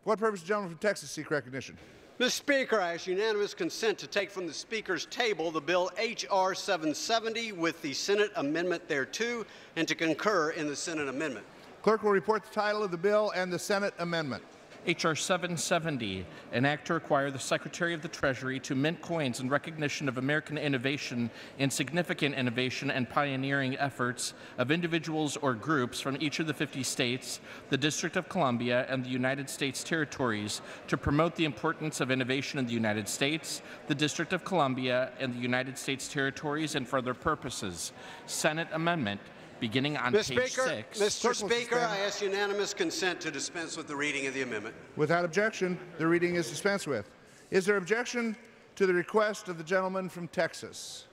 For what purpose does the gentleman from Texas seek recognition? Mr. Speaker, I ask unanimous consent to take from the Speaker's table the bill H.R. 770 with the Senate amendment thereto and to concur in the Senate amendment. Clerk will report the title of the bill and the Senate amendment. H.R. 770, an act to require the Secretary of the Treasury to mint coins in recognition of American innovation and significant innovation and pioneering efforts of individuals or groups from each of the 50 states, the District of Columbia, and the United States territories to promote the importance of innovation in the United States, the District of Columbia, and the United States territories and for other purposes. Senate amendment. Beginning on page 6. Mr. Speaker, I ask unanimous consent to dispense with the reading of the amendment. Without objection, the reading is dispensed with. Is there objection to the request of the gentleman from Texas?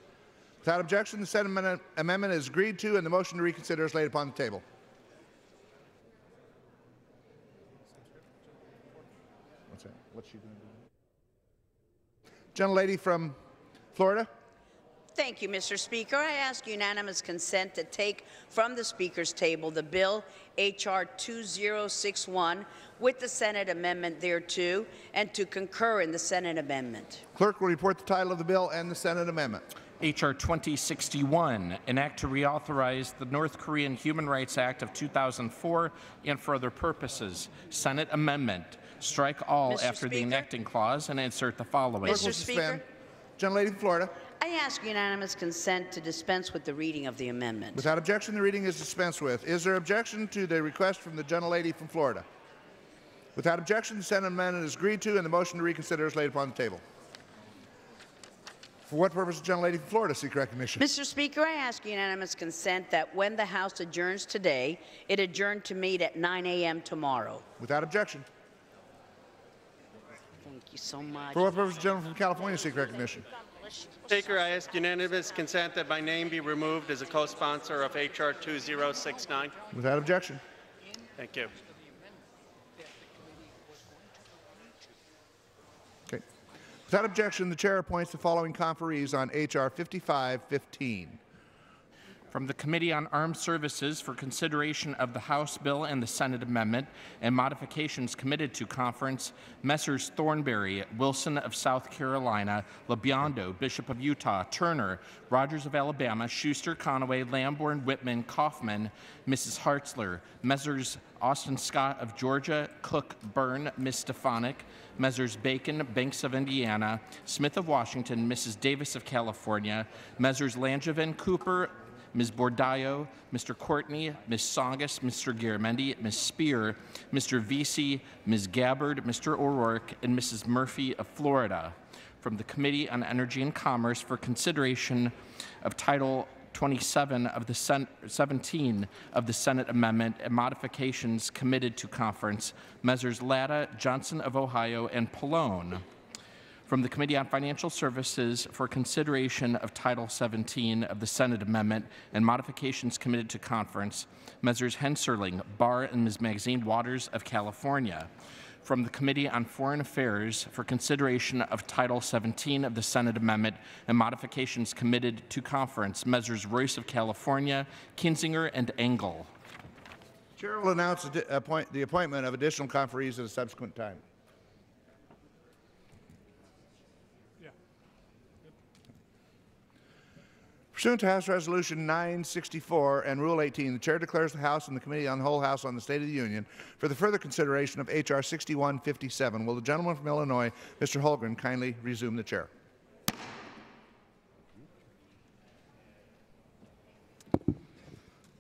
Without objection, the Senate amendment is agreed to and the motion to reconsider is laid upon the table. What's that? What's she going to do? Gentlelady from Florida. Thank you, Mr. Speaker. I ask unanimous consent to take from the Speaker's table the bill H.R. 2061 with the Senate amendment thereto and to concur in the Senate amendment. Clerk will report the title of the bill and the Senate amendment. H.R. 2061, an act to reauthorize the North Korean Human Rights Act of 2004 and for other purposes. Senate amendment. Strike all after the enacting clause and insert the following. Mr. Speaker. Gentlelady from Florida. I ask unanimous consent to dispense with the reading of the amendment. Without objection, the reading is dispensed with. Is there objection to the request from the gentlelady from Florida? Without objection, the Senate amendment is agreed to and the motion to reconsider is laid upon the table. For what purpose does the gentlelady from Florida seek recognition? Mr. Speaker, I ask unanimous consent that when the House adjourns today, it adjourn to meet at 9 a.m. tomorrow. Without objection. Thank you so much. For what purpose does the gentleman from California seek recognition? Speaker, I ask unanimous consent that my name be removed as a co-sponsor of H.R. 2069. Without objection. Thank you. Okay. Without objection, the chair appoints the following conferees on H.R. 5515. From the Committee on Armed Services for consideration of the House bill and the Senate amendment and modifications committed to conference, Messrs. Thornberry, Wilson of South Carolina, LaBiondo, Bishop of Utah, Turner, Rogers of Alabama, Schuster, Conaway, Lamborn, Whitman, Kaufman, Mrs. Hartzler, Messrs. Austin Scott of Georgia, Cook, Byrne, Ms. Stefanik, Messrs. Bacon, Banks of Indiana, Smith of Washington, Mrs. Davis of California, Messrs. Langevin, Cooper, Ms. Bordallo, Mr. Courtney, Ms. Songus, Mr. Garamendi, Ms. Spear, Mr. Vesey, Ms. Gabbard, Mr. O'Rourke, and Mrs. Murphy of Florida. From the Committee on Energy and Commerce for consideration of Title 27 of the 17 of the Senate amendment and modifications committed to conference, Messrs. Latta, Johnson of Ohio, and Pallone. From the Committee on Financial Services for consideration of Title 17 of the Senate amendment and modifications committed to conference, Messrs. Henserling, Barr, and Ms. Maxine Waters of California. From the Committee on Foreign Affairs for consideration of Title 17 of the Senate amendment and modifications committed to conference, Messrs. Royce of California, Kinzinger, and Engel. Chair will announce the appointment of additional conferees at a subsequent time. Pursuant to House Resolution 964 and Rule 18, the Chair declares the House and the Committee on the Whole House on the State of the Union for the further consideration of H.R. 6157. Will the gentleman from Illinois, Mr. Holgren, kindly resume the chair?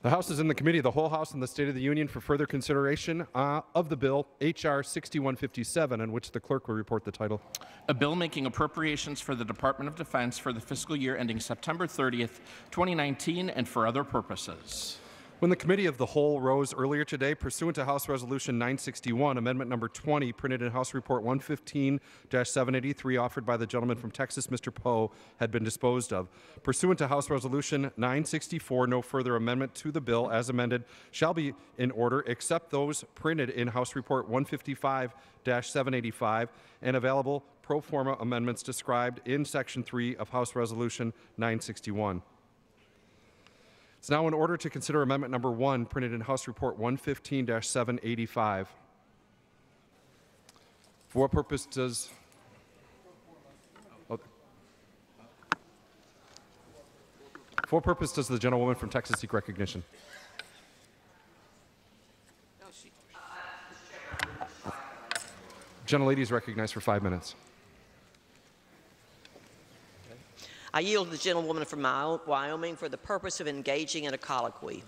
The House is in the Committee of the Whole House on the State of the Union for further consideration of the bill H.R. 6157, on which the clerk will report the title. A bill making appropriations for the Department of Defense for the fiscal year ending September 30th, 2019, and for other purposes. When the Committee of the Whole rose earlier today, pursuant to House Resolution 961, Amendment Number 20, printed in House Report 115-783, offered by the gentleman from Texas, Mr. Poe, had been disposed of. Pursuant to House Resolution 964, no further amendment to the bill as amended shall be in order except those printed in House Report 155-785 and available pro forma amendments described in Section 3 of House Resolution 961. It's now in order to consider Amendment Number 1, printed in House Report 115-785. For what purpose does... Oh. For what purpose does the gentlewoman from Texas seek recognition? Gentlelady is recognized for 5 minutes. I yield to the gentlewoman from Wyoming for the purpose of engaging in a colloquy.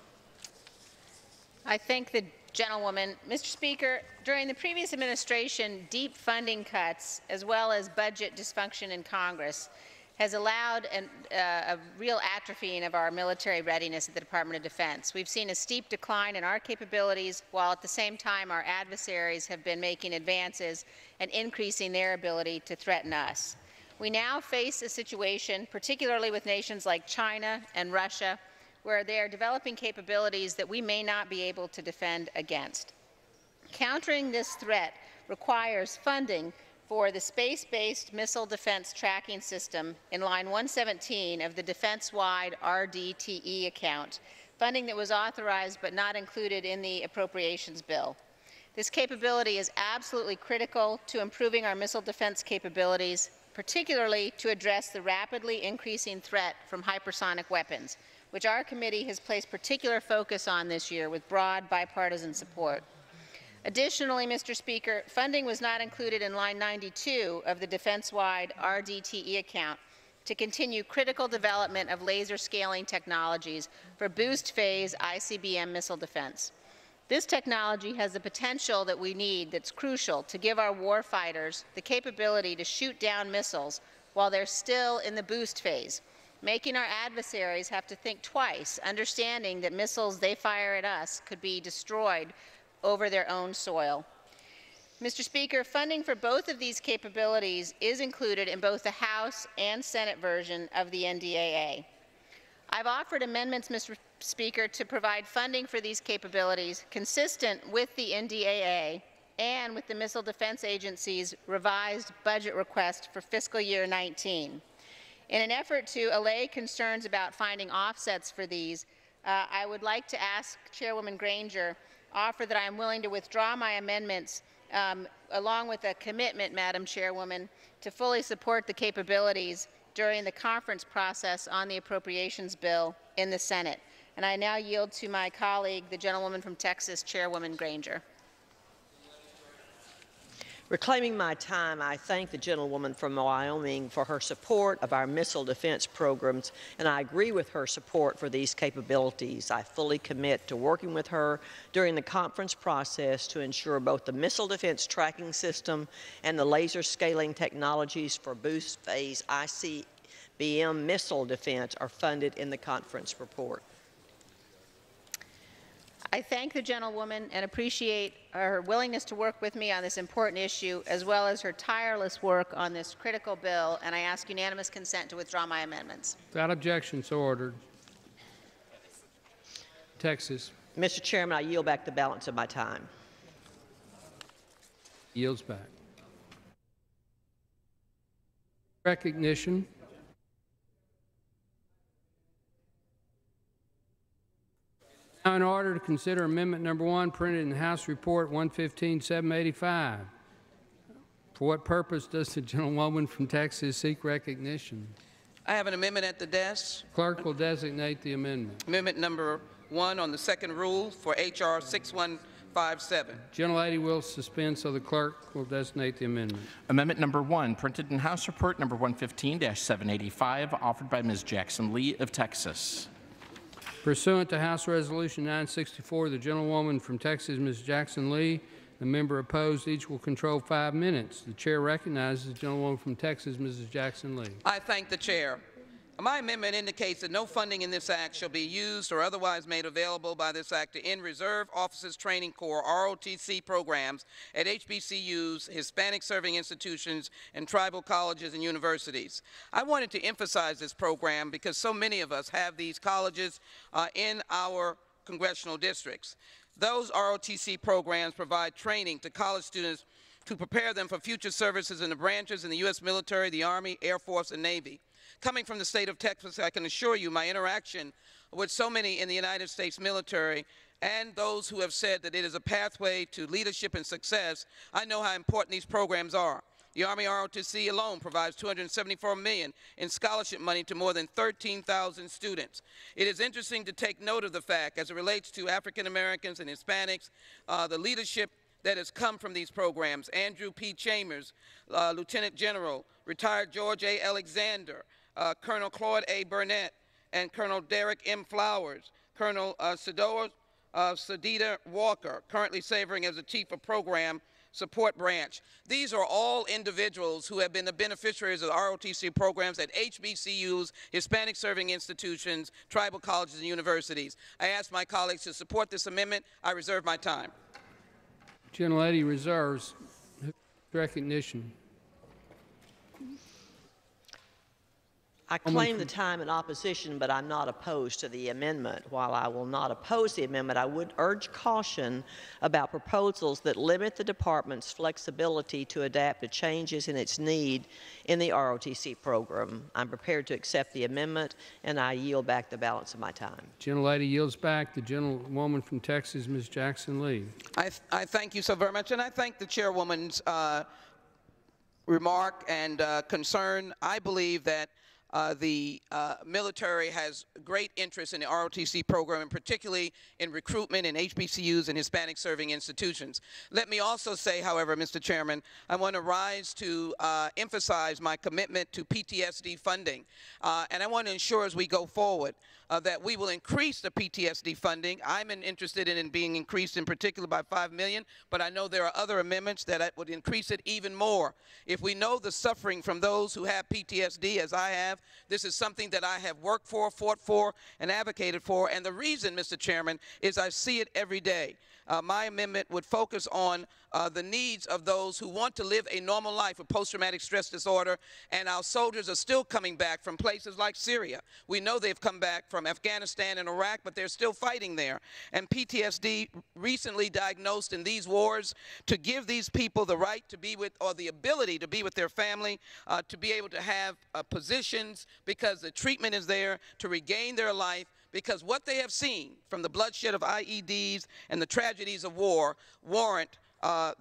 I thank the gentlewoman. Mr. Speaker, during the previous administration, deep funding cuts as well as budget dysfunction in Congress has allowed a real atrophying of our military readiness at the Department of Defense. We've seen a steep decline in our capabilities, while at the same time our adversaries have been making advances and increasing their ability to threaten us. We now face a situation, particularly with nations like China and Russia, where they are developing capabilities that we may not be able to defend against. Countering this threat requires funding for the Space-Based Missile Defense Tracking System in line 117 of the defense-wide RDTE account, funding that was authorized but not included in the Appropriations bill. This capability is absolutely critical to improving our missile defense capabilities, particularly to address the rapidly increasing threat from hypersonic weapons, which our committee has placed particular focus on this year with broad bipartisan support. Additionally, Mr. Speaker, funding was not included in line 92 of the defense-wide RDTE account to continue critical development of laser scaling technologies for boost phase ICBM missile defense. This technology has the potential that we need that's crucial to give our war fighters the capability to shoot down missiles while they're still in the boost phase, making our adversaries have to think twice, understanding that missiles they fire at us could be destroyed over their own soil. Mr. Speaker, funding for both of these capabilities is included in both the House and Senate version of the NDAA. I've offered amendments, Mr. Speaker, to provide funding for these capabilities consistent with the NDAA and with the Missile Defense Agency's revised budget request for fiscal year 19. In an effort to allay concerns about finding offsets for these, I would like to ask Chairwoman Granger offer that I am willing to withdraw my amendments along with a commitment, Madam Chairwoman, to fully support the capabilities during the conference process on the Appropriations bill in the Senate. And I now yield to my colleague, the gentlewoman from Texas, Chairwoman Granger. Reclaiming my time, I thank the gentlewoman from Wyoming for her support of our missile defense programs, and I agree with her support for these capabilities. I fully commit to working with her during the conference process to ensure both the missile defense tracking system and the laser scaling technologies for boost phase ICBM missile defense are funded in the conference report. I thank the gentlewoman and appreciate her willingness to work with me on this important issue, as well as her tireless work on this critical bill, and I ask unanimous consent to withdraw my amendments. Without objection, so ordered. Texas. Mr. Chairman, I yield back the balance of my time. Yields back. Recognition. Now in order to consider amendment number 1 printed in the House Report 115-785. For what purpose does the gentlewoman from Texas seek recognition? I have an amendment at the desk. Clerk will designate the amendment. Amendment number 1 on the second rule for H.R. 6157. Gentlelady will suspend so the clerk will designate the amendment. Amendment number 1, printed in House Report number 115-785, offered by Ms. Jackson Lee of Texas. Pursuant to House Resolution 964, the gentlewoman from Texas, Ms. Jackson Lee, the member opposed, each will control 5 minutes. The chair recognizes the gentlewoman from Texas, Mrs. Jackson Lee. I thank the chair. My amendment indicates that no funding in this act shall be used or otherwise made available by this act to end Reserve Officers Training Corps ROTC programs at HBCUs, Hispanic serving institutions, and tribal colleges and universities. I wanted to emphasize this program because so many of us have these colleges in our congressional districts. Those ROTC programs provide training to college students to prepare them for future services in the branches in the U.S. military, the Army, Air Force, and Navy. Coming from the state of Texas, I can assure you my interaction with so many in the United States military and those who have said that it is a pathway to leadership and success, I know how important these programs are. The Army ROTC alone provides $274 million in scholarship money to more than 13,000 students. It is interesting to take note of the fact, as it relates to African Americans and Hispanics, the leadership that has come from these programs. Andrew P. Chambers, Lieutenant General, retired George A. Alexander, Colonel Claude A. Burnett, and Colonel Derek M. Flowers, Colonel Sadida Walker, currently serving as the Chief of Program Support Branch. These are all individuals who have been the beneficiaries of the ROTC programs at HBCUs, Hispanic serving institutions, tribal colleges, and universities. I ask my colleagues to support this amendment. I reserve my time. Gentlelady reserves recognition. I claim the time in opposition, but I'm not opposed to the amendment. While I will not oppose the amendment, I would urge caution about proposals that limit the department's flexibility to adapt to changes in its need in the ROTC program. I'm prepared to accept the amendment, and I yield back the balance of my time. Gentlelady yields back. The gentlewoman from Texas, Ms. Jackson Lee. I thank you so very much, and I thank the chairwoman's remark and concern. I believe that the military has great interest in the ROTC program, and particularly in recruitment in HBCUs and Hispanic serving institutions. Let me also say, however, Mr. Chairman, I want to rise to emphasize my commitment to PTSD funding. And I want to ensure as we go forward that we will increase the PTSD funding. I'm interested in it being increased in particular by $5 million, but I know there are other amendments that would increase it even more. If we know the suffering from those who have PTSD, as I have, this is something that I have worked for, fought for, and advocated for. And the reason, Mr. Chairman, is I see it every day. My amendment would focus on the needs of those who want to live a normal life with post-traumatic stress disorder, and our soldiers are still coming back from places like Syria. We know they've come back from Afghanistan and Iraq, but they're still fighting there. And PTSD, recently diagnosed in these wars, to give these people the right to be with, or the ability to be with their family, to be able to have positions because the treatment is there, to regain their life, because what they have seen from the bloodshed of IEDs and the tragedies of war warrant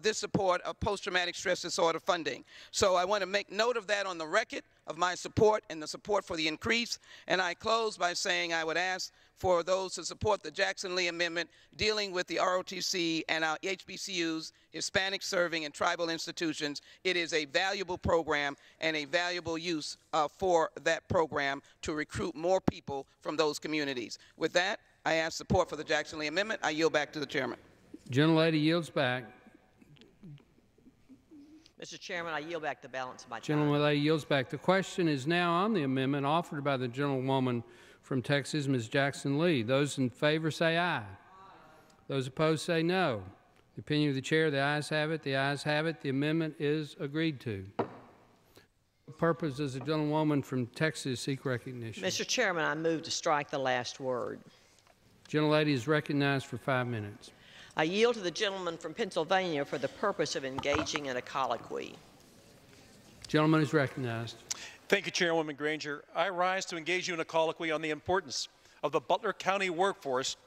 this support of post-traumatic stress disorder funding. So I want to make note of that on the record, of my support and the support for the increase. And I close by saying I would ask for those to support the Jackson Lee Amendment dealing with the ROTC and our HBCUs, Hispanic serving and tribal institutions. It is a valuable program and a valuable use for that program to recruit more people from those communities. With that, I ask support for the Jackson Lee Amendment. I yield back to the chairman. Gentlelady yields back. Mr. Chairman, I yield back the balance of my time. Gentlelady yields back. The question is now on the amendment offered by the gentlewoman from Texas, Ms. Jackson Lee. Those in favor say aye. Those opposed say no. The opinion of the chair, the ayes have it. The ayes have it. The amendment is agreed to. What purpose does the gentlewoman from Texas seek recognition? Mr. Chairman, I move to strike the last word. Gentlelady is recognized for 5 minutes. I yield to the gentleman from Pennsylvania for the purpose of engaging in a colloquy. Gentleman is recognized. Thank you, Chairwoman Granger. I rise to engage you in a colloquy on the importance of the Butler County workforce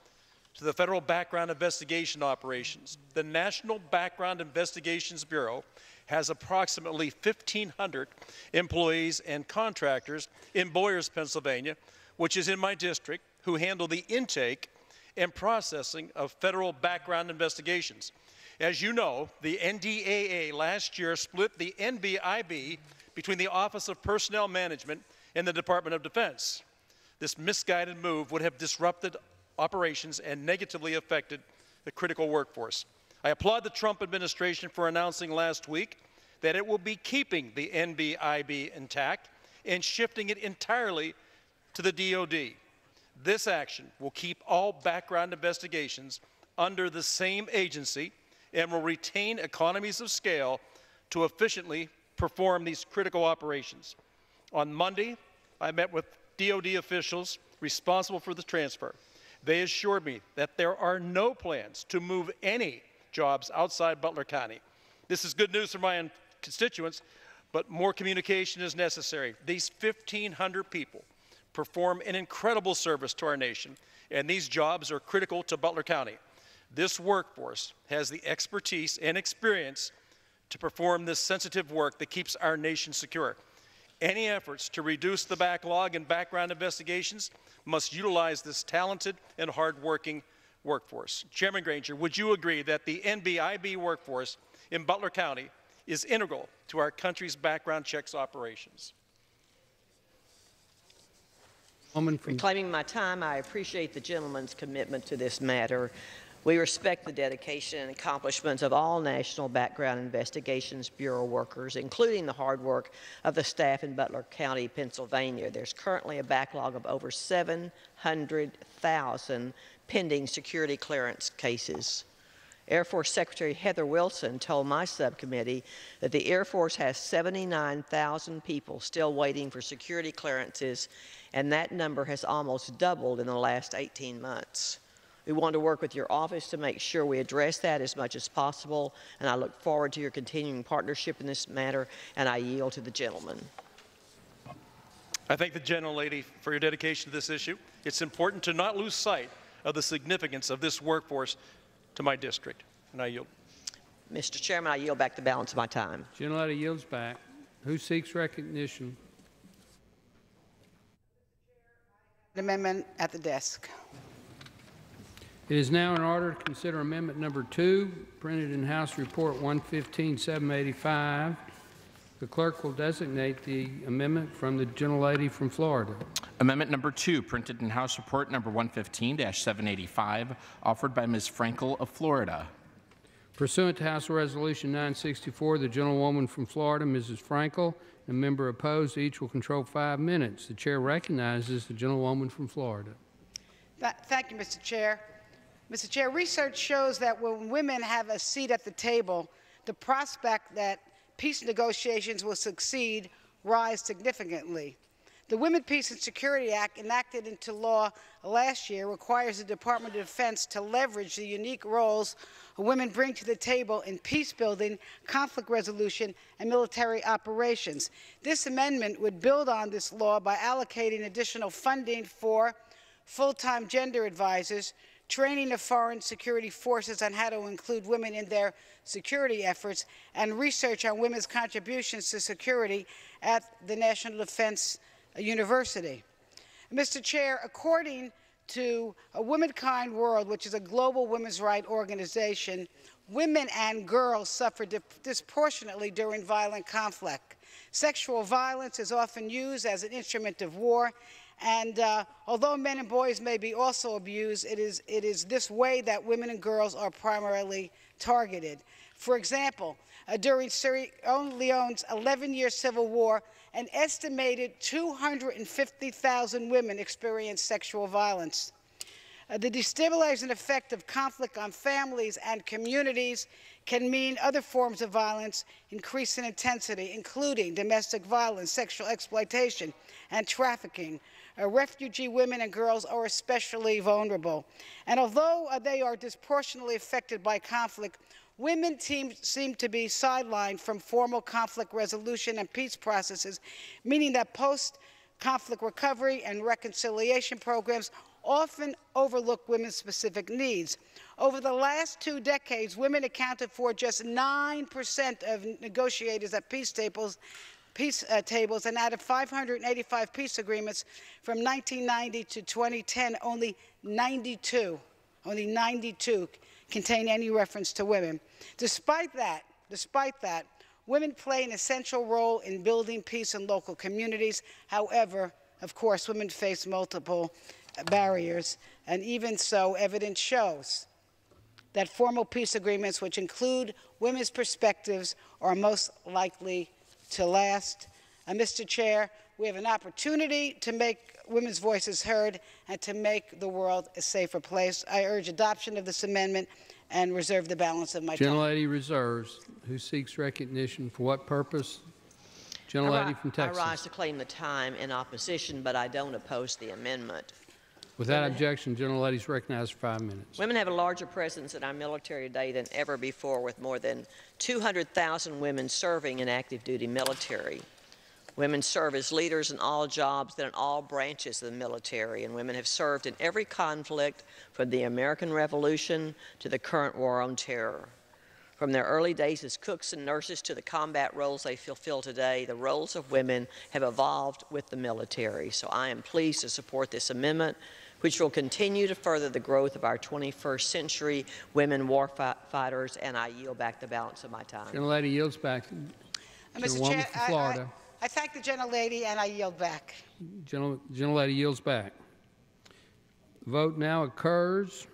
to the federal background investigation operations. The National Background Investigations Bureau has approximately 1,500 employees and contractors in Boyers, Pennsylvania, which is in my district, who handle the intake and processing of federal background investigations. As you know, the NDAA last year split the NBIB between the Office of Personnel Management and the Department of Defense. This misguided move would have disrupted operations and negatively affected the critical workforce. I applaud the Trump administration for announcing last week that it will be keeping the NBIB intact and shifting it entirely to the DoD. This action will keep all background investigations under the same agency and will retain economies of scale to efficiently perform these critical operations. On Monday, I met with DoD officials responsible for the transfer. They assured me that there are no plans to move any jobs outside Butler County. This is good news for my constituents, but more communication is necessary. These 1,500 people perform an incredible service to our nation, and these jobs are critical to Butler County. This workforce has the expertise and experience to perform this sensitive work that keeps our nation secure. Any efforts to reduce the backlog in background investigations must utilize this talented and hardworking workforce. Chairman Granger, would you agree that the NBIB workforce in Butler County is integral to our country's background checks operations? Reclaiming my time, I appreciate the gentleman's commitment to this matter. We respect the dedication and accomplishments of all National Background Investigations Bureau workers, including the hard work of the staff in Butler County, Pennsylvania. There's currently a backlog of over 700,000 pending security clearance cases. Air Force Secretary Heather Wilson told my subcommittee that the Air Force has 79,000 people still waiting for security clearances, and that number has almost doubled in the last 18 months. We want to work with your office to make sure we address that as much as possible, and I look forward to your continuing partnership in this matter, and I yield to the gentleman. I thank the gentlelady for your dedication to this issue. It's important to not lose sight of the significance of this workforce to my district, and I yield. Mr. Chairman, I yield back the balance of my time. Gentlelady yields back. Who seeks recognition? Amendment at the desk. It is now in order to consider amendment number 2, printed in House Report 115-785. The clerk will designate the amendment from the gentlelady from Florida. Amendment number 2, printed in House Report number 115-785, offered by Ms. Frankel of Florida. Pursuant to House Resolution 964, the gentlewoman from Florida, Mrs. Frankel, and a member opposed, each will control 5 minutes. The chair recognizes the gentlewoman from Florida. Thank you, Mr. Chair. Mr. Chair, research shows that when women have a seat at the table, the prospect that peace negotiations will succeed rise significantly. The Women, Peace, and Security Act, enacted into law last year, requires the Department of Defense to leverage the unique roles women bring to the table in peace building, conflict resolution, and military operations. This amendment would build on this law by allocating additional funding for full-time gender advisors, training of foreign security forces on how to include women in their security efforts, and research on women's contributions to security at the National Defense University. Mr. Chair, according to A Womankind World, which is a global women's rights organization, women and girls suffer disproportionately during violent conflict. Sexual violence is often used as an instrument of war, and although men and boys may be also abused, it is this way that women and girls are primarily targeted. For example, during Sierra Leone's 11-year civil war, an estimated 250,000 women experienced sexual violence. The destabilizing effect of conflict on families and communities can mean other forms of violence increase in intensity, including domestic violence, sexual exploitation, and trafficking. Refugee women and girls are especially vulnerable. And although they are disproportionately affected by conflict, women seem to be sidelined from formal conflict resolution and peace processes, meaning that post-conflict recovery and reconciliation programs often overlook women's specific needs. Over the last 2 decades, women accounted for just 9% of negotiators at peace tables, and out of 585 peace agreements from 1990 to 2010, only 92 contain any reference to women. Despite that, women play an essential role in building peace in local communities. However, of course, women face multiple barriers, and even so, evidence shows that formal peace agreements which include women's perspectives are most likely to last. Mr. Chair, we have an opportunity to make women's voices heard and to make the world a safer place. I urge adoption of this amendment and reserve the balance of my time. Gentlelady reserves. Who seeks recognition? For what purpose? Gentlelady from Texas. I rise to claim the time in opposition, but I don't oppose the amendment. Without objection, gentlelady is recognized for 5 minutes. Women have a larger presence in our military today than ever before, with more than 200,000 women serving in active duty military. Women serve as leaders in all jobs and in all branches of the military, and women have served in every conflict from the American Revolution to the current war on terror. From their early days as cooks and nurses to the combat roles they fulfill today, the roles of women have evolved with the military. So I am pleased to support this amendment, which will continue to further the growth of our 21st century women war fighters, and I yield back the balance of my time. Gentlelady yields back. Mr. Chair, from Florida. I thank the gentlelady and I yield back. Gentlelady yields back. The vote now occurs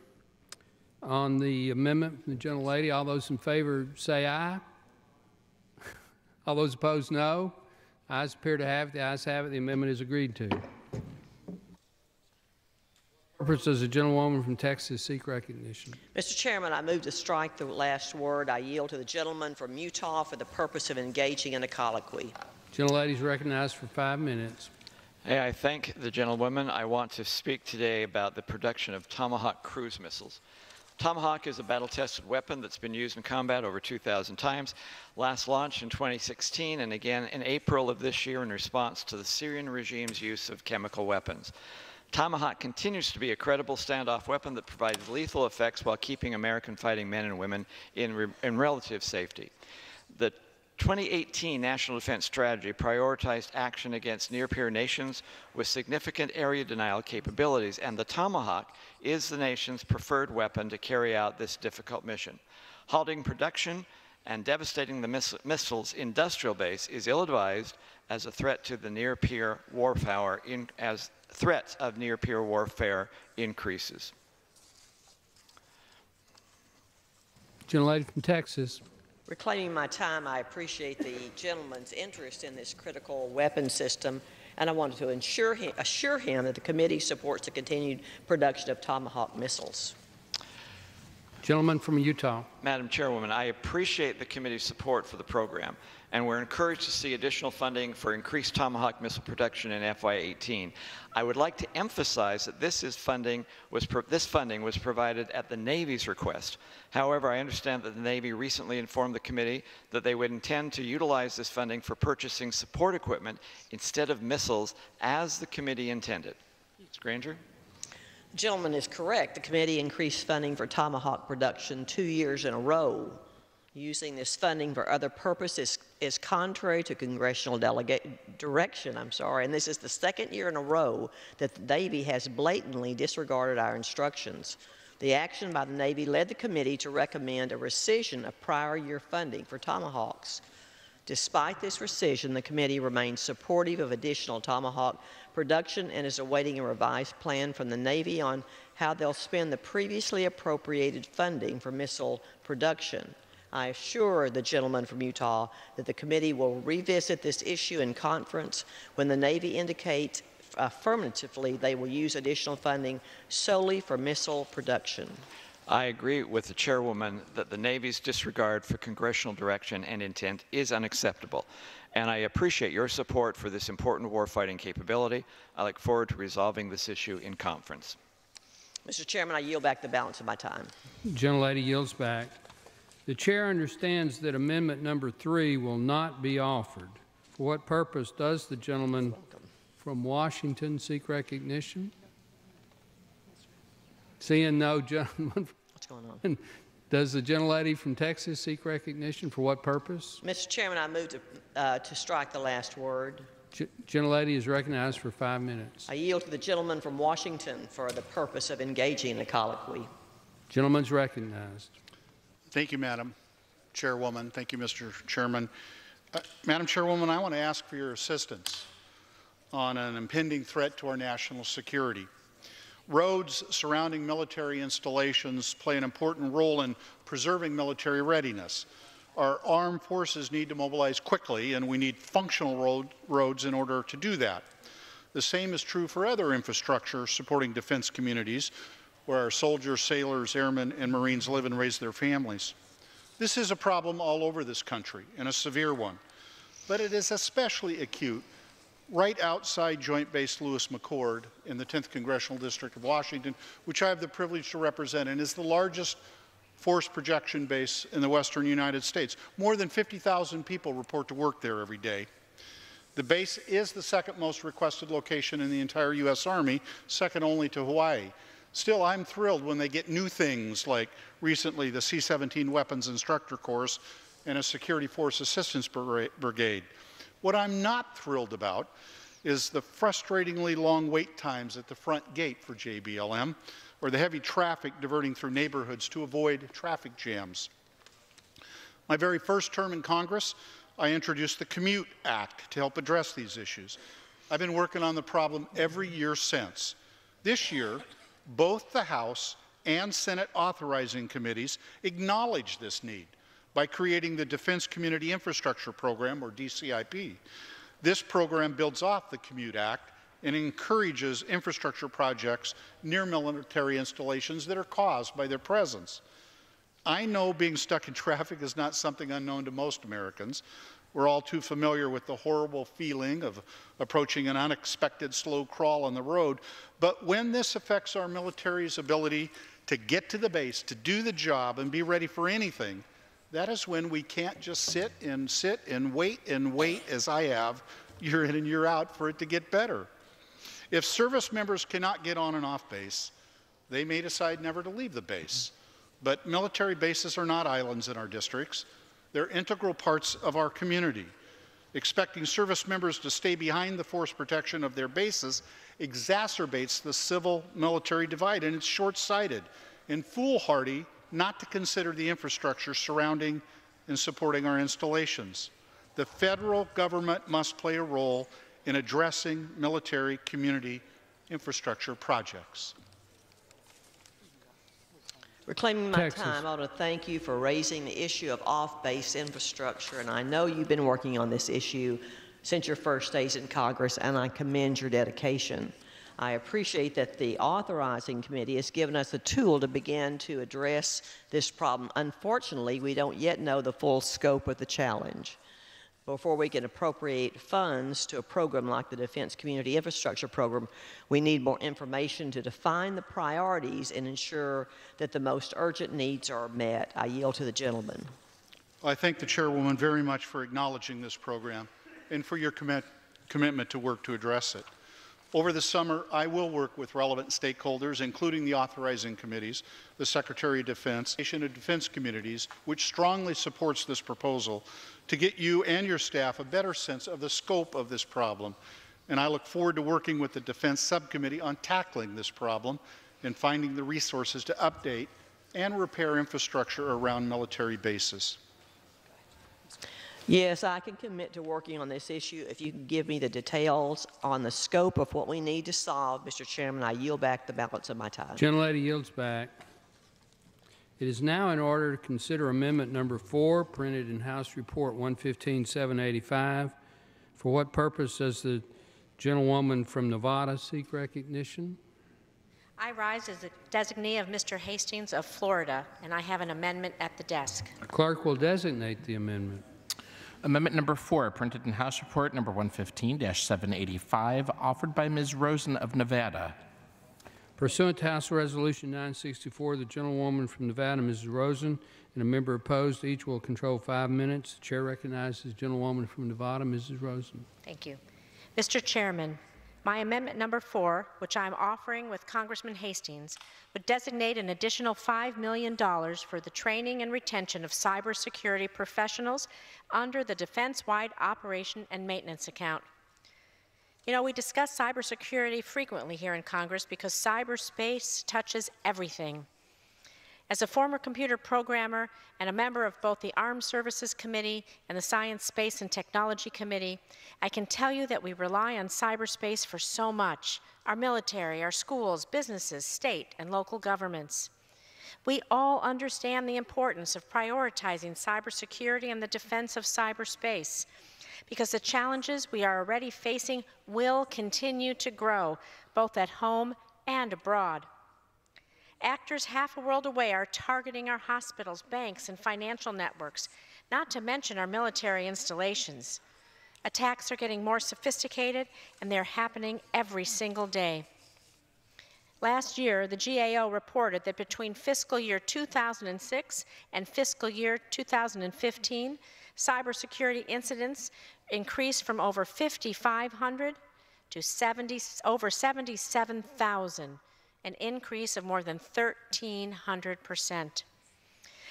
on the amendment from the gentlelady. All those in favor say aye. All those opposed, no. Ayes appear to have it. The ayes have it. The amendment is agreed to. Purpose does the gentlewoman from Texas seek recognition? Mr. Chairman, I move to strike the last word. I yield to the gentleman from Utah for the purpose of engaging in a colloquy. Gentlelady is recognized for 5 minutes. Hey, I thank the gentlewoman. I want to speak today about the production of Tomahawk cruise missiles. Tomahawk is a battle-tested weapon that's been used in combat over 2,000 times, last launched in 2016 and again in April of this year in response to the Syrian regime's use of chemical weapons. Tomahawk continues to be a credible standoff weapon that provides lethal effects while keeping American fighting men and women in relative safety. The 2018 National Defense Strategy prioritized action against near-peer nations with significant area denial capabilities, and the Tomahawk is the nation's preferred weapon to carry out this difficult mission. Halting production and devastating the missile's industrial base is ill-advised as a threat to the near-peer warfare as threats of near-peer warfare increases. Gentlelady from Texas. Reclaiming my time, I appreciate the gentleman's interest in this critical weapon system, and I wanted to assure him that the committee supports the continued production of Tomahawk missiles. Gentleman from Utah. Madam Chairwoman, I appreciate the committee's support for the program, and we're encouraged to see additional funding for increased Tomahawk missile production in FY18. I would like to emphasize that this funding was provided at the Navy's request. However, I understand that the Navy recently informed the committee that they would intend to utilize this funding for purchasing support equipment instead of missiles as the committee intended. Ms. Granger? The gentleman is correct. The committee increased funding for Tomahawk production 2 years in a row. Using this funding for other purposes is contrary to congressional direction, and this is the second year in a row that the Navy has blatantly disregarded our instructions. The action by the Navy led the committee to recommend a rescission of prior year funding for Tomahawks. Despite this rescission, the committee remains supportive of additional Tomahawk production and is awaiting a revised plan from the Navy on how they'll spend the previously appropriated funding for missile production. I assure the gentleman from Utah that the committee will revisit this issue in conference when the Navy indicates affirmatively they will use additional funding solely for missile production. I agree with the chairwoman that the Navy's disregard for congressional direction and intent is unacceptable, and I appreciate your support for this important warfighting capability. I look forward to resolving this issue in conference. Mr. Chairman, I yield back the balance of my time. Gentlelady yields back. The chair understands that amendment number 3 will not be offered. For what purpose does the gentleman from Washington seek recognition? Seeing no gentleman. What's going on? Does the gentlelady from Texas seek recognition? For what purpose? Mr. Chairman, I move to strike the last word. Gentlelady is recognized for 5 minutes. I yield to the gentleman from Washington for the purpose of engaging in a colloquy. Gentleman's recognized. Thank you, Madam Chairwoman. Thank you, Mr. Chairman. Madam Chairwoman, I want to ask for your assistance on an impending threat to our national security. Roads surrounding military installations play an important role in preserving military readiness. Our armed forces need to mobilize quickly, and we need functional roads in order to do that. The same is true for other infrastructure supporting defense communities, where our soldiers, sailors, airmen, and Marines live and raise their families. This is a problem all over this country, and a severe one. But it is especially acute right outside Joint Base Lewis-McChord in the 10th Congressional District of Washington, which I have the privilege to represent, and is the largest force projection base in the western United States. More than 50,000 people report to work there every day. The base is the second most requested location in the entire U.S. Army, second only to Hawaii. Still, I'm thrilled when they get new things like recently the C-17 Weapons Instructor Course and a Security Force Assistance Brigade. What I'm not thrilled about is the frustratingly long wait times at the front gate for JBLM, or the heavy traffic diverting through neighborhoods to avoid traffic jams. My very first term in Congress, I introduced the Commute Act to help address these issues. I've been working on the problem every year since. This year, both the House and Senate authorizing committees acknowledged this need by creating the Defense Community Infrastructure Program, or DCIP. This program builds off the Commute Act and encourages infrastructure projects near military installations that are caused by their presence. I know being stuck in traffic is not something unknown to most Americans. We're all too familiar with the horrible feeling of approaching an unexpected slow crawl on the road. But when this affects our military's ability to get to the base, to do the job, and be ready for anything, that is when we can't just sit and wait as I have year in and year out for it to get better. If service members cannot get on and off base, they may decide never to leave the base. But military bases are not islands in our districts. They're integral parts of our community. Expecting service members to stay behind the force protection of their bases exacerbates the civil-military divide, and it's short-sighted and foolhardy not to consider the infrastructure surrounding and supporting our installations. The federal government must play a role in addressing military community infrastructure projects. Reclaiming my time, I want to thank you for raising the issue of off-base infrastructure, and I know you've been working on this issue since your first days in Congress, and I commend your dedication. I appreciate that the authorizing committee has given us a tool to begin to address this problem. Unfortunately, we don't yet know the full scope of the challenge. Before we can appropriate funds to a program like the Defense Community Infrastructure Program, we need more information to define the priorities and ensure that the most urgent needs are met. I yield to the gentleman. I thank the chairwoman very much for acknowledging this program and for your commitment to work to address it. Over the summer, I will work with relevant stakeholders, including the authorizing committees, the Secretary of Defense, and defense communities, which strongly supports this proposal, to get you and your staff a better sense of the scope of this problem. And I look forward to working with the Defense Subcommittee on tackling this problem and finding the resources to update and repair infrastructure around military bases. Yes, I can commit to working on this issue. If you can give me the details on the scope of what we need to solve, Mr. Chairman, I yield back the balance of my time. Gentlelady yields back. It is now in order to consider Amendment Number 4, printed in House Report 115-785. For what purpose does the gentlewoman from Nevada seek recognition? I rise as a designee of Mr. Hastings of Florida, and I have an amendment at the desk. The clerk will designate the amendment. Amendment number 4, printed in House Report number 115-785, offered by Ms. Rosen of Nevada. Pursuant to House Resolution 964, the gentlewoman from Nevada, Mrs. Rosen, and a member opposed, each will control 5 minutes. The chair recognizes the gentlewoman from Nevada, Mrs. Rosen. Thank you. Mr. Chairman, my amendment number 4, which I am offering with Congressman Hastings, would designate an additional $5 million for the training and retention of cybersecurity professionals under the Defense-Wide Operation and Maintenance Account. You know, we discuss cybersecurity frequently here in Congress because cyberspace touches everything. As a former computer programmer and a member of both the Armed Services Committee and the Science, Space, and Technology Committee, I can tell you that we rely on cyberspace for so much: our military, our schools, businesses, state and local governments. We all understand the importance of prioritizing cybersecurity and the defense of cyberspace, because the challenges we are already facing will continue to grow, both at home and abroad. Actors half a world away are targeting our hospitals, banks, and financial networks, not to mention our military installations. Attacks are getting more sophisticated, and they're happening every single day. Last year, the GAO reported that between fiscal year 2006 and fiscal year 2015, Cybersecurity incidents increased from over 5,500 to over 77,000, an increase of more than 1,300%.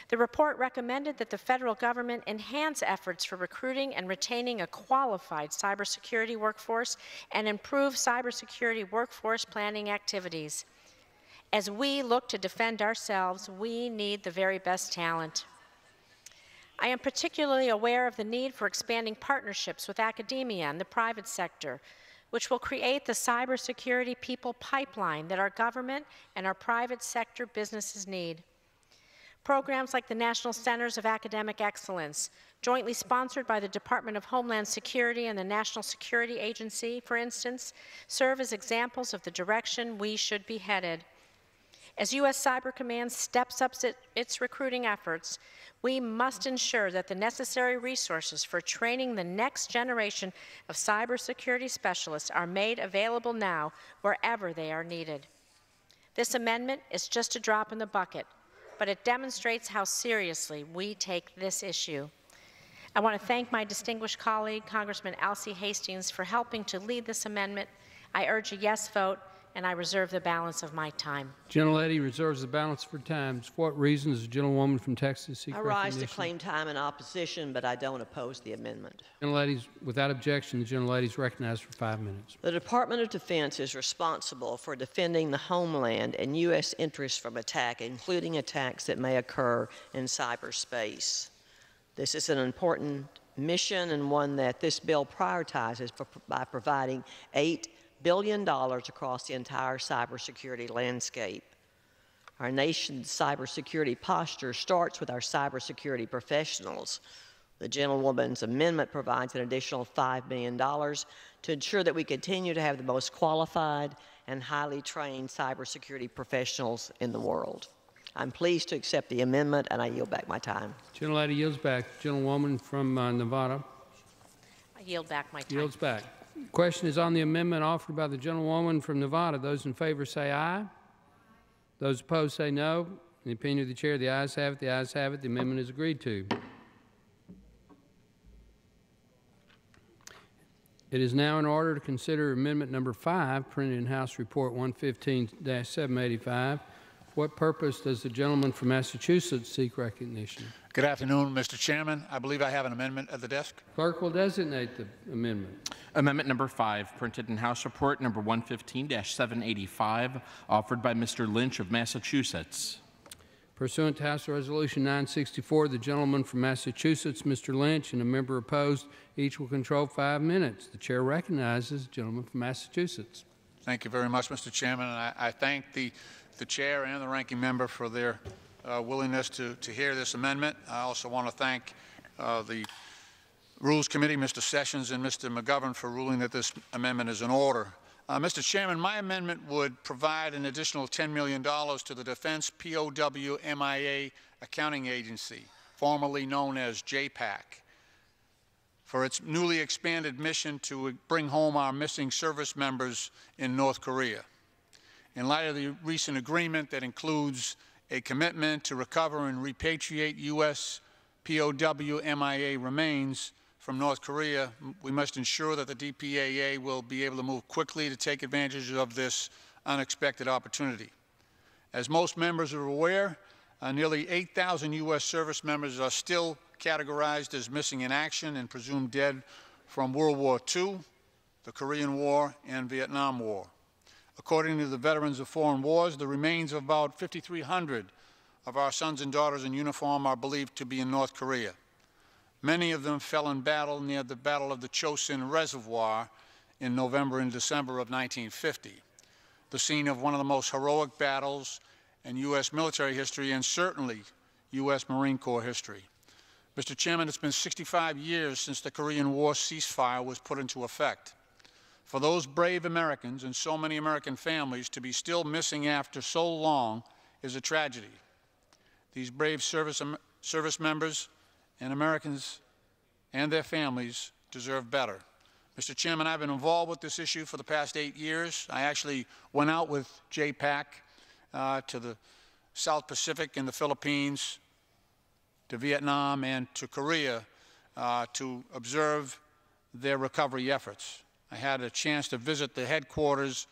The report recommended that the federal government enhance efforts for recruiting and retaining a qualified cybersecurity workforce and improve cybersecurity workforce planning activities. As we look to defend ourselves, we need the very best talent. I am particularly aware of the need for expanding partnerships with academia and the private sector, which will create the cybersecurity people pipeline that our government and our private sector businesses need. Programs like the National Centers of Academic Excellence, jointly sponsored by the Department of Homeland Security and the National Security Agency, for instance, serve as examples of the direction we should be headed. As U.S. Cyber Command steps up its recruiting efforts, we must ensure that the necessary resources for training the next generation of cybersecurity specialists are made available now wherever they are needed. This amendment is just a drop in the bucket, but it demonstrates how seriously we take this issue. I want to thank my distinguished colleague, Congressman Alcee Hastings, for helping to lead this amendment. I urge a yes vote, and I reserve the balance of my time. Gentlelady reserves the balance for times. For what reason does the gentlewoman from Texas seek I rise to recognition? claim time in opposition, but I don't oppose the amendment. Gentleladies, without objection, the gentlelady is recognized for 5 minutes. The Department of Defense is responsible for defending the homeland and U.S. interests from attack, including attacks that may occur in cyberspace. This is an important mission and one that this bill prioritizes by providing $8 billion across the entire cybersecurity landscape. Our nation's cybersecurity posture starts with our cybersecurity professionals. The gentlewoman's amendment provides an additional $5 million to ensure that we continue to have the most qualified and highly trained cybersecurity professionals in the world. I'm pleased to accept the amendment, and I yield back my time. Gentlelady yields back. Gentlewoman from Nevada. I yield back my time. Yields back. Question is on the amendment offered by the gentlewoman from Nevada. Those in favor say aye. Those opposed say no. In the opinion of the chair, the ayes have it. The ayes have it. The amendment is agreed to. It is now in order to consider amendment number 5, printed in House Report 115-785. For what purpose does the gentleman from Massachusetts seek recognition? Good afternoon, Mr. Chairman. I believe I have an amendment at the desk. Clerk will designate the amendment. Amendment number 5, printed in House Report number 115-785, offered by Mr. Lynch of Massachusetts. Pursuant to House Resolution 964, the gentleman from Massachusetts, Mr. Lynch, and a member opposed, each will control 5 minutes. The chair recognizes the gentleman from Massachusetts. Thank you very much, Mr. Chairman. And I thank the chair and the ranking member for their willingness to hear this amendment. I also want to thank the Rules Committee, Mr. Sessions and Mr. McGovern, for ruling that this amendment is in order. Mr. Chairman, my amendment would provide an additional $10 million to the Defense POW MIA Accounting Agency, formerly known as JPAC, for its newly expanded mission to bring home our missing service members in North Korea. In light of the recent agreement that includes a commitment to recover and repatriate U.S. POW MIA remains from North Korea, we must ensure that the DPAA will be able to move quickly to take advantage of this unexpected opportunity. As most members are aware, nearly 8,000 U.S. service members are still categorized as missing in action and presumed dead from World War II, the Korean War, and Vietnam War. According to the Veterans of Foreign Wars, the remains of about 5,300 of our sons and daughters in uniform are believed to be in North Korea. Many of them fell in battle near the Battle of the Chosin Reservoir in November and December of 1950, the scene of one of the most heroic battles in U.S. military history and certainly U.S. Marine Corps history. Mr. Chairman, it's been 65 years since the Korean War ceasefire was put into effect. For those brave Americans and so many American families to be still missing after so long is a tragedy. These brave service members and Americans and their families deserve better. Mr. Chairman, I've been involved with this issue for the past 8 years. I actually went out with JPAC to the South Pacific and the Philippines, to Vietnam and to Korea to observe their recovery efforts. I had a chance to visit the headquarters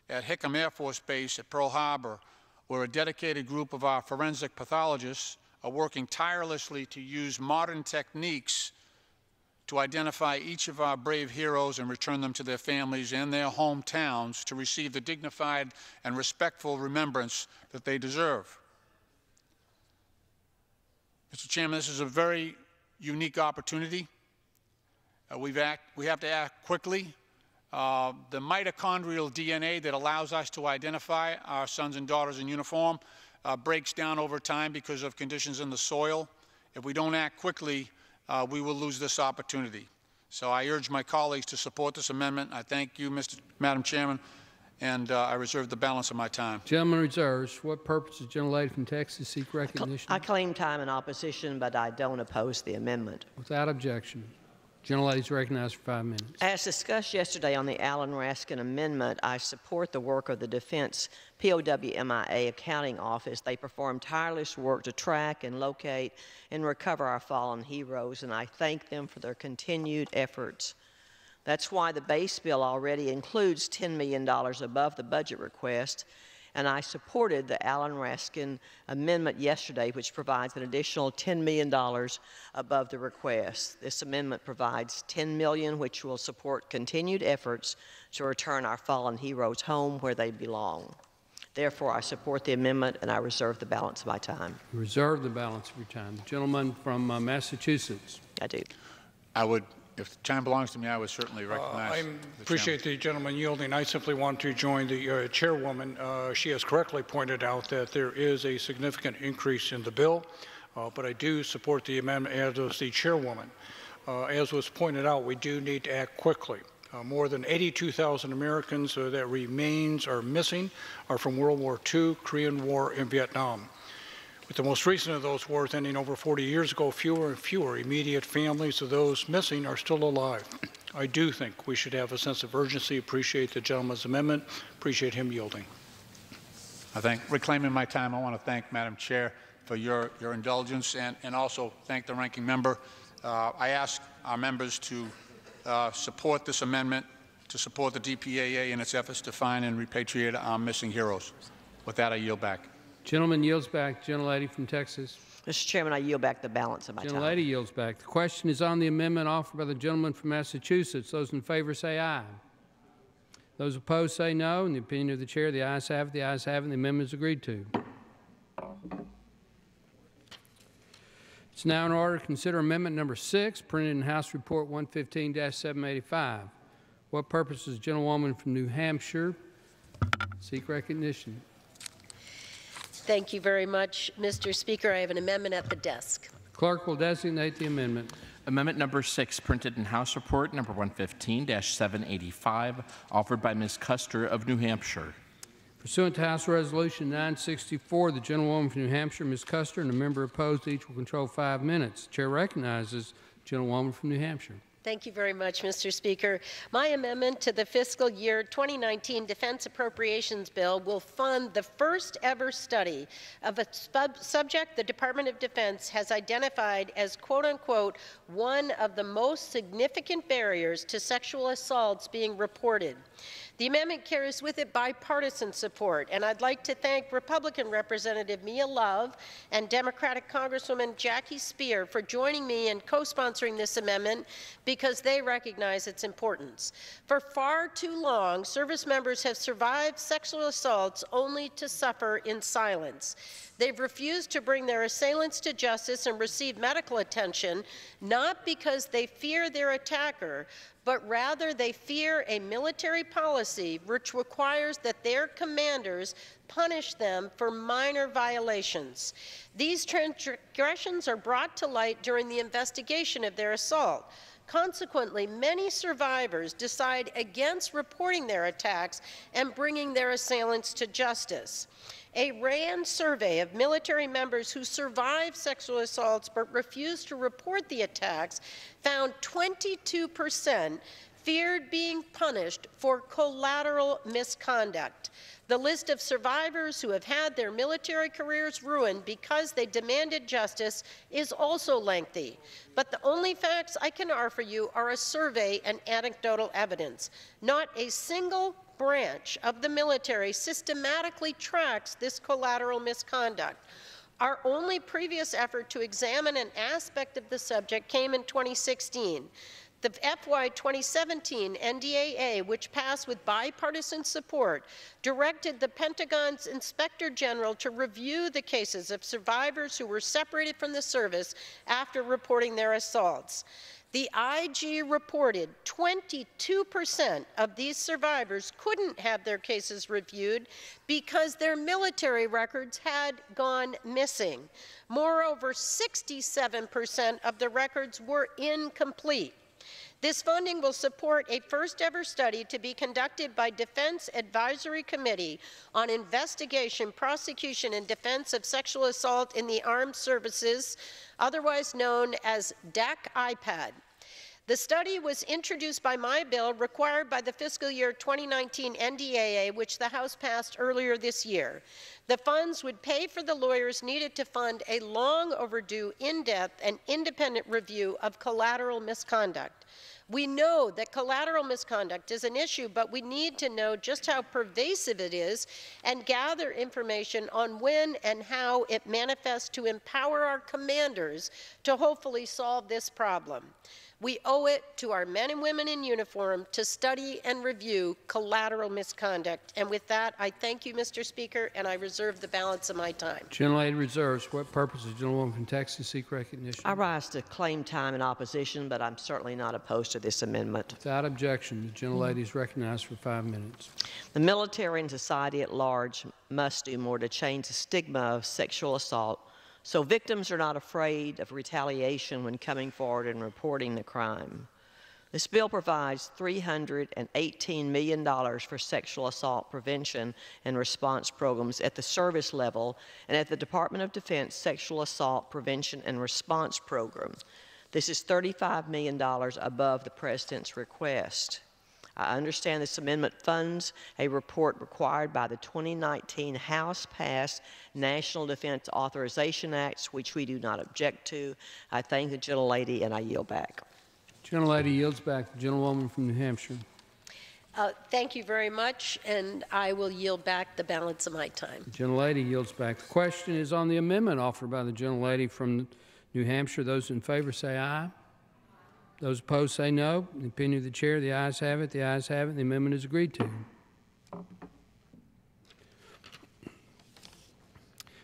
at Hickam Air Force Base at Pearl Harbor, where a dedicated group of our forensic pathologists are working tirelessly to use modern techniques to identify each of our brave heroes and return them to their families and their hometowns to receive the dignified and respectful remembrance that they deserve. Mr. Chairman, this is a very unique opportunity. We have to act quickly. The mitochondrial DNA that allows us to identify our sons and daughters in uniform breaks down over time because of conditions in the soil. If we don't act quickly, we will lose this opportunity. So I urge my colleagues to support this amendment. I thank you, Madam Chairman, and I reserve the balance of my time. Gentleman reserves. For what purpose does the gentlelady from Texas seek recognition? I claim time in opposition, but I don't oppose the amendment. Without objection. Gentlelady is recognized for 5 minutes. As discussed yesterday on the Alan Raskin amendment, I support the work of the Defense POWMIA Accounting Office. They perform tireless work to track and locate and recover our fallen heroes, and I thank them for their continued efforts. That's why the base bill already includes $10 million above the budget request, and I supported the Alan Raskin amendment yesterday, which provides an additional $10 million above the request. This amendment provides $10 million, which will support continued efforts to return our fallen heroes home where they belong. Therefore, I support the amendment, and I reserve the balance of my time. You reserve the balance of your time. The gentleman from Massachusetts. I do. I would, if the time belongs to me, I would certainly recognize I appreciate the gentleman yielding. I simply want to join the chairwoman. She has correctly pointed out that there is a significant increase in the bill, but I do support the amendment, as does the chairwoman. As was pointed out, we do need to act quickly. More than 82,000 Americans that remains are missing are from World War II, Korean War, and Vietnam. With the most recent of those wars ending over 40 years ago, fewer and fewer immediate families of those missing are still alive. I do think we should have a sense of urgency. Appreciate the gentleman's amendment. Appreciate him yielding. I think, reclaiming my time, I want to thank Madam Chair for your indulgence and also thank the ranking member. I ask our members to support this amendment, to support the DPAA in its efforts to find and repatriate our missing heroes. With that, I yield back. Gentleman yields back. Gentlelady from Texas. Mr. Chairman, I yield back the balance of my time. Gentlelady yields back. The question is on the amendment offered by the gentleman from Massachusetts. Those in favor say aye. Those opposed say no. In the opinion of the chair, the ayes have it. The ayes have it, and the amendment is agreed to. It's now in order to consider amendment number 6, printed in House Report 115-785. What purpose does the gentlewoman from New Hampshire seek recognition? Thank you very much, Mr. Speaker. I have an amendment at the desk. Clerk will designate the amendment. Amendment number 6, printed in House Report number 115-785, offered by Ms. Custer of New Hampshire. Pursuant to House Resolution 964, the gentlewoman from New Hampshire, Ms. Custer, and a member opposed, each will control 5 minutes. The chair recognizes the gentlewoman from New Hampshire. Thank you very much, Mr. Speaker. My amendment to the fiscal year 2019 Defense Appropriations Bill will fund the first ever study of a subject the Department of Defense has identified as, quote unquote, one of the most significant barriers to sexual assaults being reported. The amendment carries with it bipartisan support, and I'd like to thank Republican Representative Mia Love and Democratic Congresswoman Jackie Speer for joining me in co-sponsoring this amendment because they recognize its importance. For far too long, service members have survived sexual assaults only to suffer in silence. They've refused to bring their assailants to justice and receive medical attention, not because they fear their attacker, but rather they fear a military policy which requires that their commanders punish them for minor violations. These transgressions are brought to light during the investigation of their assault. Consequently, many survivors decide against reporting their attacks and bringing their assailants to justice. A RAND survey of military members who survived sexual assaults but refused to report the attacks found 22% feared being punished for collateral misconduct. The list of survivors who have had their military careers ruined because they demanded justice is also lengthy. But the only facts I can offer you are a survey and anecdotal evidence. Not a single branch of the military systematically tracks this collateral misconduct. Our only previous effort to examine an aspect of the subject came in 2016. The FY 2017 NDAA, which passed with bipartisan support, directed the Pentagon's Inspector General to review the cases of survivors who were separated from the service after reporting their assaults. The IG reported 22% of these survivors couldn't have their cases reviewed because their military records had gone missing. Moreover, 67% of the records were incomplete. This funding will support a first-ever study to be conducted by Defense Advisory Committee on Investigation, Prosecution, and Defense of Sexual Assault in the Armed Services, otherwise known as DAC-IPAD. The study was introduced by my bill, required by the fiscal year 2019 NDAA, which the House passed earlier this year. The funds would pay for the lawyers needed to fund a long overdue, in-depth, and independent review of collateral misconduct. We know that collateral misconduct is an issue, but we need to know just how pervasive it is and gather information on when and how it manifests to empower our commanders to hopefully solve this problem. We owe it to our men and women in uniform to study and review collateral misconduct. And with that, I thank you, Mr. Speaker, and I reserve the balance of my time. Gentlelady reserves. What purpose does the gentlewoman from Texas seek recognition? I rise to claim time in opposition, but I'm certainly not opposed to this amendment. Without objection, the gentlelady is recognized for 5 minutes. The military and society at large must do more to change the stigma of sexual assault so victims are not afraid of retaliation when coming forward and reporting the crime. This bill provides $318 million for sexual assault prevention and response programs at the service level and at the Department of Defense Sexual Assault Prevention and Response Program. This is $35 million above the President's request. I understand this amendment funds a report required by the 2019 House-passed National Defense Authorization Act, which we do not object to. I thank the gentlelady, and I yield back. Gentlelady yields back. The gentlewoman from New Hampshire. Thank you very much, and I will yield back the balance of my time. The gentlelady yields back. The question is on the amendment offered by the gentlelady from New Hampshire. Those in favor say aye. Those opposed say no. In the opinion of the chair, the ayes have it. The ayes have it. The amendment is agreed to.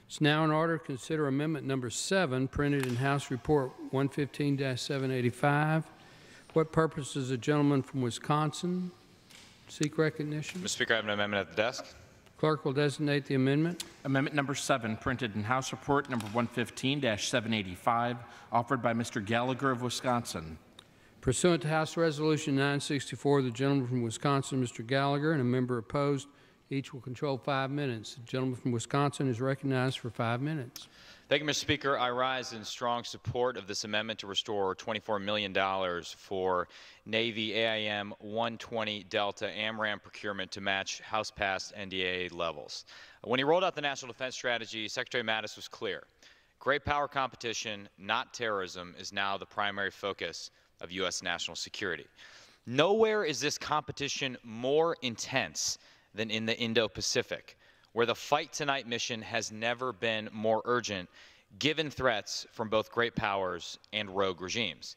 It's now in order to consider amendment number 7, printed in House Report 115-785. What purpose does the gentleman from Wisconsin seek recognition? Mr. Speaker, I have an amendment at the desk. Clerk will designate the amendment. Amendment number 7, printed in House Report number 115-785, offered by Mr. Gallagher of Wisconsin. Pursuant to House Resolution 964, the gentleman from Wisconsin, Mr. Gallagher, and a member opposed, each will control 5 minutes. The gentleman from Wisconsin is recognized for 5 minutes. Thank you, Mr. Speaker. I rise in strong support of this amendment to restore $24 million for Navy AIM 120 Delta AMRAAM procurement to match House-passed NDAA levels. When he rolled out the National Defense Strategy, Secretary Mattis was clear. Great power competition, not terrorism, is now the primary focus of U.S. national security. Nowhere is this competition more intense than in the Indo-Pacific, where the Fight Tonight mission has never been more urgent, given threats from both great powers and rogue regimes.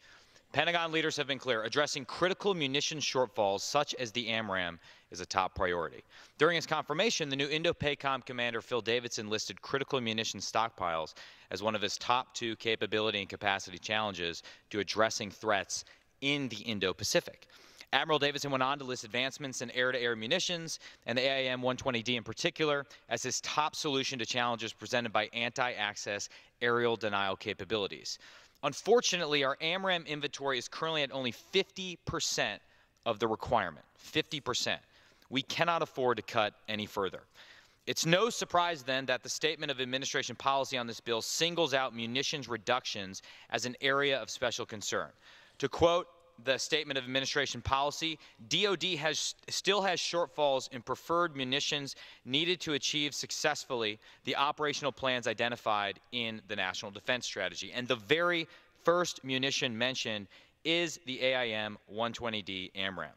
Pentagon leaders have been clear, addressing critical munitions shortfalls such as the AMRAAM is a top priority. During his confirmation, the new Indo-PACOM commander Phil Davidson listed critical munitions stockpiles as one of his top 2 capability and capacity challenges to addressing threats in the Indo-Pacific. Admiral Davidson went on to list advancements in air-to-air munitions and the AIM 120D in particular as his top solution to challenges presented by anti-access aerial denial capabilities. Unfortunately, our AMRAAM inventory is currently at only 50% of the requirement, 50%. We cannot afford to cut any further. It's no surprise then that the statement of administration policy on this bill singles out munitions reductions as an area of special concern. To quote, the Statement of Administration policy, DoD still has shortfalls in preferred munitions needed to achieve successfully the operational plans identified in the National Defense Strategy. And the very first munition mentioned is the AIM-120D AMRAAM.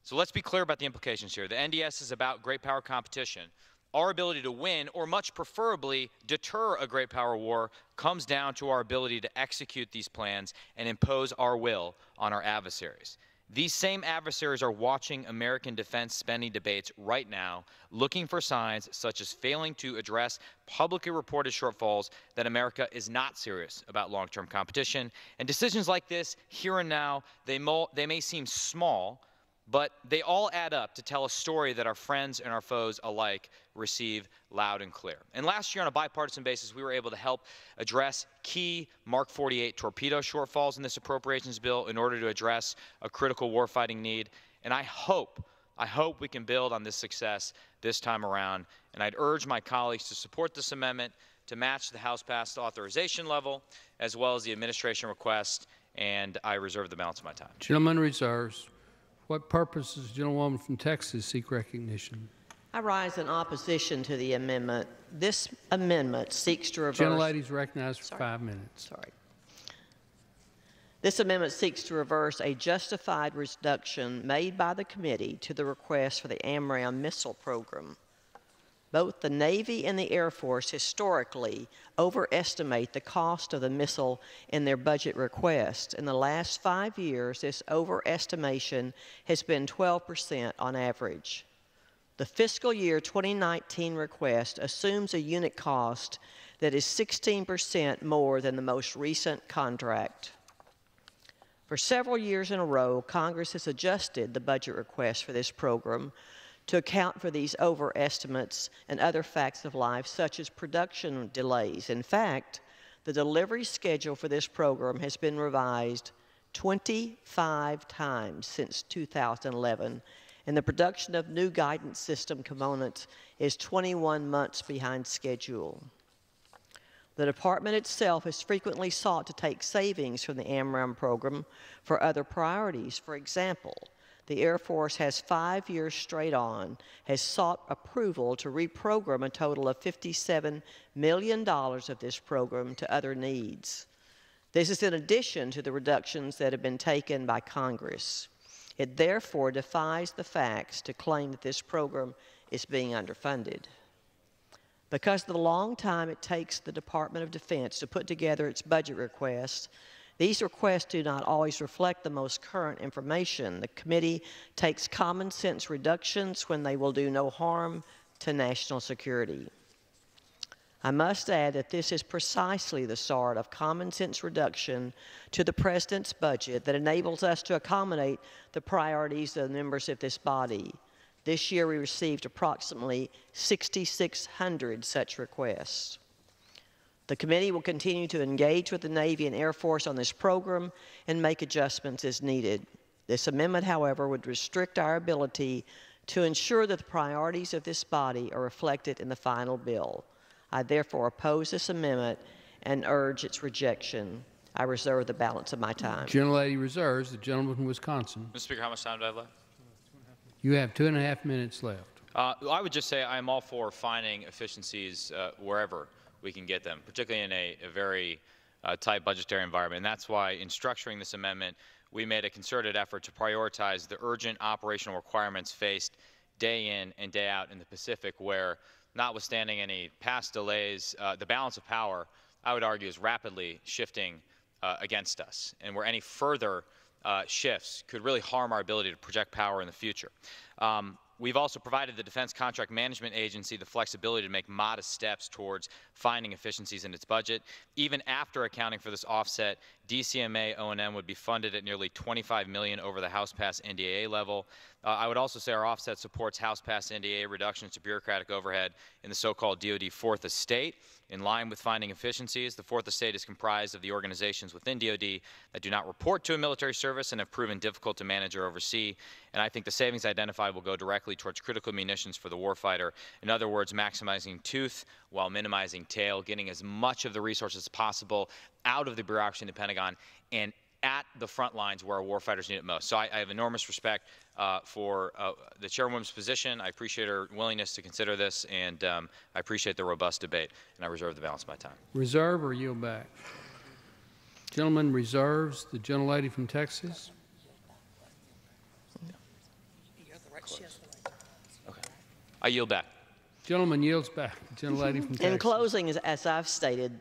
So let's be clear about the implications here. The NDS is about great power competition. Our ability to win, or much preferably deter a great power war, comes down to our ability to execute these plans and impose our will on our adversaries. These same adversaries are watching American defense spending debates right now, looking for signs such as failing to address publicly reported shortfalls that America is not serious about long-term competition. And decisions like this, here and now, they may seem small, but they all add up to tell a story that our friends and our foes alike receive loud and clear. And last year, on a bipartisan basis, we were able to help address key Mark 48 torpedo shortfalls in this appropriations bill in order to address a critical warfighting need. And I hope we can build on this success this time around. And I'd urge my colleagues to support this amendment to match the House-passed authorization level, as well as the administration request. And I reserve the balance of my time. Gentleman reserves. What purpose does the gentlewoman from Texas seek recognition? I rise in opposition to the amendment. This amendment seeks to reverse... Gentlelady is recognized for 5 minutes. Sorry. This amendment seeks to reverse a justified reduction made by the committee to the request for the AMRAAM missile program. Both the Navy and the Air Force historically overestimate the cost of the missile in their budget request. In the last 5 years, this overestimation has been 12% on average. The fiscal year 2019 request assumes a unit cost that is 16% more than the most recent contract. For several years in a row, Congress has adjusted the budget request for this program to account for these overestimates and other facts of life, such as production delays. In fact, the delivery schedule for this program has been revised 25 times since 2011, and the production of new guidance system components is 21 months behind schedule. The department itself has frequently sought to take savings from the AMRAAM program for other priorities. For example, the Air Force has 5 years straight on, has sought approval to reprogram a total of $57 million of this program to other needs. This is in addition to the reductions that have been taken by Congress. It therefore defies the facts to claim that this program is being underfunded. Because of the long time it takes the Department of Defense to put together its budget requests, these requests do not always reflect the most current information. The committee takes common sense reductions when they will do no harm to national security. I must add that this is precisely the sort of common sense reduction to the President's budget that enables us to accommodate the priorities of the members of this body. This year we received approximately 6,600 such requests. The committee will continue to engage with the Navy and Air Force on this program and make adjustments as needed. This amendment, however, would restrict our ability to ensure that the priorities of this body are reflected in the final bill. I therefore oppose this amendment and urge its rejection. I reserve the balance of my time. Gentlelady reserves. The gentleman from Wisconsin. Mr. Speaker, how much time do I have left? You have 2.5 minutes left. I would just say I'm all for finding efficiencies wherever we can get them, particularly in a very tight budgetary environment. And that's why in structuring this amendment, we made a concerted effort to prioritize the urgent operational requirements faced day in and day out in the Pacific, where, notwithstanding any past delays, the balance of power, I would argue, is rapidly shifting against us, and where any further shifts could really harm our ability to project power in the future. We've also provided the Defense Contract Management Agency the flexibility to make modest steps towards finding efficiencies in its budget. Even after accounting for this offset, DCMA O&M would be funded at nearly $25 million over the House-passed NDAA level. I would also say our offset supports House-passed NDAA reductions to bureaucratic overhead in the so-called DoD Fourth Estate. In line with finding efficiencies, the Fourth Estate is comprised of the organizations within DoD that do not report to a military service and have proven difficult to manage or oversee. And I think the savings identified will go directly towards critical munitions for the warfighter. In other words, maximizing tooth while minimizing tail, getting as much of the resources as possible out of the bureaucracy in the Pentagon and at the front lines where our warfighters need it most. So I have enormous respect for the chairwoman's position. I appreciate her willingness to consider this, and I appreciate the robust debate, and I reserve the balance of my time. Reserve or yield back? Gentleman reserves. The gentlelady from Texas. Okay. I yield back. Gentleman yields back. The gentlelady from Texas. In closing, as I've stated,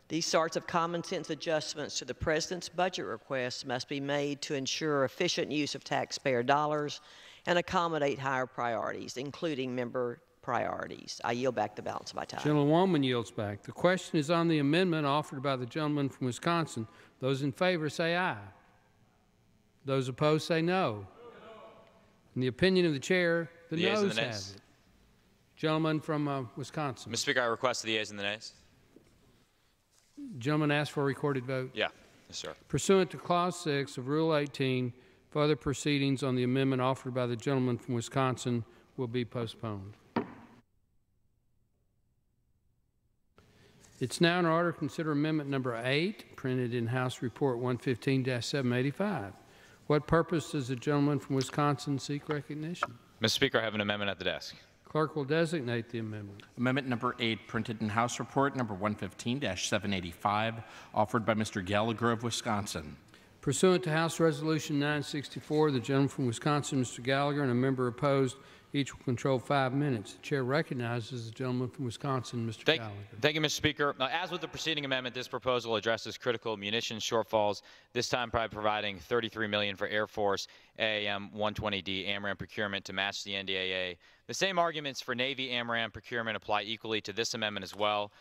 these sorts of common sense adjustments to the President's budget requests must be made to ensure efficient use of taxpayer dollars and accommodate higher priorities, including member priorities. I yield back the balance of my time. Gentlewoman yields back. The question is on the amendment offered by the gentleman from Wisconsin. Those in favor say aye. Those opposed say no. In the opinion of the chair, the noes have it. Gentleman from Wisconsin. Mr. Speaker, I request the yeas and the nays. Gentleman asked for a recorded vote. Yeah. Yes, sir. Pursuant to Clause 6 of Rule 18, further proceedings on the amendment offered by the gentleman from Wisconsin will be postponed. It's now in order to consider Amendment Number 8, printed in House Report 115-785. What purpose does the gentleman from Wisconsin seek recognition? Mr. Speaker, I have an amendment at the desk. Clerk will designate the amendment. Amendment number 8, printed in House Report number 115-785, offered by Mr. Gallagher of Wisconsin. Pursuant to House Resolution 964, the gentleman from Wisconsin, Mr. Gallagher, and a member opposed, each will control 5 minutes. The chair recognizes the gentleman from Wisconsin, Mr. Gallagher. Thank you, Mr. Speaker. As with the preceding amendment, this proposal addresses critical munitions shortfalls, this time by providing $33 million for Air Force AAM-120D AMRAAM procurement to match the NDAA. The same arguments for Navy AMRAAM procurement apply equally to this amendment as well.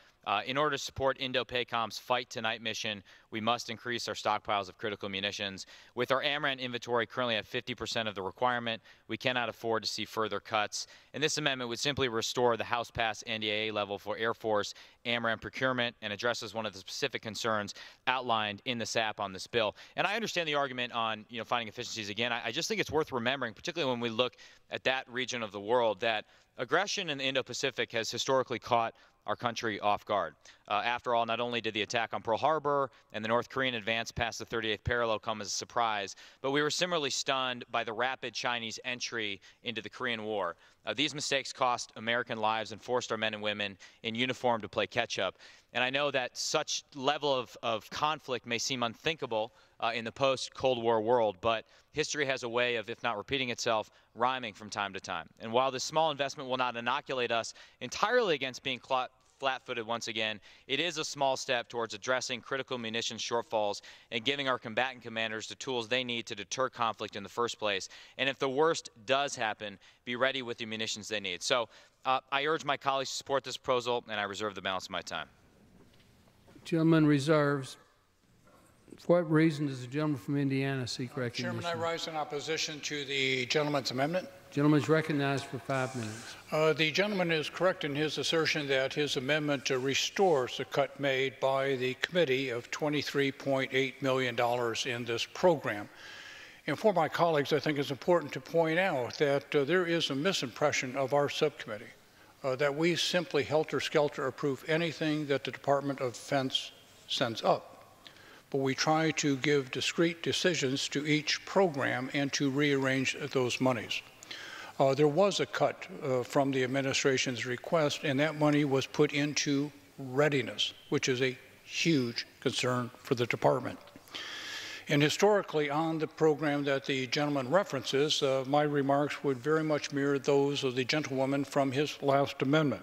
In order to support Indo-PACOM's Fight Tonight mission, we must increase our stockpiles of critical munitions. With our AMRAAM inventory currently at 50% of the requirement, we cannot afford to see further cuts. And this amendment would simply restore the House-passed NDAA level for Air Force AMRAAM procurement and addresses one of the specific concerns outlined in the SAP on this bill. And I understand the argument on finding efficiencies again. I just think it's worth remembering, particularly when we look at that region of the world, that aggression in the Indo-Pacific has historically caught our country off guard. After all, not only did the attack on Pearl Harbor and the North Korean advance past the 38th parallel come as a surprise, but we were similarly stunned by the rapid Chinese entry into the Korean War. These mistakes cost American lives and forced our men and women in uniform to play catch-up. And I know that such level of conflict may seem unthinkable in the post-Cold War world, but history has a way of, if not repeating itself, rhyming from time to time. And while this small investment will not inoculate us entirely against being flat-footed once again, it is a small step towards addressing critical munitions shortfalls and giving our combatant commanders the tools they need to deter conflict in the first place. And if the worst does happen, be ready with the munitions they need. So I urge my colleagues to support this proposal, and I reserve the balance of my time. Gentleman reserves. For what reason does the gentleman from Indiana seek recognition? Chairman, I rise in opposition to the gentleman's amendment. Gentleman is recognized for 5 minutes. The gentleman is correct in his assertion that his amendment restores the cut made by the committee of $23.8 million in this program. And for my colleagues, I think it's important to point out that there is a misimpression of our subcommittee, that we simply helter-skelter approve anything that the Department of Defense sends up. But we try to give discrete decisions to each program and to rearrange those monies. There was a cut from the administration's request, and that money was put into readiness, which is a huge concern for the department. And historically, on the program that the gentleman references, my remarks would very much mirror those of the gentlewoman from his last amendment.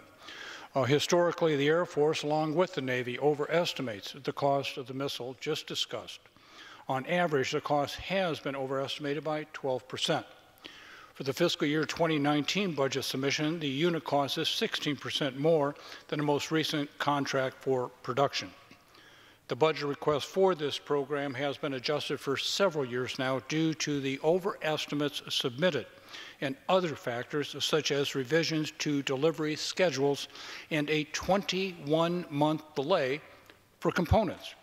Historically, the Air Force, along with the Navy, overestimates the cost of the missile just discussed. On average, the cost has been overestimated by 12%. For the fiscal year 2019 budget submission, the unit cost is 16% more than the most recent contract for production. The budget request for this program has been adjusted for several years now due to the overestimates submitted and other factors such as revisions to delivery schedules and a 21-month delay for components.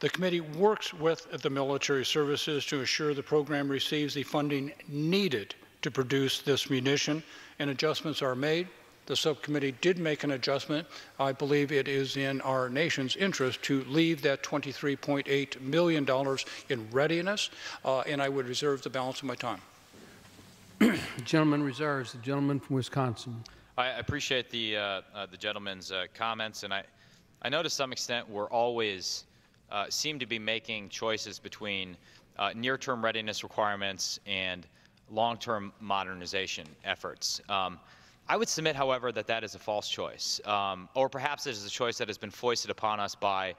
The committee works with the military services to ensure the program receives the funding needed to produce this munition, and adjustments are made The subcommittee did make an adjustment. I believe it is in our nation's interest to leave that $23.8 million in readiness, and I would reserve the balance of my time. The gentleman reserves. The gentleman from Wisconsin. I appreciate the gentleman's comments, and I know to some extent we're always seem to be making choices between near-term readiness requirements and long-term modernization efforts. I would submit, however, that that is a false choice, or perhaps it is a choice that has been foisted upon us by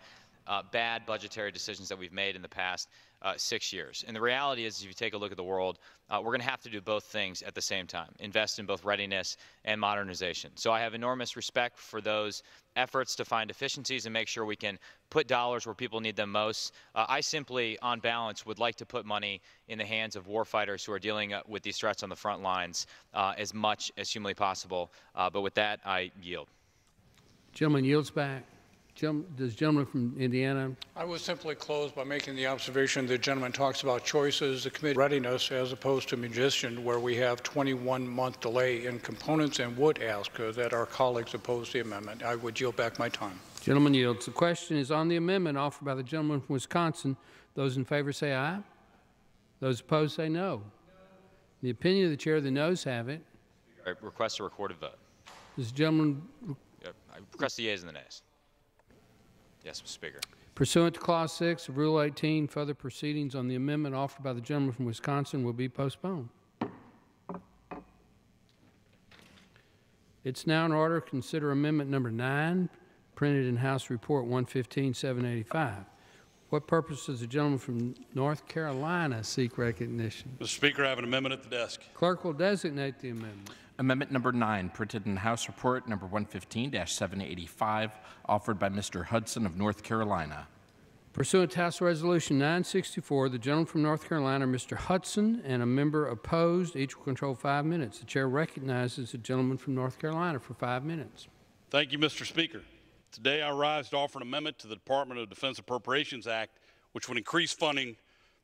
bad budgetary decisions that we've made in the past 6 years. And the reality is, if you take a look at the world, we're going to have to do both things at the same time, invest in both readiness and modernization. So I have enormous respect for those efforts to find efficiencies and make sure we can put dollars where people need them most. I simply, on balance, would like to put money in the hands of warfighters who are dealing with these threats on the front lines as much as humanly possible. But with that, I yield. Gentleman yields back. Does gentleman from Indiana? I would simply close by making the observation the gentleman talks about choices, the committee readiness, as opposed to munition, where we have 21-month delay in components, and would ask that our colleagues oppose the amendment. I would yield back my time. Gentleman yields. The question is on the amendment offered by the gentleman from Wisconsin. Those in favor say aye. Those opposed say no. In the opinion of the chair, the noes have it. I request a recorded vote. Does the gentleman I request the yeas and the nays. Yes, Mr. Speaker. Pursuant to Clause 6 of Rule 18, further proceedings on the amendment offered by the gentleman from Wisconsin will be postponed. It's now in order to consider Amendment Number 9, printed in House Report 115-785. What purpose does the gentleman from North Carolina seek recognition? Mr. Speaker, I have an amendment at the desk. Clerk will designate the amendment. Amendment number 9, printed in House Report number 115-785, offered by Mr. Hudson of North Carolina. Pursuant to House Resolution 964, the gentleman from North Carolina, Mr. Hudson, and a member opposed, each will control 5 minutes. The chair recognizes the gentleman from North Carolina for 5 minutes. Thank you, Mr. Speaker. Today I rise to offer an amendment to the Department of Defense Appropriations Act, which would increase funding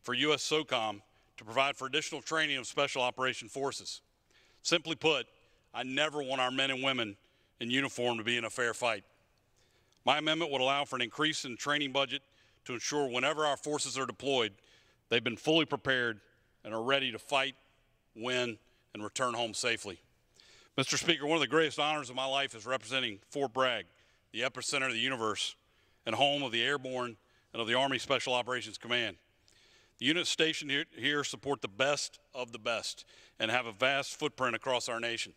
for U.S. SOCOM to provide for additional training of Special Operation Forces. Simply put, I never want our men and women in uniform to be in a fair fight. My amendment would allow for an increase in training budget to ensure whenever our forces are deployed, they've been fully prepared and are ready to fight, win, and return home safely. Mr. Speaker, one of the greatest honors of my life is representing Fort Bragg, the epicenter of the universe and home of the Airborne and of the Army Special Operations Command. The units stationed here support the best of the best and have a vast footprint across our nation.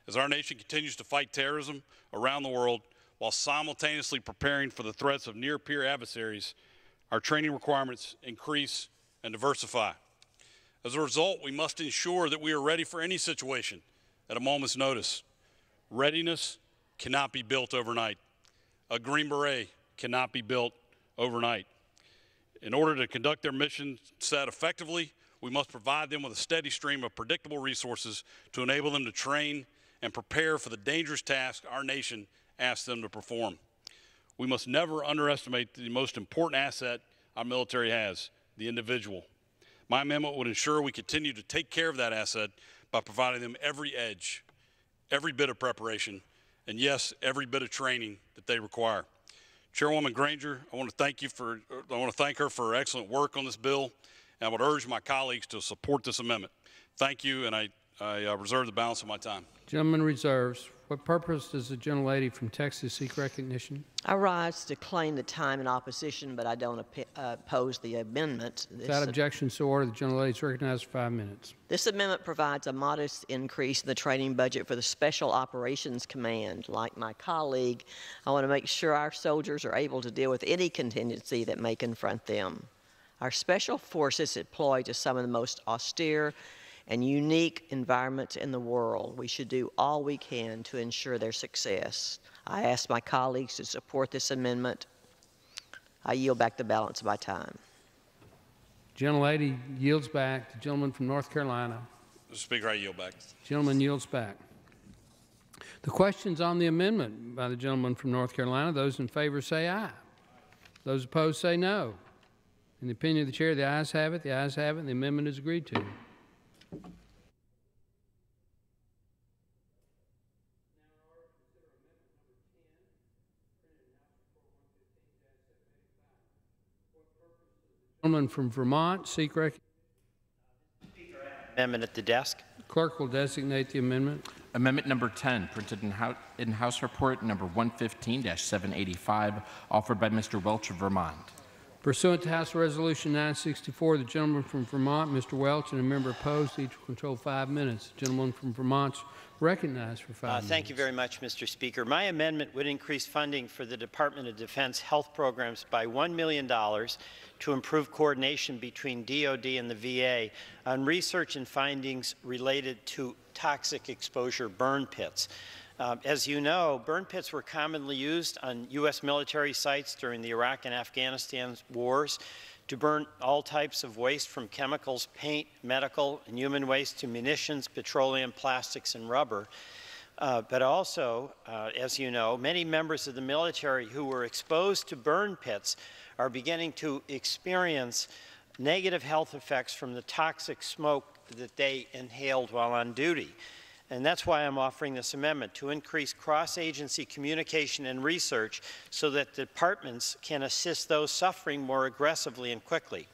As our nation continues to fight terrorism around the world while simultaneously preparing for the threats of near-peer adversaries, our training requirements increase and diversify. As a result, we must ensure that we are ready for any situation at a moment's notice. Readiness cannot be built overnight. A Green Beret cannot be built overnight. In order to conduct their mission set effectively, we must provide them with a steady stream of predictable resources to enable them to train and prepare for the dangerous task our nation asks them to perform. We must never underestimate the most important asset our military has, the individual. My amendment would ensure we continue to take care of that asset by providing them every edge, every bit of preparation, and yes, every bit of training that they require. Chairwoman Granger, I want to thank her for her excellent work on this bill, and I would urge my colleagues to support this amendment. Thank you, and I reserve the balance of my time. Gentleman reserves. What purpose does the gentlelady from Texas seek recognition? I rise to claim the time in opposition, but I don't oppose the amendment. Without objection, so ordered. The gentlelady is recognized for 5 minutes. This amendment provides a modest increase in the training budget for the Special Operations Command. Like my colleague, I want to make sure our soldiers are able to deal with any contingency that may confront them. Our special forces deploy to some of the most austere and unique environments in the world. We should do all we can to ensure their success. I ask my colleagues to support this amendment. I yield back the balance of my time. Gentlelady yields back. The gentleman from North Carolina. Mr. Speaker, I yield back. Gentleman yields back. The questions on the amendment by the gentleman from North Carolina, those in favor say aye. Those opposed say no. In the opinion of the chair, the ayes have it, and the amendment is agreed to. Gentleman from Vermont, seek recognition. Amendment at the desk. Clerk will designate the amendment. Amendment number 10, printed in House Report number 115-785, offered by Mr. Welch of Vermont. Pursuant to House Resolution 964, the gentleman from Vermont, Mr. Welch, and a member opposed, each will control 5 minutes. The gentleman from Vermont recognized for 5 minutes. Thank you very much, Mr. Speaker. My amendment would increase funding for the Department of Defense health programs by $1 million to improve coordination between DoD and the VA on research and findings related to toxic exposure burn pits. As you know, burn pits were commonly used on U.S. military sites during the Iraq and Afghanistan wars to burn all types of waste, from chemicals, paint, medical, and human waste to munitions, petroleum, plastics, and rubber. But also, as you know, many members of the military who were exposed to burn pits are beginning to experience negative health effects from the toxic smoke that they inhaled while on duty. And that's why I'm offering this amendment, to increase cross-agency communication and research so that departments can assist those suffering more aggressively and quickly.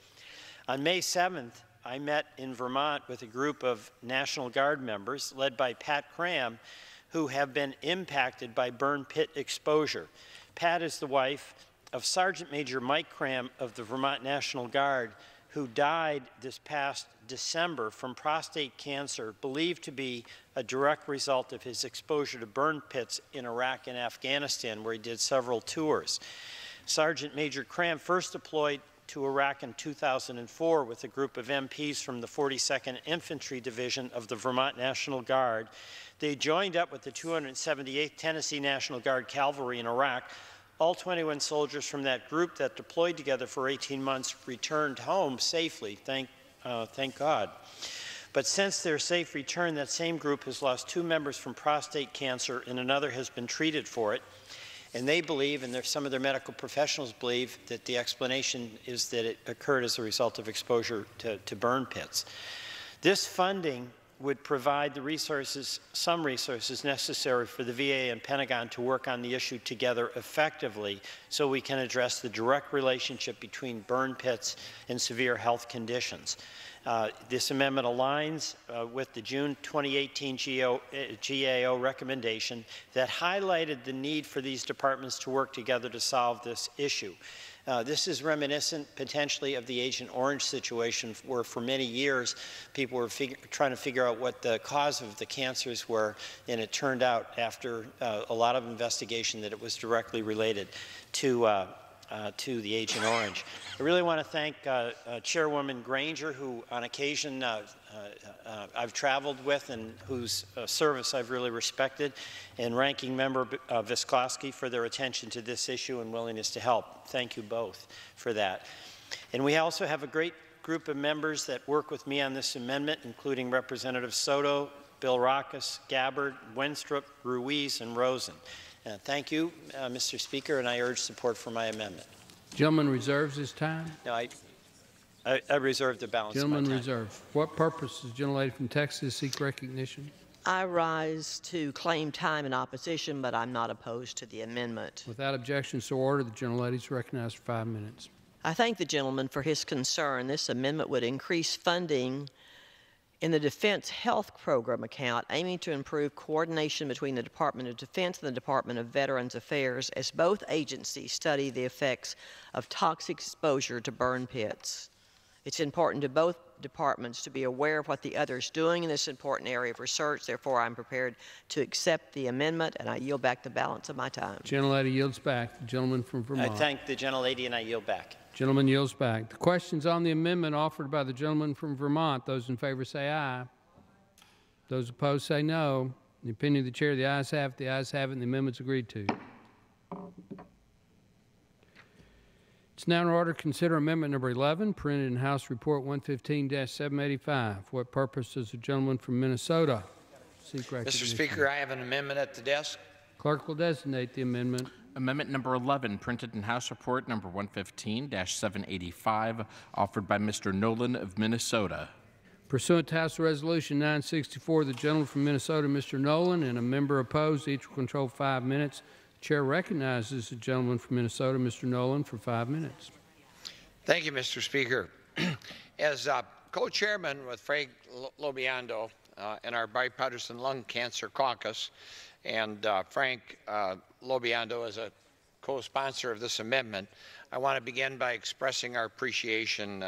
On May 7th, I met in Vermont with a group of National Guard members led by Pat Cram, who have been impacted by burn pit exposure. Pat is the wife of Sergeant Major Mike Cram of the Vermont National Guard, who died this past December from prostate cancer, believed to be a direct result of his exposure to burn pits in Iraq and Afghanistan, where he did several tours. Sergeant Major Cram first deployed to Iraq in 2004 with a group of MPs from the 42nd Infantry Division of the Vermont National Guard. They joined up with the 278th Tennessee National Guard Cavalry in Iraq. All 21 soldiers from that group that deployed together for 18 months returned home safely, thank God. But since their safe return, that same group has lost 2 members from prostate cancer, and another has been treated for it. And they believe, and some of their medical professionals believe, that the explanation is that it occurred as a result of exposure to burn pits. This funding would provide the resources, some resources necessary for the VA and Pentagon to work on the issue together effectively, so we can address the direct relationship between burn pits and severe health conditions. This amendment aligns with the June 2018 GAO recommendation that highlighted the need for these departments to work together to solve this issue. This is reminiscent potentially of the Agent Orange situation, where for many years people were trying to figure out what the cause of the cancers were, and it turned out after a lot of investigation that it was directly related to the Agent Orange. I really want to thank Chairwoman Granger, who on occasion I've traveled with and whose service I've really respected, and Ranking Member Visklosky for their attention to this issue and willingness to help. Thank you both for that. And we also have a great group of members that work with me on this amendment, including Representative Soto, Bill Rackus, Gabbard, Wenstrup, Ruiz, and Rosen. Thank you, Mr. Speaker, and I urge support for my amendment. Gentleman reserves his time. No, I reserve the balance of my time. Gentleman reserve. What purpose does the gentlelady from Texas seek recognition? I rise to claim time in opposition, but I'm not opposed to the amendment. Without objection, so ordered. The gentlelady is recognized for 5 minutes. I thank the gentleman for his concern. This amendment would increase funding in the Defense Health Program account, aiming to improve coordination between the Department of Defense and the Department of Veterans Affairs, as both agencies study the effects of toxic exposure to burn pits. It's important to both departments to be aware of what the other is doing in this important area of research. Therefore, I'm prepared to accept the amendment, and I yield back the balance of my time. Gentlelady yields back. The gentleman from Vermont. I thank the gentlelady, and I yield back. Gentleman yields back. The questions on the amendment offered by the gentleman from Vermont. Those in favor say aye. Those opposed say no. In the opinion of the chair, the ayes have it. The ayes have it, and the amendment's agreed to. It's now in order to consider amendment number 11, printed in House Report 115-785. For what purpose does the gentleman from Minnesota seek recognition? Mr. Speaker, I have an amendment at the desk. Clerk will designate the amendment. Amendment number 11, printed in House Report number 115-785, offered by Mr. Nolan of Minnesota. Pursuant to House Resolution 964, the gentleman from Minnesota, Mr. Nolan, and a member opposed, each will control 5 minutes. The chair recognizes the gentleman from Minnesota, Mr. Nolan, for 5 minutes. Thank you, Mr. Speaker. As co-chairman with Frank Lobiando in our bipartisan lung cancer caucus, and Frank Lobiando as a co-sponsor of this amendment, I want to begin by expressing our appreciation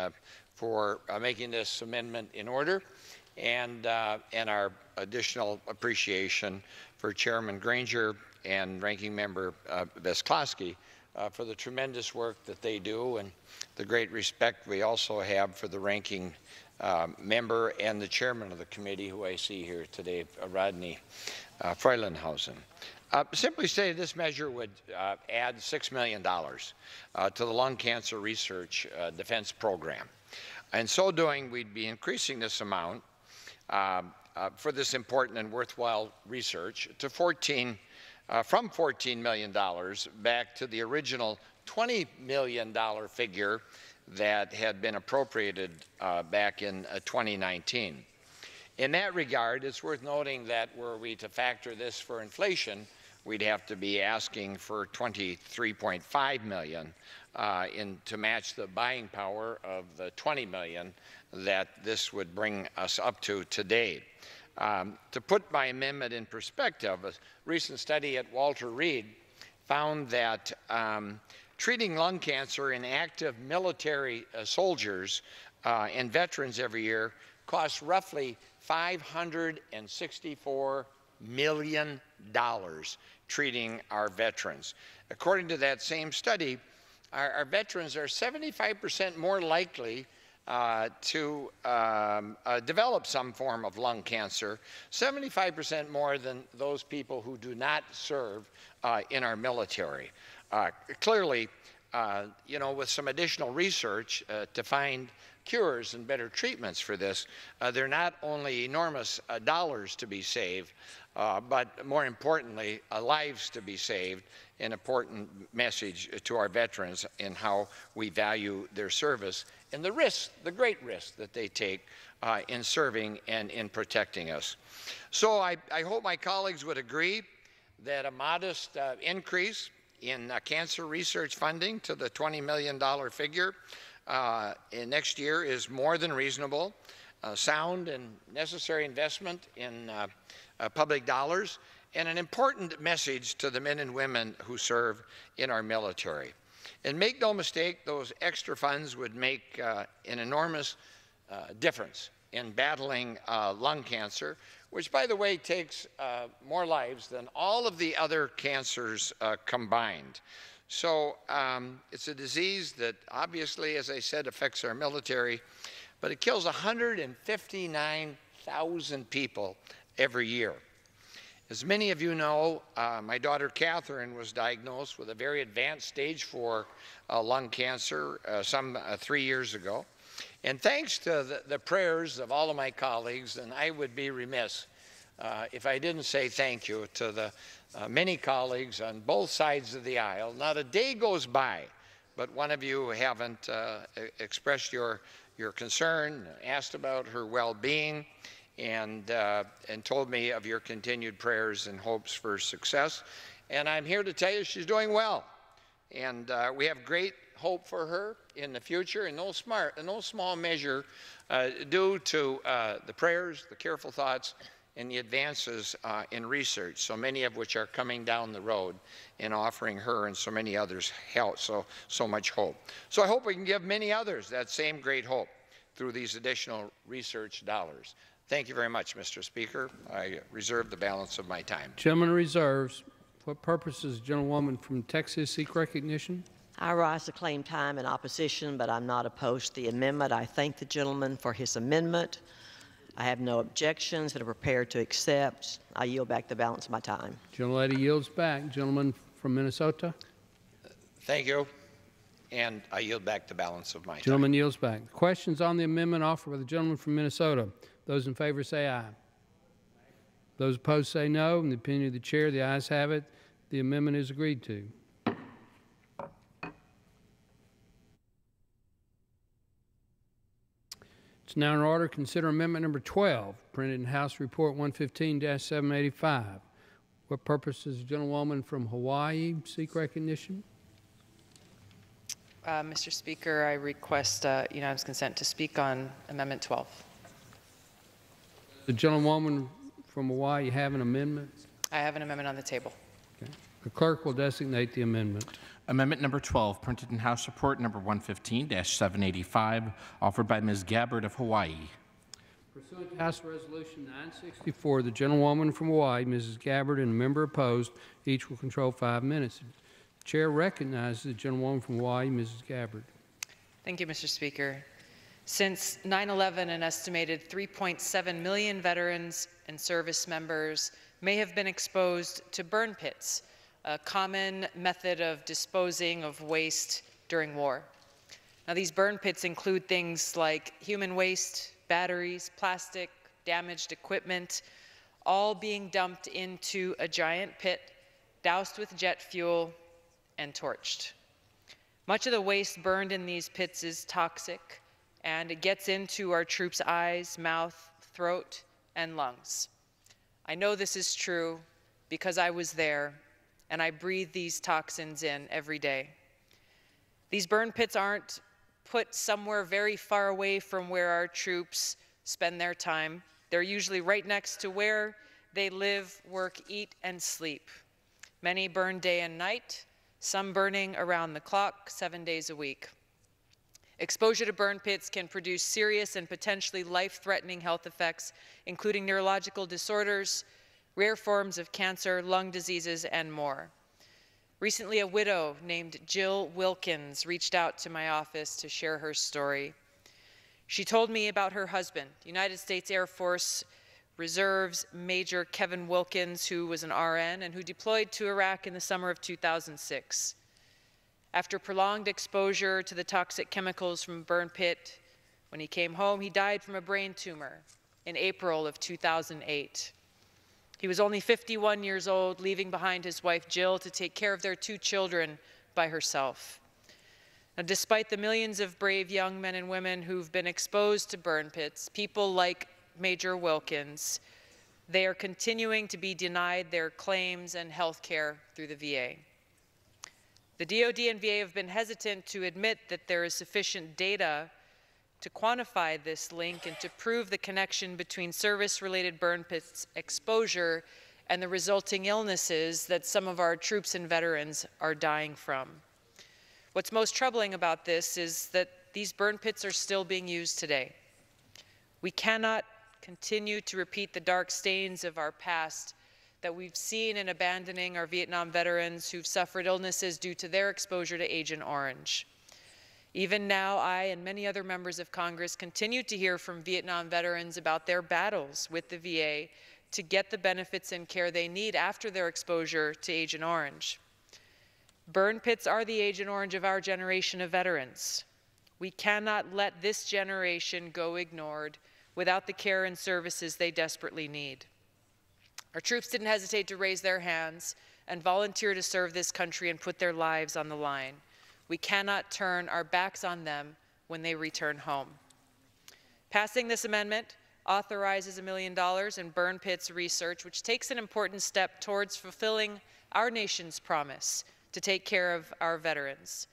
for making this amendment in order, and our additional appreciation for Chairman Granger and Ranking Member Vesklowski for the tremendous work that they do, and the great respect we also have for the Ranking Member and the Chairman of the committee, who I see here today, Rodney Freulenhausen. Simply stated, this measure would add $6 million to the lung cancer research defense program. In so doing, we'd be increasing this amount for this important and worthwhile research to from $14 million back to the original $20 million figure that had been appropriated back in 2019. In that regard, it's worth noting that were we to factor this for inflation, we'd have to be asking for $23.5 million to match the buying power of the $20 million that this would bring us up to today. To put my amendment in perspective, a recent study at Walter Reed found that treating lung cancer in active military soldiers and veterans every year costs roughly $564 million treating our veterans. According to that same study, our veterans are 75% more likely to develop some form of lung cancer, 75% more than those people who do not serve in our military. Clearly, you know, with some additional research to find cures and better treatments for this, there are not only enormous dollars to be saved, but more importantly, lives to be saved, an important message to our veterans in how we value their service and the risk, the great risk that they take in serving and in protecting us. So I hope my colleagues would agree that a modest increase in cancer research funding to the $20 million figure in next year is more than reasonable, sound and necessary investment in public dollars, and an important message to the men and women who serve in our military. And make no mistake, those extra funds would make an enormous difference in battling lung cancer, which, by the way, takes more lives than all of the other cancers combined. So it's a disease that obviously, as I said, affects our military, but it kills 159,000 people every year. As many of you know, my daughter Catherine was diagnosed with a very advanced stage 4 lung cancer some 3 years ago. And thanks to the prayers of all of my colleagues, and I would be remiss if I didn't say thank you to the many colleagues on both sides of the aisle. Not a day goes by, but one of you haven't expressed your concern, asked about her well-being, and told me of your continued prayers and hopes for success. And I'm here to tell you she's doing well. And we have great hope for her in the future, in no small measure due to the prayers, the careful thoughts, and the advances in research, so many of which are coming down the road and offering her and so many others help, so much hope. So I hope we can give many others that same great hope through these additional research dollars. Thank you very much, Mr. Speaker. I reserve the balance of my time. Gentleman reserves. What purpose does the gentlewoman from Texas seek recognition? I rise to claim time in opposition, but I'm not opposed to the amendment. I thank the gentleman for his amendment. I have no objections and are prepared to accept. I yield back the balance of my time. Gentlelady yields back. Gentleman from Minnesota. Thank you. And I yield back the balance of my time. Gentleman yields back. Questions on the amendment offered by the gentleman from Minnesota. Those in favor say aye. Those opposed say no. In the opinion of the chair, the ayes have it. The amendment is agreed to. It's now in order to consider amendment number 12, printed in House Report 115-785. What purpose does the gentlewoman from Hawaii seek recognition? Mr. Speaker, I request unanimous consent to speak on Amendment 12. The gentlewoman from Hawaii have an amendment? I have an amendment on the table. Okay. The clerk will designate the amendment. Amendment number 12, printed in House Report number 115-785, offered by Ms. Gabbard of Hawaii. Pursuant to House Resolution 964, the gentlewoman from Hawaii, Mrs. Gabbard, and a member opposed, each will control 5 minutes. The chair recognizes the gentlewoman from Hawaii, Mrs. Gabbard. Thank you, Mr. Speaker. Since 9/11, an estimated 3.7 million veterans and service members may have been exposed to burn pits, a common method of disposing of waste during war. Now, these burn pits include things like human waste, batteries, plastic, damaged equipment, all being dumped into a giant pit, doused with jet fuel, and torched. Much of the waste burned in these pits is toxic, and it gets into our troops' eyes, mouth, throat, and lungs. I know this is true because I was there, and I breathe these toxins in every day. These burn pits aren't put somewhere very far away from where our troops spend their time. They're usually right next to where they live, work, eat, and sleep. Many burn day and night, some burning around the clock, 7 days a week. Exposure to burn pits can produce serious and potentially life-threatening health effects, including neurological disorders, rare forms of cancer, lung diseases, and more. Recently, a widow named Jill Wilkins reached out to my office to share her story. She told me about her husband, United States Air Force Reserve's Major Kevin Wilkins, who was an RN and who deployed to Iraq in the summer of 2006. After prolonged exposure to the toxic chemicals from a burn pit, when he came home, he died from a brain tumor in April of 2008. He was only 51 years old, leaving behind his wife Jill to take care of their 2 children by herself. Now, despite the millions of brave young men and women who've been exposed to burn pits, people like Major Wilkins, they are continuing to be denied their claims and health care through the VA. The DoD and VA have been hesitant to admit that there is sufficient data to quantify this link and to prove the connection between service-related burn pits exposure and the resulting illnesses that some of our troops and veterans are dying from. What's most troubling about this is that these burn pits are still being used today. We cannot continue to repeat the dark stains of our past that we've seen in abandoning our Vietnam veterans who've suffered illnesses due to their exposure to Agent Orange. Even now, I and many other members of Congress continue to hear from Vietnam veterans about their battles with the VA to get the benefits and care they need after their exposure to Agent Orange. Burn pits are the Agent Orange of our generation of veterans. We cannot let this generation go ignored without the care and services they desperately need. Our troops didn't hesitate to raise their hands and volunteer to serve this country and put their lives on the line. We cannot turn our backs on them when they return home. Passing this amendment authorizes $1 million in burn pits research, which takes an important step towards fulfilling our nation's promise to take care of our veterans.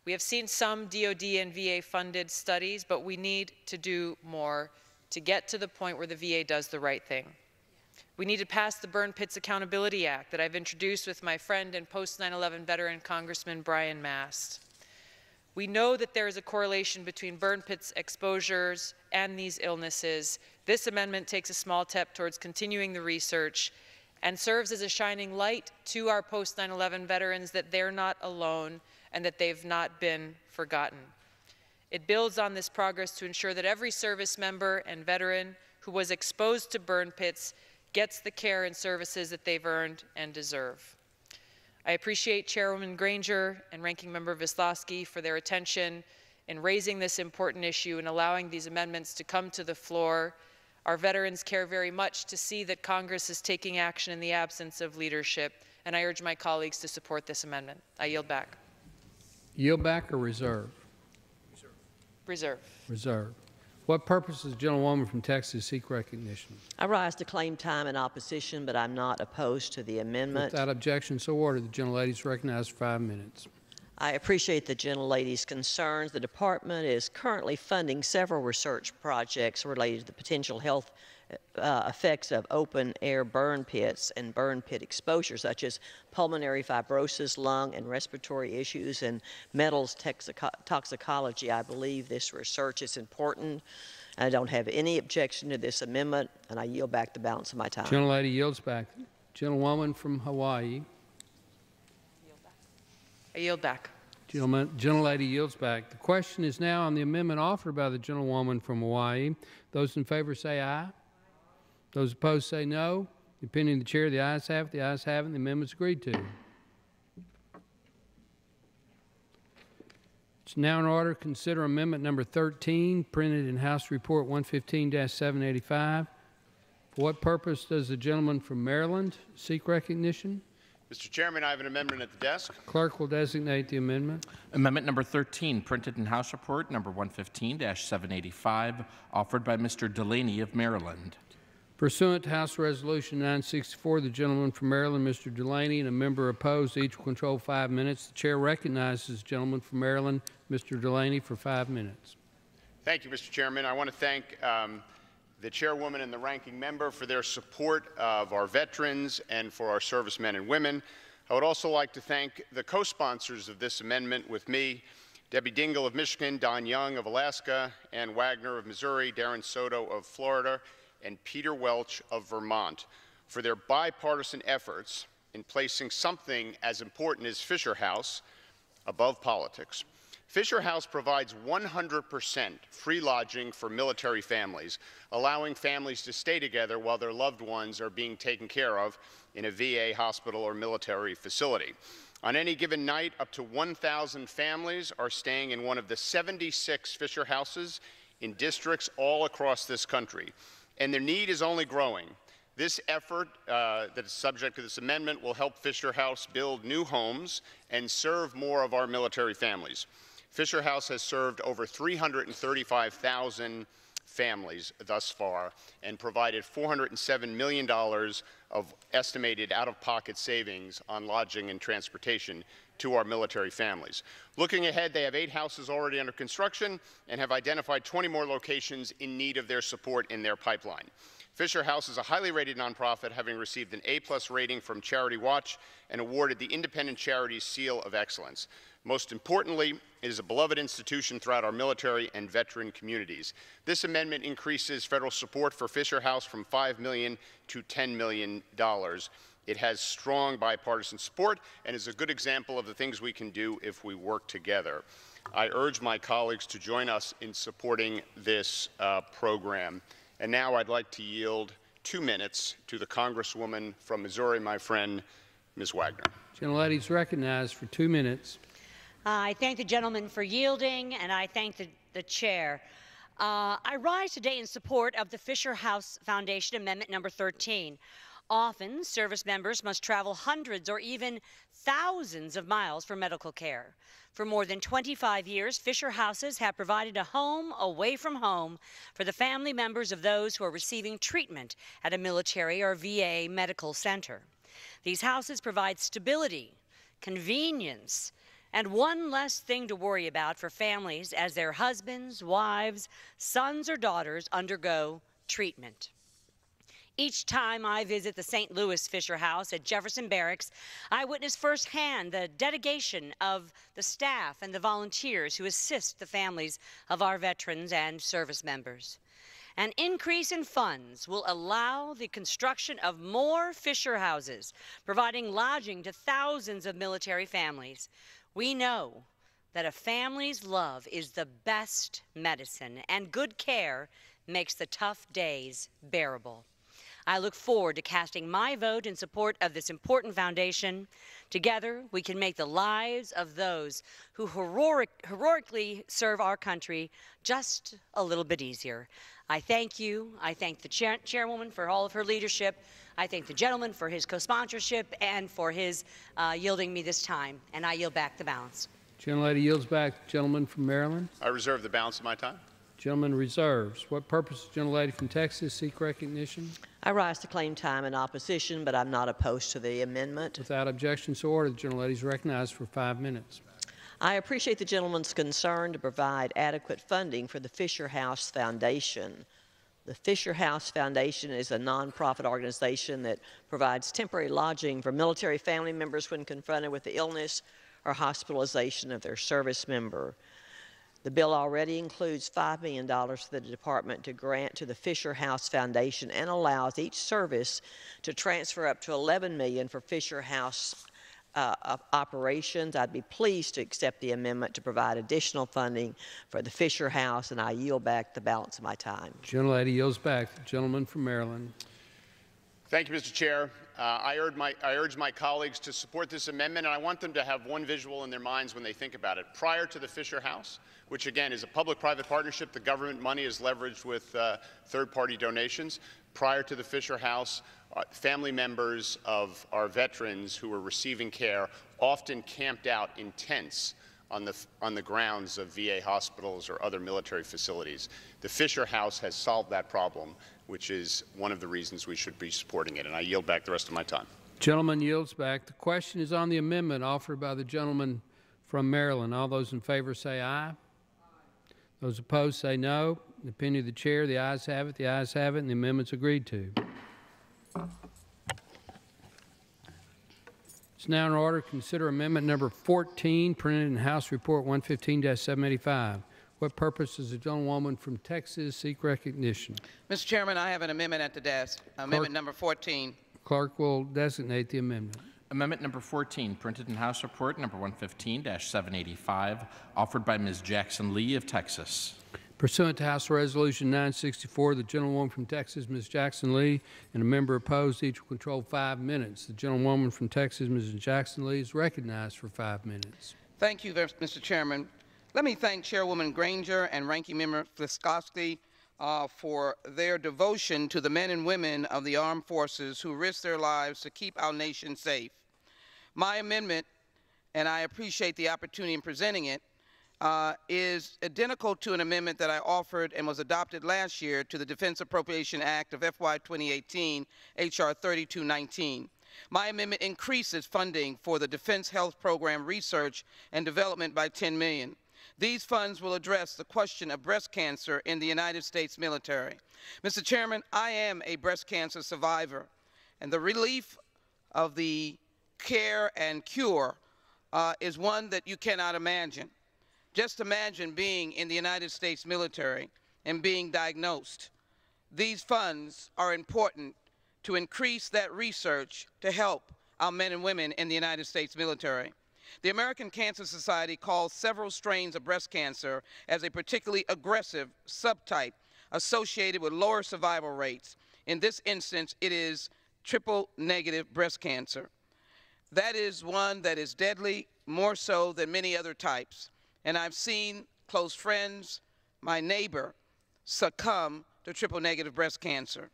We have seen some DoD and VA-funded studies, but we need to do more to get to the point where the VA does the right thing. We need to pass the Burn Pits Accountability Act that I've introduced with my friend and post-9/11 veteran Congressman Brian Mast. We know that there is a correlation between burn pits exposures and these illnesses. This amendment takes a small step towards continuing the research and serves as a shining light to our post-9/11 veterans that they're not alone and that they've not been forgotten. It builds on this progress to ensure that every service member and veteran who was exposed to burn pits gets the care and services that they've earned and deserve. I appreciate Chairwoman Granger and Ranking Member Wisłowski for their attention in raising this important issue and allowing these amendments to come to the floor. Our veterans care very much to see that Congress is taking action in the absence of leadership, and I urge my colleagues to support this amendment. I yield back. Yield back or reserve? Reserve. Reserve. What purpose does the gentlewoman from Texas seek recognition? I rise to claim time in opposition, but I'm not opposed to the amendment. Without objection, so ordered. The gentlelady is recognized for 5 minutes. I appreciate the gentlelady's concerns. The department is currently funding several research projects related to the potential health effects of open-air burn pits and burn pit exposure, such as pulmonary fibrosis, lung and respiratory issues, and metals toxicology. I believe this research is important. I don't have any objection to this amendment, and I yield back the balance of my time. Gentlelady yields back. Gentlewoman from Hawaii. I yield back. Gentlelady yields back. The question is now on the amendment offered by the gentlewoman from Hawaii. Those in favor say aye. Those opposed say no. The opinion of the chair, the ayes have it. The ayes have it. The amendment is agreed to. It's now in order to consider amendment number 13, printed in House Report 115-785. For what purpose does the gentleman from Maryland seek recognition? Mr. Chairman, I have an amendment at the desk. Clerk will designate the amendment. Amendment number 13, printed in House Report number 115-785, offered by Mr. Delaney of Maryland. Pursuant to House Resolution 964, the gentleman from Maryland, Mr. Delaney, and a member opposed, each will control 5 minutes. The chair recognizes the gentleman from Maryland, Mr. Delaney, for 5 minutes. Thank you, Mr. Chairman. I want to thank the chairwoman and the ranking member for their support of our veterans and for our servicemen and women. I would also like to thank the co-sponsors of this amendment with me, Debbie Dingell of Michigan, Don Young of Alaska, Ann Wagner of Missouri, Darren Soto of Florida, and Peter Welch of Vermont, for their bipartisan efforts in placing something as important as Fisher House above politics. Fisher House provides 100% free lodging for military families, allowing families to stay together while their loved ones are being taken care of in a VA hospital or military facility. On any given night, up to 1,000 families are staying in one of the 76 Fisher Houses in districts all across this country, and their need is only growing. This effort that is subject to this amendment will help Fisher House build new homes and serve more of our military families. Fisher House has served over 335,000 families thus far and provided $407 million of estimated out-of-pocket savings on lodging and transportation to our military families. Looking ahead, they have 8 houses already under construction and have identified 20 more locations in need of their support in their pipeline. Fisher House is a highly rated nonprofit, having received an A+ rating from Charity Watch and awarded the Independent Charities Seal of Excellence. Most importantly, it is a beloved institution throughout our military and veteran communities. This amendment increases federal support for Fisher House from $5 million to $10 million. It has strong bipartisan support and is a good example of the things we can do if we work together. I urge my colleagues to join us in supporting this program. And now I'd like to yield 2 minutes to the Congresswoman from Missouri, my friend, Ms. Wagner. Gentlelady is recognized for 2 minutes. I thank the gentleman for yielding, and I thank the chair. I rise today in support of the Fisher House Foundation Amendment number 13. Often, service members must travel hundreds or even thousands of miles for medical care. For more than 25 years, Fisher Houses have provided a home away from home for the family members of those who are receiving treatment at a military or VA medical center. These houses provide stability, convenience, and one less thing to worry about for families as their husbands, wives, sons, or daughters undergo treatment. Each time I visit the St. Louis Fisher House at Jefferson Barracks, I witness firsthand the dedication of the staff and the volunteers who assist the families of our veterans and service members. An increase in funds will allow the construction of more Fisher Houses, providing lodging to thousands of military families. We know that a family's love is the best medicine, and good care makes the tough days bearable. I look forward to casting my vote in support of this important foundation. Together, we can make the lives of those who heroically serve our country just a little bit easier. I thank you. I thank the chairwoman for all of her leadership. I thank the gentleman for his co-sponsorship and for his yielding me this time. And I yield back the balance. Gentlelady yields back. Gentleman from Maryland. I reserve the balance of my time. Gentleman reserves. What purpose does the gentlelady from Texas seek recognition? I rise to claim time in opposition, but I'm not opposed to the amendment. Without objection, so ordered. The gentlelady is recognized for 5 minutes. I appreciate the gentleman's concern to provide adequate funding for the Fisher House Foundation. The Fisher House Foundation is a nonprofit organization that provides temporary lodging for military family members when confronted with the illness or hospitalization of their service member. The bill already includes $5 million for the department to grant to the Fisher House Foundation and allows each service to transfer up to $11 million for Fisher House operations. I'd be pleased to accept the amendment to provide additional funding for the Fisher House, and I yield back the balance of my time. Gentlelady yields back. The gentleman from Maryland. Thank you, Mr. Chair. I urge my colleagues to support this amendment, and I want them to have one visual in their minds when they think about it. Prior to the Fisher House, which again is a public-private partnership, the government money is leveraged with third-party donations. Prior to the Fisher House, family members of our veterans who were receiving care often camped out in tents on the grounds of VA hospitals or other military facilities. The Fisher House has solved that problem, which is one of the reasons we should be supporting it. And I yield back the rest of my time. Gentleman yields back. The question is on the amendment offered by the gentleman from Maryland. All those in favor say aye. Those opposed say no. In the opinion of the chair, the ayes have it, and the amendment's agreed to. It's now in order to consider amendment number 14, printed in House Report 115-785. What purpose does the gentlewoman from Texas seek recognition? Mr. Chairman, I have an amendment at the desk, amendment number 14. Clerk will designate the amendment. Amendment number 14, printed in House Report number 115-785, offered by Ms. Jackson Lee of Texas. Pursuant to House Resolution 964, the gentlewoman from Texas, Ms. Jackson Lee, and a member opposed, each will control 5 minutes. The gentlewoman from Texas, Ms. Jackson Lee, is recognized for 5 minutes. Thank you, Mr. Chairman. Let me thank Chairwoman Granger and Ranking Member Fliskowski for their devotion to the men and women of the armed forces who risk their lives to keep our nation safe. My amendment, and I appreciate the opportunity in presenting it, is identical to an amendment that I offered and was adopted last year to the Defense Appropriation Act of FY 2018, H.R. 3219. My amendment increases funding for the Defense Health Program research and development by $10 million. These funds will address the question of breast cancer in the United States military. Mr. Chairman, I am a breast cancer survivor, and the relief of the care and cure is one that you cannot imagine. Just imagine being in the United States military and being diagnosed. These funds are important to increase that research to help our men and women in the United States military. The American Cancer Society calls several strains of breast cancer as a particularly aggressive subtype associated with lower survival rates. In this instance, it is triple-negative breast cancer. That is one that is deadly, more so than many other types. And I've seen close friends, my neighbor, succumb to triple-negative breast cancer.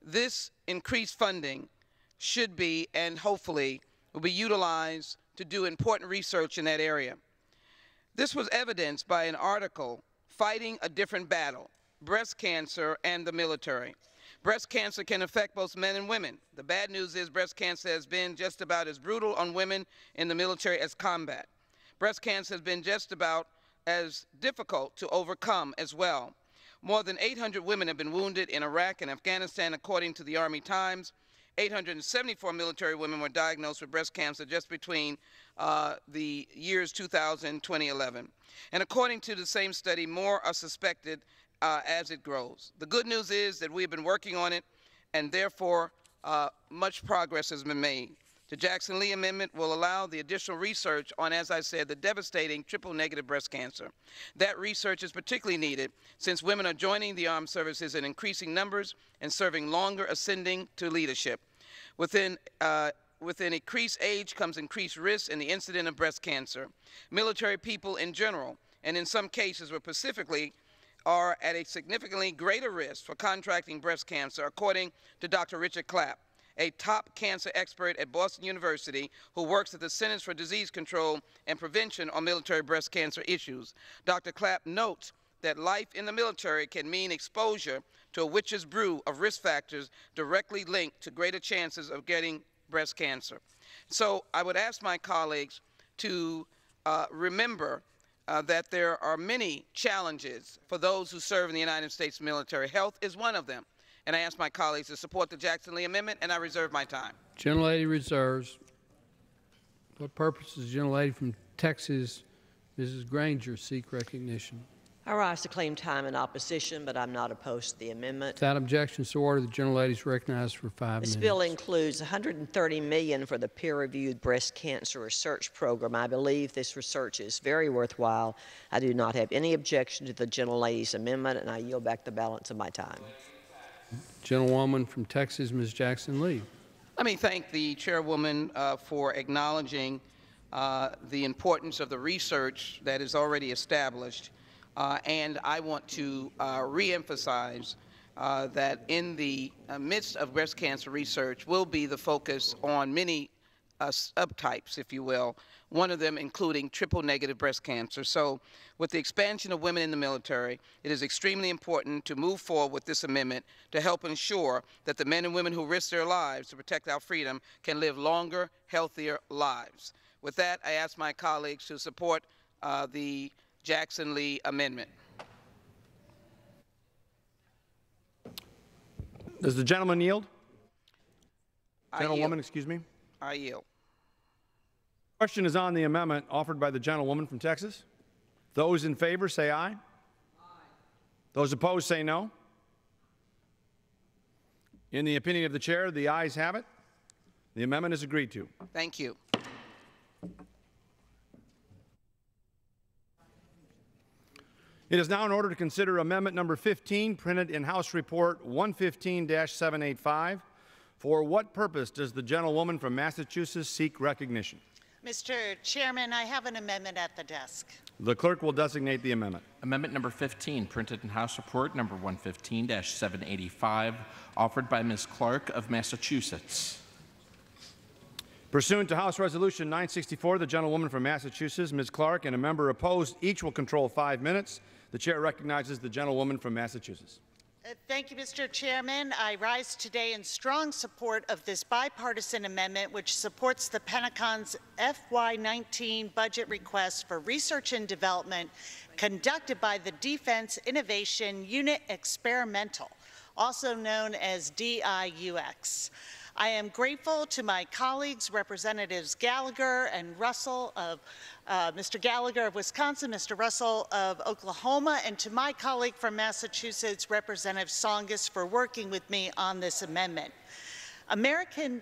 This increased funding should be, and hopefully will be utilized to do important research in that area. This was evidenced by an article, Fighting a Different Battle, Breast Cancer and the Military. Breast cancer can affect both men and women. The bad news is breast cancer has been just about as brutal on women in the military as combat. Breast cancer has been just about as difficult to overcome as well. More than 800 women have been wounded in Iraq and Afghanistan, according to the Army Times. 874 military women were diagnosed with breast cancer just between the years 2000 and 2011. And according to the same study, more are suspected as it grows. The good news is that we've been working on it, and therefore much progress has been made. The Jackson Lee Amendment will allow the additional research on, as I said, the devastating triple-negative breast cancer. That research is particularly needed since women are joining the armed services in increasing numbers and serving longer, ascending to leadership. With increased age comes increased risk in the incidence of breast cancer. Military people in general, and in some cases were specifically, are at a significantly greater risk for contracting breast cancer, according to Dr. Richard Clapp, a top cancer expert at Boston University who works at the Centers for Disease Control and Prevention on military breast cancer issues. Dr. Clapp notes that life in the military can mean exposure to a witch's brew of risk factors directly linked to greater chances of getting breast cancer. So I would ask my colleagues to remember that there are many challenges for those who serve in the United States military. Health is one of them. And I ask my colleagues to support the Jackson Lee Amendment, and I reserve my time. Gentlelady reserves. What purpose does the gentlelady from Texas, Mrs. Granger, seek recognition? I rise to claim time in opposition, but I'm not opposed to the amendment. Without objection, so ordered. The gentlelady is recognized for 5 minutes. This bill includes $130 million for the peer-reviewed breast cancer research program. I believe this research is very worthwhile. I do not have any objection to the gentlelady's amendment, and I yield back the balance of my time. Gentlewoman from Texas, Ms. Jackson Lee. Let me thank the chairwoman for acknowledging the importance of the research that is already established. And I want to reemphasize that in the midst of breast cancer research will be the focus on many subtypes, if you will, one of them including triple-negative breast cancer. So with the expansion of women in the military, it is extremely important to move forward with this amendment to help ensure that the men and women who risk their lives to protect our freedom can live longer, healthier lives. With that, I ask my colleagues to support the Jackson Lee Amendment. Does the gentleman yield? Gentlewoman, yield. excuse me. I yield. Question is on the amendment offered by the gentlewoman from Texas. Those in favor say aye. Aye. Those opposed say no. In the opinion of the chair, the ayes have it. The amendment is agreed to. Thank you. It is now in order to consider amendment number 15, printed in House Report 115-785. For what purpose does the gentlewoman from Massachusetts seek recognition? Mr. Chairman, I have an amendment at the desk. The clerk will designate the amendment. Amendment number 15, printed in House Report number 115-785, offered by Ms. Clark of Massachusetts. Pursuant to House Resolution 964, the gentlewoman from Massachusetts, Ms. Clark, and a member opposed each will control 5 minutes. The chair recognizes the gentlewoman from Massachusetts. Thank you, Mr. Chairman. I rise today in strong support of this bipartisan amendment, which supports the Pentagon's FY19 budget request for research and development conducted by the Defense Innovation Unit Experimental, also known as DIUX. I am grateful to my colleagues, Representatives Gallagher and Russell of Mr. Gallagher of Wisconsin, Mr. Russell of Oklahoma, and to my colleague from Massachusetts, Representative Tsongas, for working with me on this amendment. American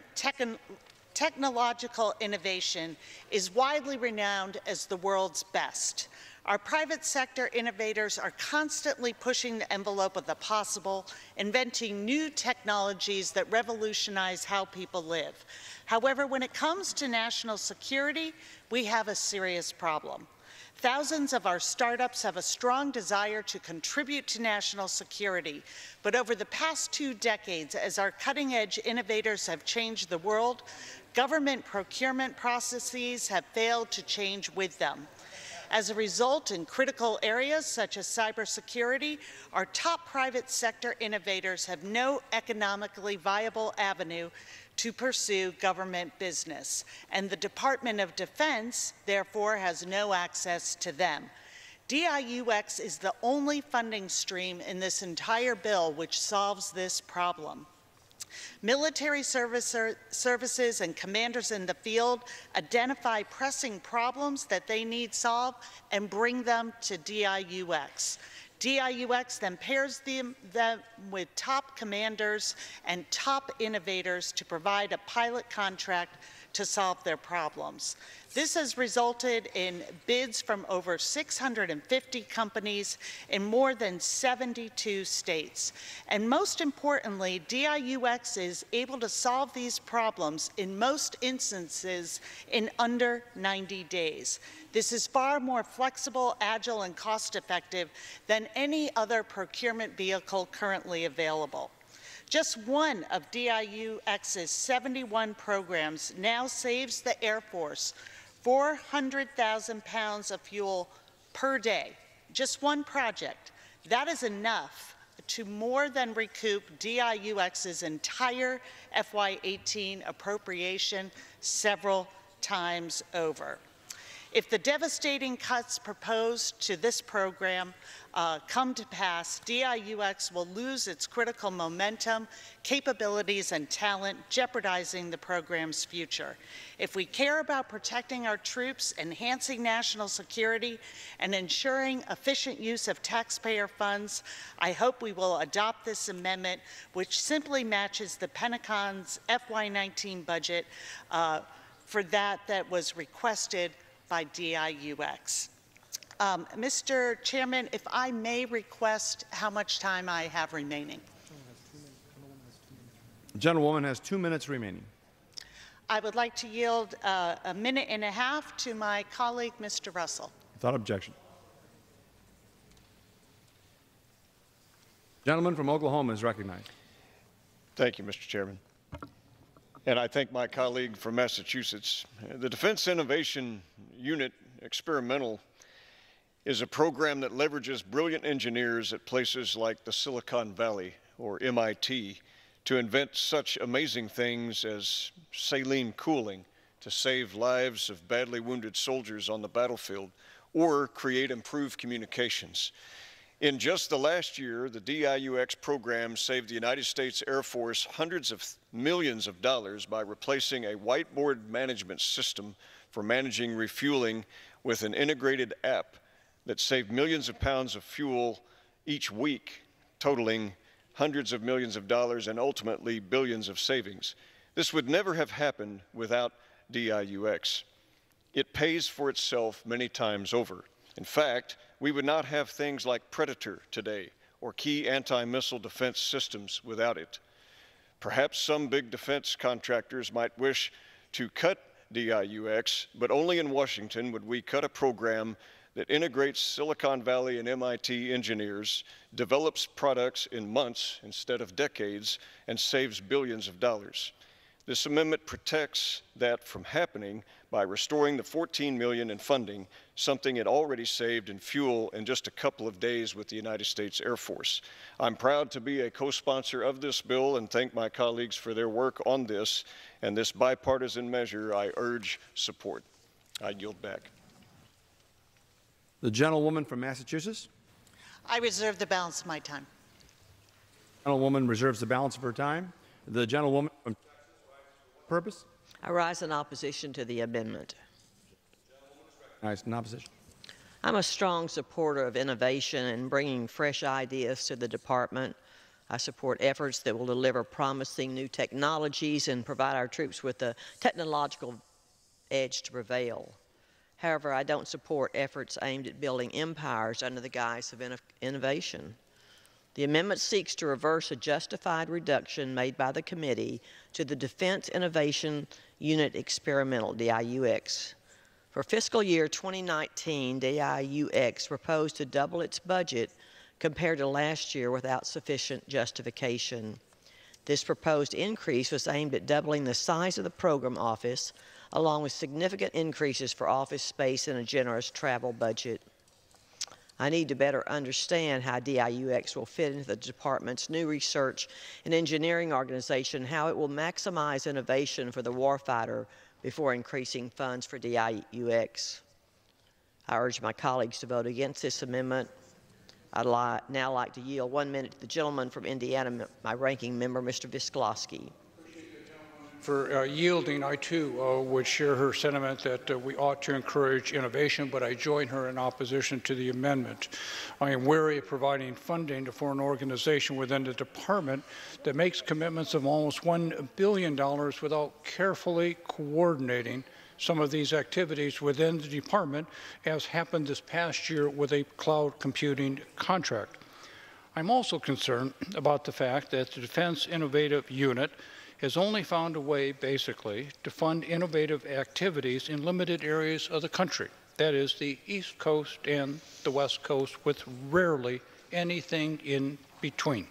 technological innovation is widely renowned as the world's best. Our private sector innovators are constantly pushing the envelope of the possible, inventing new technologies that revolutionize how people live. However, when it comes to national security, we have a serious problem. Thousands of our startups have a strong desire to contribute to national security, but over the past 2 decades, as our cutting-edge innovators have changed the world, government procurement processes have failed to change with them. As a result, in critical areas such as cybersecurity, our top private sector innovators have no economically viable avenue to pursue government business, and the Department of Defense, therefore, has no access to them. DIUX is the only funding stream in this entire bill which solves this problem. Military services and commanders in the field identify pressing problems that they need solved and bring them to DIUX. DIUX then pairs them with top commanders and top innovators to provide a pilot contract to solve their problems. This has resulted in bids from over 650 companies in more than 72 states. And most importantly, DIUX is able to solve these problems in most instances in under 90 days. This is far more flexible, agile, and cost-effective than any other procurement vehicle currently available. Just one of DIUX's 71 programs now saves the Air Force 400,000 pounds of fuel per day. Just one project. That is enough to more than recoup DIUX's entire FY18 appropriation several times over. If the devastating cuts proposed to this program come to pass, DIUX will lose its critical momentum, capabilities, and talent, jeopardizing the program's future. If we care about protecting our troops, enhancing national security, and ensuring efficient use of taxpayer funds, I hope we will adopt this amendment, which simply matches the Pentagon's FY19 budget for that was requested by DIUX. Mr. Chairman, if I may request how much time I have remaining. The gentlewoman has 2 minutes remaining. I would like to yield a minute and a half to my colleague, Mr. Russell. Without objection. Gentleman from Oklahoma is recognized. Thank you, Mr. Chairman. And I thank my colleague from Massachusetts. The Defense Innovation Unit Experimental is a program that leverages brilliant engineers at places like the Silicon Valley or MIT to invent such amazing things as saline cooling to save lives of badly wounded soldiers on the battlefield or create improved communications. In just the last year, the DIUX program saved the United States Air Force hundreds of millions of dollars by replacing a whiteboard management system for managing refueling with an integrated app that saved millions of pounds of fuel each week, totaling hundreds of millions of dollars and ultimately billions of savings. This would never have happened without DIUX. It pays for itself many times over. In fact, we would not have things like Predator today or key anti-missile defense systems without it. Perhaps some big defense contractors might wish to cut DIUX, but only in Washington would we cut a program that integrates Silicon Valley and MIT engineers, develops products in months instead of decades, and saves billions of dollars. This amendment protects that from happening by restoring the $14 million in funding, something it already saved in fuel in just a couple of days with the United States Air Force. I'm proud to be a co-sponsor of this bill and thank my colleagues for their work on this and this bipartisan measure. I urge support. I yield back. The gentlewoman from Massachusetts. I reserve the balance of my time. The gentlewoman reserves the balance of her time. The gentlewoman from purpose? I rise in opposition to the amendment. Nice, in opposition. I'm a strong supporter of innovation and bringing fresh ideas to the department. I support efforts that will deliver promising new technologies and provide our troops with the technological edge to prevail. However, I don't support efforts aimed at building empires under the guise of innovation. The amendment seeks to reverse a justified reduction made by the committee to the Defense Innovation Unit Experimental, DIUX. For fiscal year 2019, DIUX proposed to double its budget compared to last year without sufficient justification. This proposed increase was aimed at doubling the size of the program office, along with significant increases for office space and a generous travel budget. I need to better understand how DIUX will fit into the department's new research and engineering organization, how it will maximize innovation for the warfighter before increasing funds for DIUX. I urge my colleagues to vote against this amendment. I'd now like to yield 1 minute to the gentleman from Indiana, my ranking member, Mr. Visklosky. For yielding, I too would share her sentiment that we ought to encourage innovation, but I join her in opposition to the amendment. I am wary of providing funding to foreign organization within the department that makes commitments of almost $1 billion without carefully coordinating some of these activities within the department, as happened this past year with a cloud computing contract. I'm also concerned about the fact that the Defense Innovative Unit has only found a way, basically, to fund innovative activities in limited areas of the country. That is the East Coast and the West Coast, with rarely anything in between.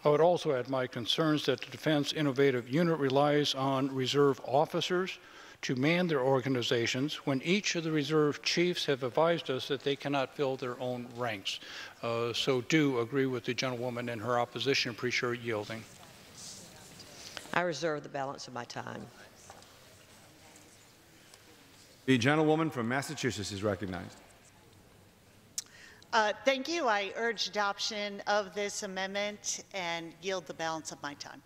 I would also add my concerns that the Defense Innovative Unit relies on reserve officers to man their organizations when each of the reserve chiefs have advised us that they cannot fill their own ranks. So do agree with the gentlewoman in her opposition. Appreciate yielding. I reserve the balance of my time. The gentlewoman from Massachusetts is recognized. Thank you. I urge adoption of this amendment and yield the balance of my time.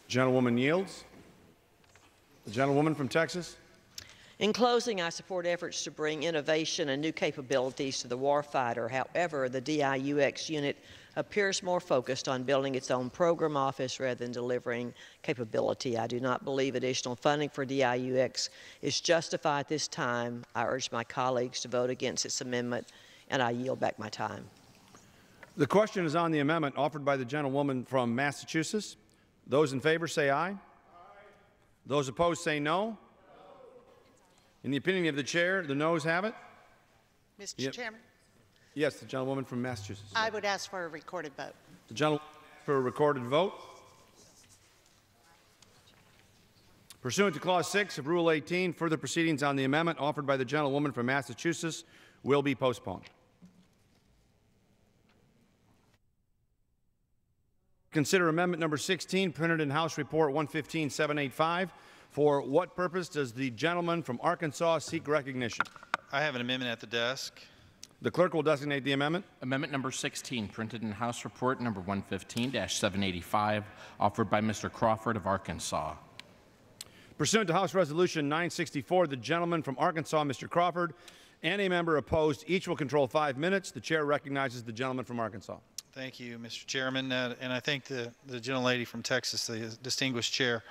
Gentlewoman yields. The gentlewoman from Texas. In closing, I support efforts to bring innovation and new capabilities to the warfighter. However, the DIUX unit appears more focused on building its own program office rather than delivering capability. I do not believe additional funding for DIUX is justified at this time. I urge my colleagues to vote against this amendment, and I yield back my time. The question is on the amendment offered by the gentlewoman from Massachusetts. Those in favor say aye. Aye. Those opposed say no. In the opinion of the chair, the noes have it. Mr. Chairman? Yes, the gentlewoman from Massachusetts. I would ask for a recorded vote. The gentlewoman for a recorded vote. Pursuant to Clause 6 of Rule 18, further proceedings on the amendment offered by the gentlewoman from Massachusetts will be postponed. Consider amendment number 16, printed in House Report 115-785. For what purpose does the gentleman from Arkansas seek recognition? I have an amendment at the desk. The clerk will designate the amendment. Amendment number 16, printed in House Report number 115-785, offered by Mr. Crawford of Arkansas. Pursuant to House Resolution 964, the gentleman from Arkansas, Mr. Crawford, and a member opposed, each will control 5 minutes. The chair recognizes the gentleman from Arkansas. Thank you, Mr. Chairman, and I thank the gentlelady from Texas, the distinguished chair.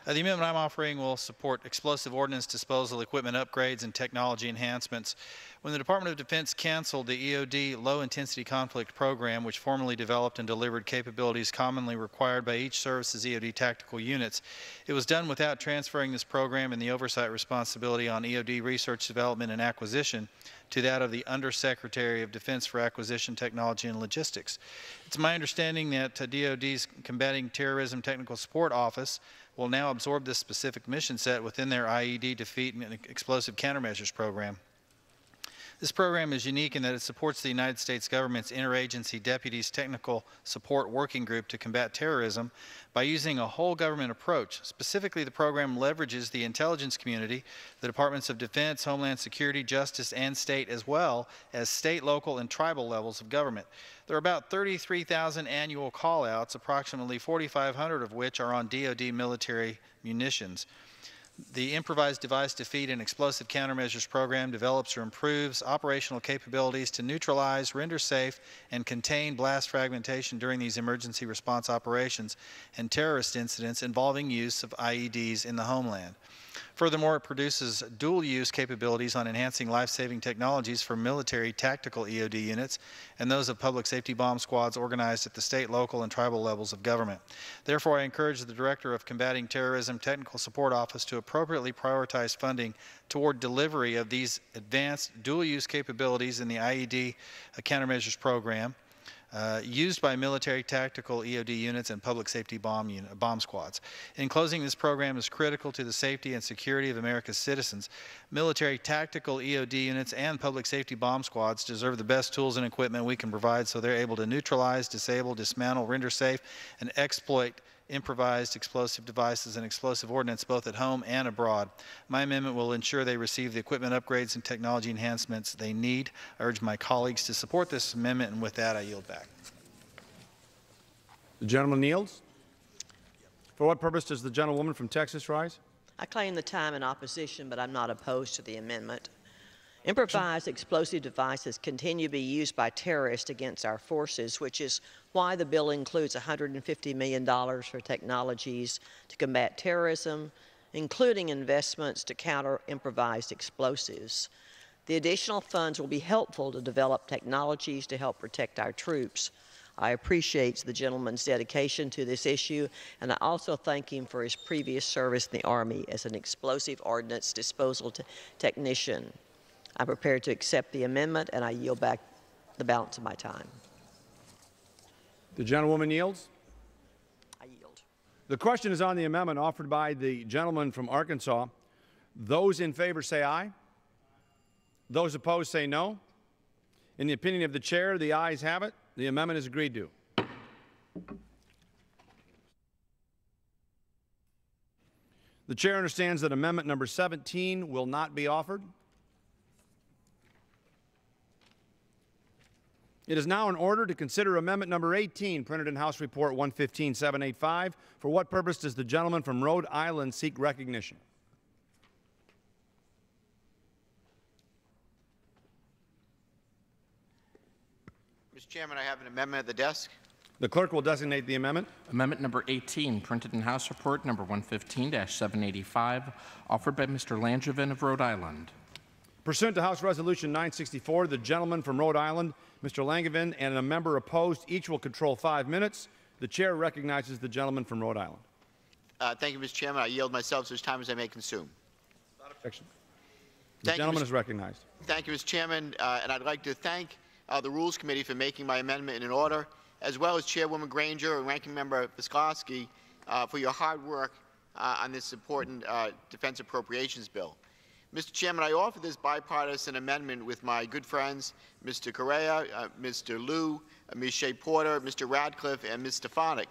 The amendment I'm offering will support explosive ordnance disposal equipment upgrades and technology enhancements. When the Department of Defense canceled the EOD Low-Intensity Conflict Program, which formally developed and delivered capabilities commonly required by each service's EOD tactical units, it was done without transferring this program and the oversight responsibility on EOD research, development, and acquisition to that of the Undersecretary of Defense for Acquisition, Technology, and Logistics. It's my understanding that DoD's Combating Terrorism Technical Support Office will now absorb this specific mission set within their IED Defeat and Explosive Countermeasures program. This program is unique in that it supports the United States government's Interagency Deputies Technical Support Working Group to combat terrorism by using a whole government approach. Specifically, the program leverages the intelligence community, the Departments of Defense, Homeland Security, Justice, and State, as well as state, local, and tribal levels of government. There are about 33,000 annual call-outs, approximately 4,500 of which are on DoD military munitions. The Improvised Device Defeat and Explosive Countermeasures program develops or improves operational capabilities to neutralize, render safe, and contain blast fragmentation during these emergency response operations and terrorist incidents involving use of IEDs in the homeland. Furthermore, it produces dual-use capabilities on enhancing life-saving technologies for military tactical EOD units and those of public safety bomb squads organized at the state, local, and tribal levels of government. Therefore, I encourage the Director of Combating Terrorism Technical Support Office to appropriately prioritize funding toward delivery of these advanced dual-use capabilities in the IED countermeasures program, used by military tactical EOD units and public safety bomb squads. In closing, this program is critical to the safety and security of America's citizens. Military tactical EOD units and public safety bomb squads deserve the best tools and equipment we can provide so they're able to neutralize, disable, dismantle, render safe, and exploit improvised explosive devices and explosive ordnance both at home and abroad. My amendment will ensure they receive the equipment upgrades and technology enhancements they need. I urge my colleagues to support this amendment, and with that, I yield back. The gentleman yields. For what purpose does the gentlewoman from Texas rise? I claim the time in opposition, but I'm not opposed to the amendment. Improvised explosive devices continue to be used by terrorists against our forces, which is why the bill includes $150 million for technologies to combat terrorism, including investments to counter improvised explosives. The additional funds will be helpful to develop technologies to help protect our troops. I appreciate the gentleman's dedication to this issue, and I also thank him for his previous service in the Army as an explosive ordnance disposal technician. I'm prepared to accept the amendment, and I yield back the balance of my time. The gentlewoman yields. I yield. The question is on the amendment offered by the gentleman from Arkansas. Those in favor say aye. Those opposed say no. In the opinion of the chair, the ayes have it. The amendment is agreed to. The The chair understands that amendment number 17 will not be offered. It is now in order to consider amendment number 18, printed in House Report 115-785. For what purpose does the gentleman from Rhode Island seek recognition? Mr. Chairman, I have an amendment at the desk. The clerk will designate the amendment. Amendment number 18, printed in House Report number 115-785, offered by Mr. Langevin of Rhode Island. Pursuant to House Resolution 964, the gentleman from Rhode Island, Mr. Langevin, and a member opposed, each will control 5 minutes. The chair recognizes the gentleman from Rhode Island. Thank you, Mr. Chairman. I yield myself as time as I may consume. Without objection. The gentleman is recognized. Thank you, Mr. Chairman, and I'd like to thank the Rules Committee for making my amendment in order, as well as Chairwoman Granger and Ranking Member Visclosky for your hard work on this important defense appropriations bill. Mr. Chairman, I offer this bipartisan amendment with my good friends, Mr. Correa, Mr. Liu, Ms. Shea Porter, Mr. Radcliffe, and Ms. Stefanik,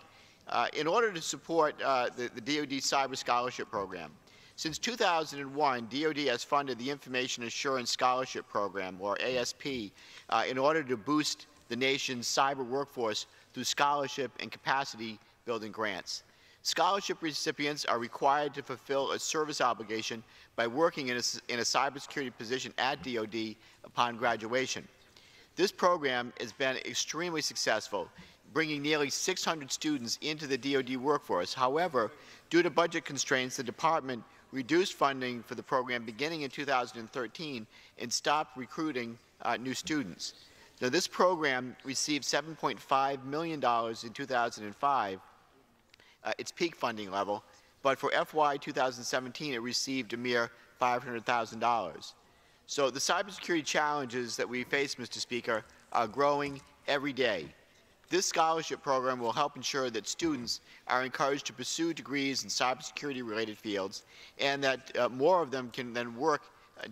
in order to support the DoD Cyber Scholarship Program. Since 2001, DoD has funded the Information Assurance Scholarship Program, or ASP, in order to boost the nation's cyber workforce through scholarship and capacity building grants. Scholarship recipients are required to fulfill a service obligation by working in a cybersecurity position at DoD upon graduation. This program has been extremely successful, bringing nearly 600 students into the DoD workforce. However, due to budget constraints, the department reduced funding for the program beginning in 2013 and stopped recruiting new students. Now, this program received $7.5 million in 2005, its peak funding level, but for FY 2017 it received a mere $500,000. So the cybersecurity challenges that we face, Mr. Speaker, are growing every day. This scholarship program will help ensure that students are encouraged to pursue degrees in cybersecurity-related fields and that more of them can then work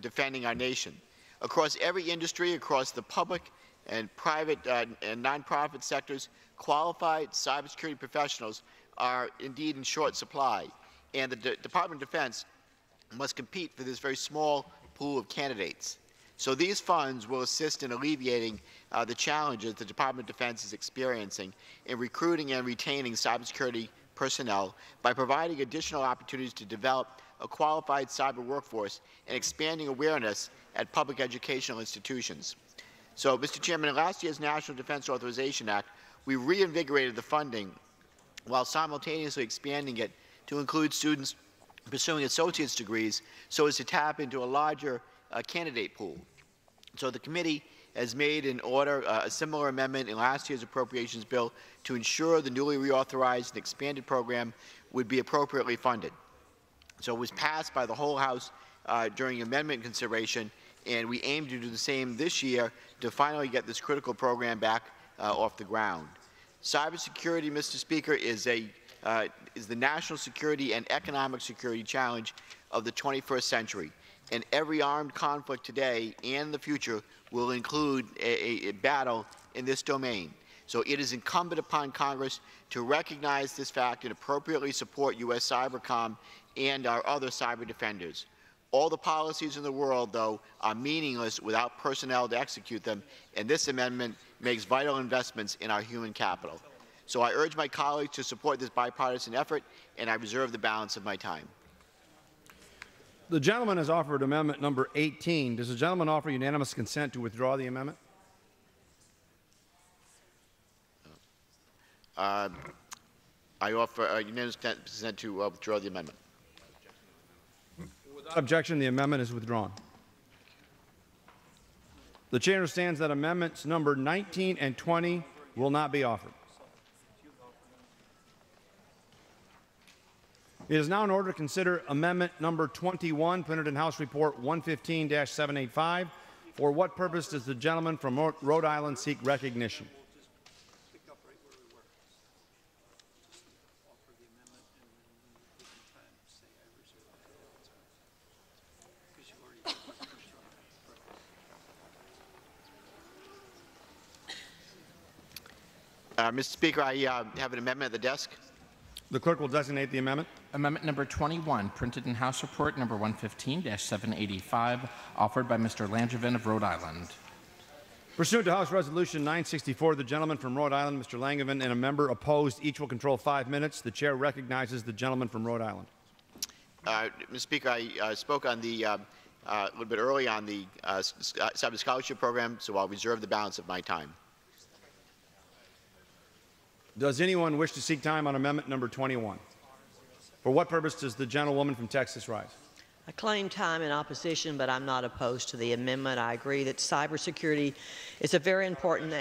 defending our nation. Across every industry, across the public and private and nonprofit sectors, qualified cybersecurity professionals are indeed in short supply, and the Department of Defense must compete for this very small pool of candidates. So these funds will assist in alleviating the challenges the Department of Defense is experiencing in recruiting and retaining cybersecurity personnel by providing additional opportunities to develop a qualified cyber workforce and expanding awareness at public educational institutions. So, Mr. Chairman, in last year's National Defense Authorization Act, we reinvigorated the funding while simultaneously expanding it to include students pursuing associate's degrees so as to tap into a larger candidate pool. So the committee has made in order a similar amendment in last year's appropriations bill to ensure the newly reauthorized and expanded program would be appropriately funded. So it was passed by the whole House during amendment consideration, and we aim to do the same this year to finally get this critical program back off the ground. Cybersecurity, Mr. Speaker, is the national security and economic security challenge of the 21st century. And every armed conflict today and the future will include a battle in this domain. So it is incumbent upon Congress to recognize this fact and appropriately support U.S. Cybercom and our other cyber defenders. All the policies in the world, though, are meaningless without personnel to execute them, and this amendment makes vital investments in our human capital. So I urge my colleagues to support this bipartisan effort, and I reserve the balance of my time. The gentleman has offered amendment number 18. Does the gentleman offer unanimous consent to withdraw the amendment? I offer unanimous consent to withdraw the amendment. Without objection, the amendment is withdrawn. The chair understands that amendments number 19 and 20 will not be offered. It is now in order to consider amendment number 21, printed in House Report 115-785. For what purpose does the gentleman from Rhode Island seek recognition? Mr. Speaker, I have an amendment at the desk. The clerk will designate the amendment. Amendment number 21, printed in House Report number 115-785, offered by Mr. Langevin of Rhode Island. Pursuant to House Resolution 964, the gentleman from Rhode Island, Mr. Langevin, and a member opposed, each will control 5 minutes. The chair recognizes the gentleman from Rhode Island. Mr. Speaker, I spoke on the a little bit early on the cyber scholarship program, so I'll reserve the balance of my time. Does anyone wish to seek time on amendment number 21? For what purpose does the gentlewoman from Texas rise? I claim time in opposition, but I'm not opposed to the amendment. I agree that cybersecurity is a very important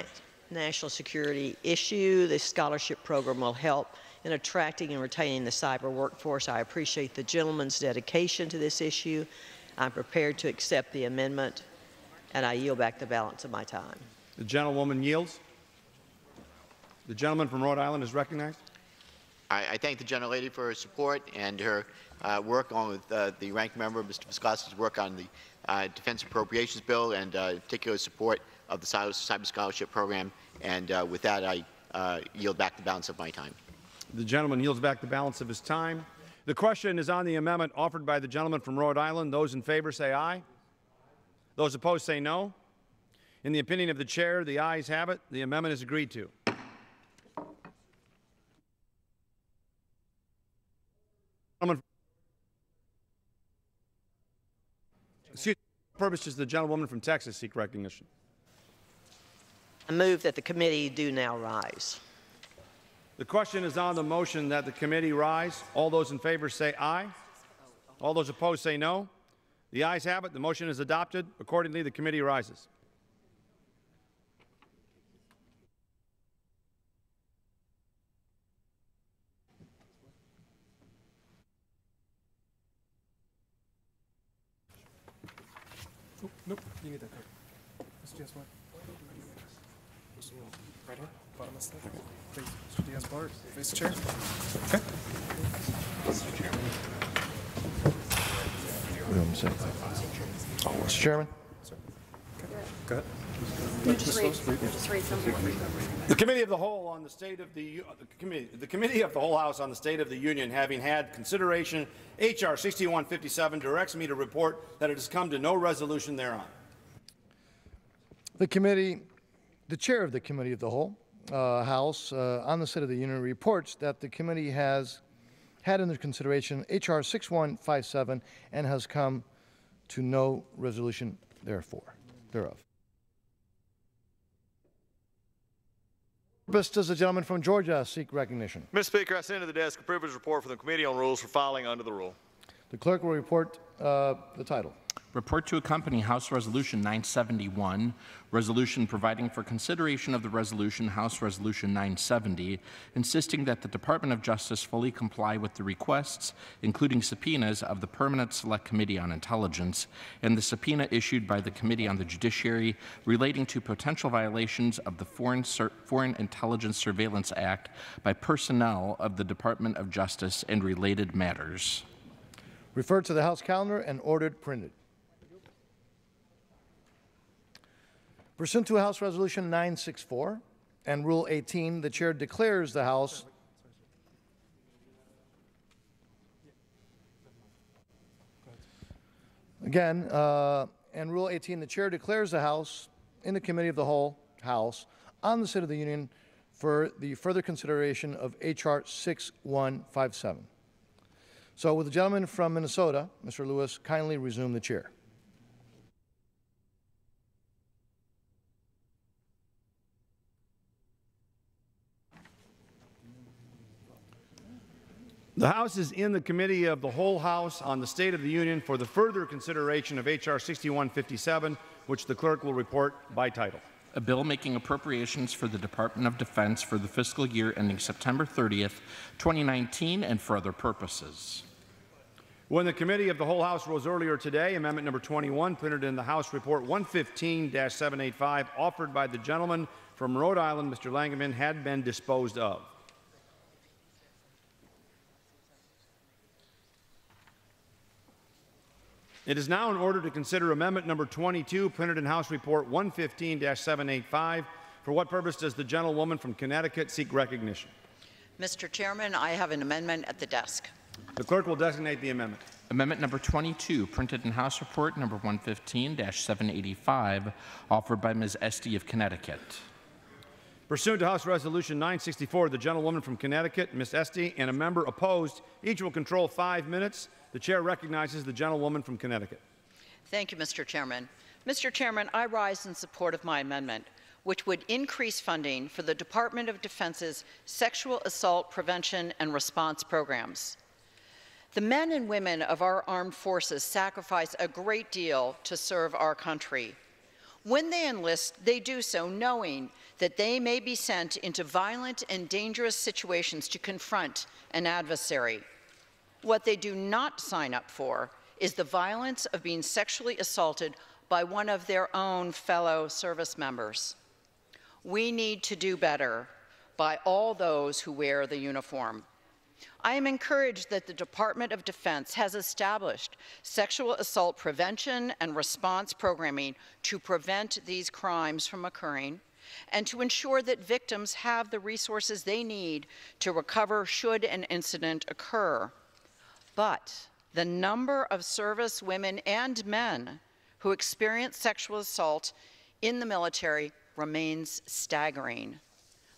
national security issue. This scholarship program will help in attracting and retaining the cyber workforce. I appreciate the gentleman's dedication to this issue. I'm prepared to accept the amendment, and I yield back the balance of my time. The gentlewoman yields. The gentleman from Rhode Island is recognized. I thank the gentlelady for her support and her work, along with the ranking member, Mr. Viscoski's work on the Defense Appropriations Bill, and particular support of the Cyber Scholarship Program. And with that, I yield back the balance of my time. The gentleman yields back the balance of his time. The question is on the amendment offered by the gentleman from Rhode Island. Those in favor say aye. Those opposed say no. In the opinion of the chair, the ayes have it. The amendment is agreed to. Excuse me, for what purpose does the gentlewoman from Texas seek recognition? I move that the committee do now rise. The question is on the motion that the committee rise. All those in favor say aye. All those opposed say no. The ayes have it. The motion is adopted. Accordingly, the committee rises. Oh, nope, you need that card. Mr. Diaz-Barr. Right here, bottom of the slide. Okay. Please, Mr. Diaz-Barr, face the chair. Okay. Mr. Chairman. Oh, Mr. Chairman. Go ahead. Just read something. The Committee of the Whole on the State of the Committee of the Whole House on the State of the Union, having had consideration H.R. 6157, directs me to report that it has come to no resolution thereon. The chair of the Committee of the Whole House on the State of the Union reports that the committee has had under consideration H.R. 6157 and has come to no resolution thereof. Does the gentleman from Georgia seek recognition? Mr. Speaker, I send to the desk a privilege report for the Committee on Rules for filing under the rule. The clerk will report the title. Report to accompany House Resolution 971, resolution providing for consideration of the resolution House Resolution 970, insisting that the Department of Justice fully comply with the requests, including subpoenas of the Permanent Select Committee on Intelligence and the subpoena issued by the Committee on the Judiciary relating to potential violations of the Foreign Intelligence Surveillance Act by personnel of the Department of Justice and related matters. Referred to the House calendar and ordered printed. Pursuant to House Resolution 964 and Rule 18, the Chair declares the House and Rule 18, the Chair declares the House in the Committee of the Whole House on the State of the Union for the further consideration of H.R. 6157. So, will the gentleman from Minnesota, Mr. Lewis, kindly resume the chair? The House is in the Committee of the Whole House on the State of the Union for the further consideration of H.R. 6157, which the clerk will report by title. A bill making appropriations for the Department of Defense for the fiscal year ending September 30th, 2019, and for other purposes. When the Committee of the Whole House rose earlier today, amendment number 21, printed in the House Report 115-785, offered by the gentleman from Rhode Island, Mr. Langevin, had been disposed of. It is now in order to consider amendment number 22, printed in House Report 115-785. For what purpose does the gentlewoman from Connecticut seek recognition? Mr. Chairman, I have an amendment at the desk. The clerk will designate the amendment. Amendment number 22, printed in House Report number 115-785, offered by Ms. Esty of Connecticut. Pursuant to House Resolution 964, the gentlewoman from Connecticut, Ms. Esty, and a member opposed, each will control 5 minutes. The chair recognizes the gentlewoman from Connecticut. Thank you, Mr. Chairman. Mr. Chairman, I rise in support of my amendment, which would increase funding for the Department of Defense's sexual assault prevention and response programs. The men and women of our armed forces sacrifice a great deal to serve our country. When they enlist, they do so knowing that they may be sent into violent and dangerous situations to confront an adversary. What they do not sign up for is the violence of being sexually assaulted by one of their own fellow service members. We need to do better by all those who wear the uniform. I am encouraged that the Department of Defense has established sexual assault prevention and response programming to prevent these crimes from occurring and to ensure that victims have the resources they need to recover should an incident occur. But the number of service women and men who experience sexual assault in the military remains staggering.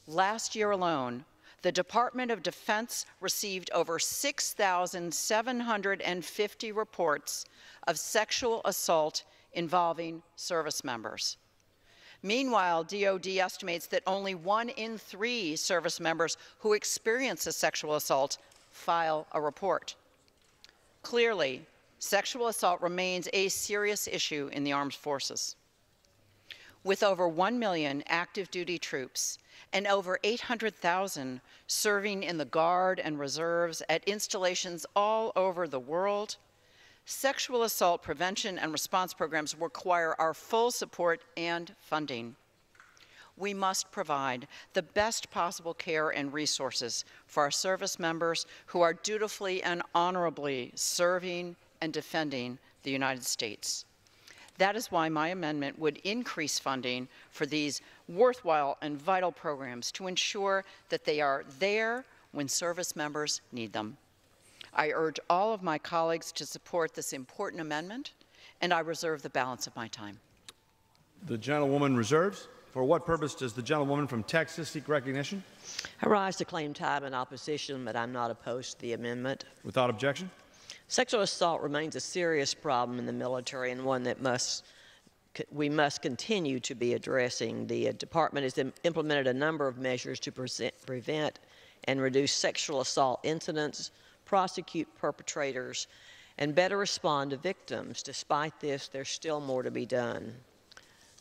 Last year alone, the Department of Defense received over 6,750 reports of sexual assault involving service members. Meanwhile, DoD estimates that only 1 in 3 service members who experience a sexual assault file a report. Clearly, sexual assault remains a serious issue in the armed forces. With over 1 million active duty troops and over 800,000 serving in the Guard and reserves at installations all over the world, sexual assault prevention and response programs require our full support and funding. We must provide the best possible care and resources for our service members who are dutifully and honorably serving and defending the United States. That is why my amendment would increase funding for these worthwhile and vital programs to ensure that they are there when service members need them. I urge all of my colleagues to support this important amendment, and I reserve the balance of my time. The gentlewoman reserves. For what purpose does the gentlewoman from Texas seek recognition? I rise to claim time in opposition, but I'm not opposed to the amendment. Without objection. Sexual assault remains a serious problem in the military and one that we must continue to be addressing. The department has implemented a number of measures to prevent and reduce sexual assault incidents, prosecute perpetrators, and better respond to victims. Despite this, there's still more to be done.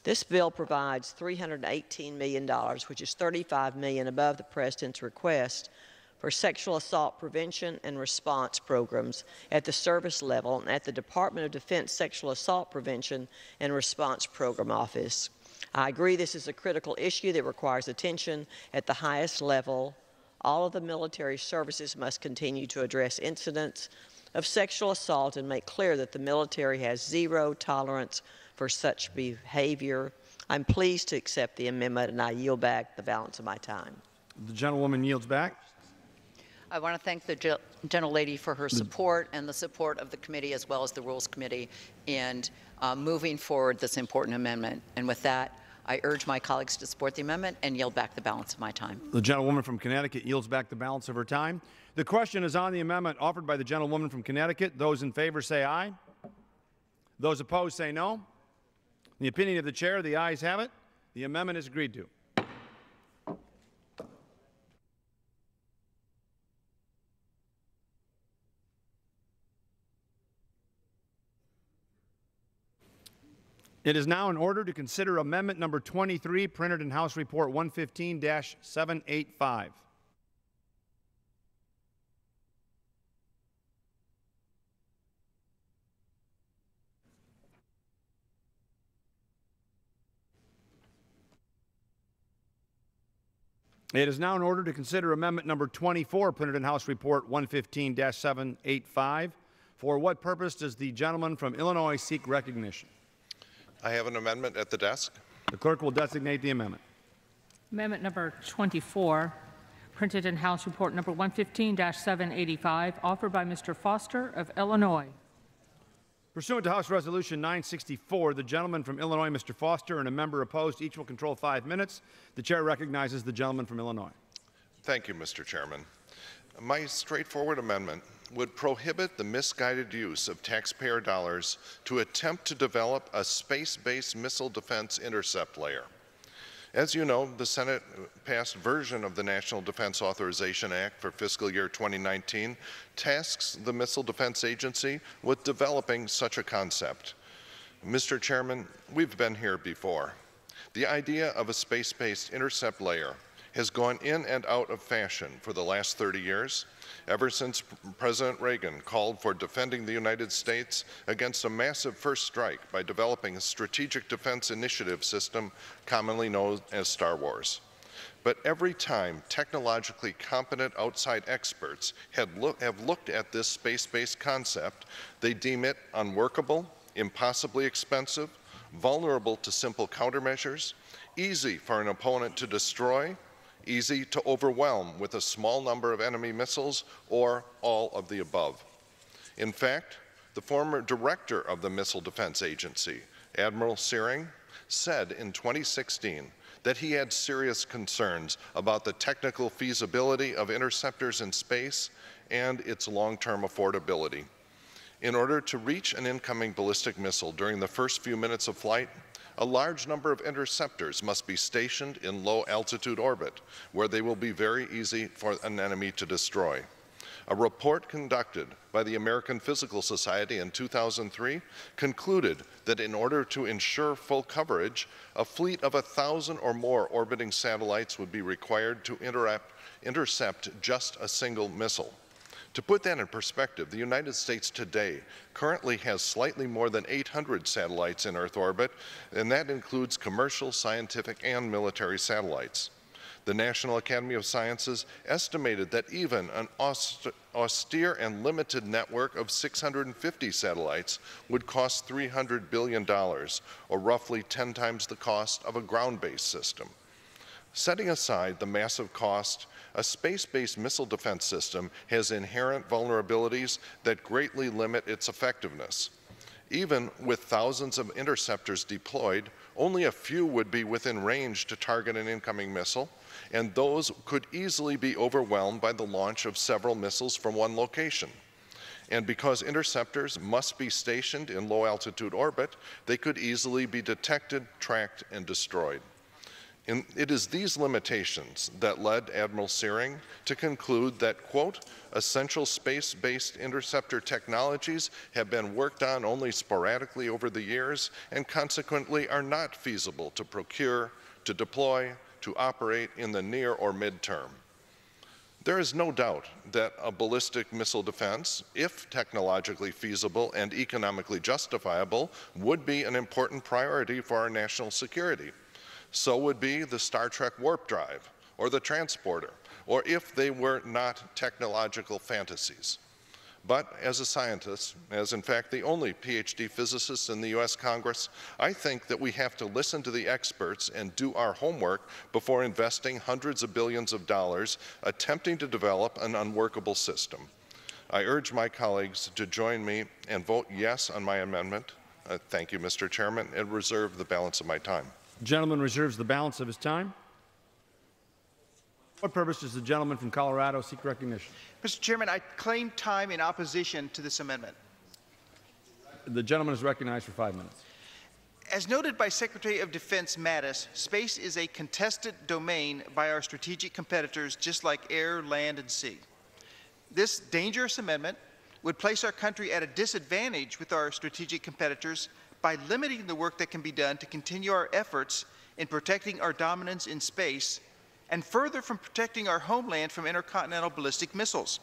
This bill provides $318 million, which is $35 million above the President's request, for sexual assault prevention and response programs at the service level and at the Department of Defense Sexual Assault Prevention and Response Program Office. I agree this is a critical issue that requires attention at the highest level. All of the military services must continue to address incidents of sexual assault and make clear that the military has zero tolerance for such behavior. I'm pleased to accept the amendment, and I yield back the balance of my time. The gentlewoman yields back. I want to thank the gentlelady for her support and the support of the committee as well as the Rules Committee in moving forward this important amendment. And with that, I urge my colleagues to support the amendment and yield back the balance of my time. The gentlewoman from Connecticut yields back the balance of her time. The question is on the amendment offered by the gentlewoman from Connecticut. Those in favor say aye. Those opposed say no. In the opinion of the chair, the ayes have it. The amendment is agreed to. It is now in order to consider amendment number 23, printed in House Report 115-785. It is now in order to consider amendment number 24, printed in House Report 115-785. For what purpose does the gentleman from Illinois seek recognition? I have an amendment at the desk. The clerk will designate the amendment. Amendment number 24, printed in House Report number 115-785, offered by Mr. Foster of Illinois. Pursuant to House Resolution 964, the gentleman from Illinois, Mr. Foster, and a member opposed, each will control 5 minutes. The chair recognizes the gentleman from Illinois. Thank you, Mr. Chairman. My straightforward amendment would prohibit the misguided use of taxpayer dollars to attempt to develop a space-based missile defense intercept layer. As you know, the Senate passed version of the National Defense Authorization Act for fiscal year 2019 tasks the Missile Defense Agency with developing such a concept. Mr. Chairman, we've been here before. The idea of a space-based intercept layer has gone in and out of fashion for the last 30 years, ever since President Reagan called for defending the United States against a massive first strike by developing a strategic defense initiative system commonly known as Star Wars. But every time technologically competent outside experts have looked at this space-based concept, they deem it unworkable, impossibly expensive, vulnerable to simple countermeasures, easy for an opponent to destroy, easy to overwhelm with a small number of enemy missiles, or all of the above. In fact, the former director of the Missile Defense Agency, Admiral Searing, said in 2016 that he had serious concerns about the technical feasibility of interceptors in space and its long-term affordability. In order to reach an incoming ballistic missile during the first few minutes of flight, a large number of interceptors must be stationed in low-altitude orbit, where they will be very easy for an enemy to destroy. A report conducted by the American Physical Society in 2003 concluded that in order to ensure full coverage, a fleet of 1,000 or more orbiting satellites would be required to intercept just a single missile. To put that in perspective, the United States today currently has slightly more than 800 satellites in Earth orbit, and that includes commercial, scientific, and military satellites. The National Academy of Sciences estimated that even an austere and limited network of 650 satellites would cost $300 billion, or roughly 10 times the cost of a ground-based system. Setting aside the massive cost, a space-based missile defense system has inherent vulnerabilities that greatly limit its effectiveness. Even with thousands of interceptors deployed, only a few would be within range to target an incoming missile, and those could easily be overwhelmed by the launch of several missiles from one location. And because interceptors must be stationed in low-altitude orbit, they could easily be detected, tracked, and destroyed. And it is these limitations that led Admiral Searing to conclude that, quote, essential space-based interceptor technologies have been worked on only sporadically over the years and consequently are not feasible to procure, to deploy, to operate in the near or midterm. There is no doubt that a ballistic missile defense, if technologically feasible and economically justifiable, would be an important priority for our national security. So would be the Star Trek warp drive or the transporter, or if they were not technological fantasies. But as a scientist, as in fact the only PhD physicist in the US Congress, I think that we have to listen to the experts and do our homework before investing hundreds of billions of dollars attempting to develop an unworkable system. I urge my colleagues to join me and vote yes on my amendment. Thank you, Mr. Chairman, and reserve the balance of my time. The gentleman reserves the balance of his time. What purpose does the gentleman from Colorado seek recognition? Mr. Chairman, I claim time in opposition to this amendment. The gentleman is recognized for 5 minutes. As noted by Secretary of Defense Mattis, space is a contested domain by our strategic competitors, just like air, land, and sea. This dangerous amendment would place our country at a disadvantage with our strategic competitors by limiting the work that can be done to continue our efforts in protecting our dominance in space and further from protecting our homeland from intercontinental ballistic missiles.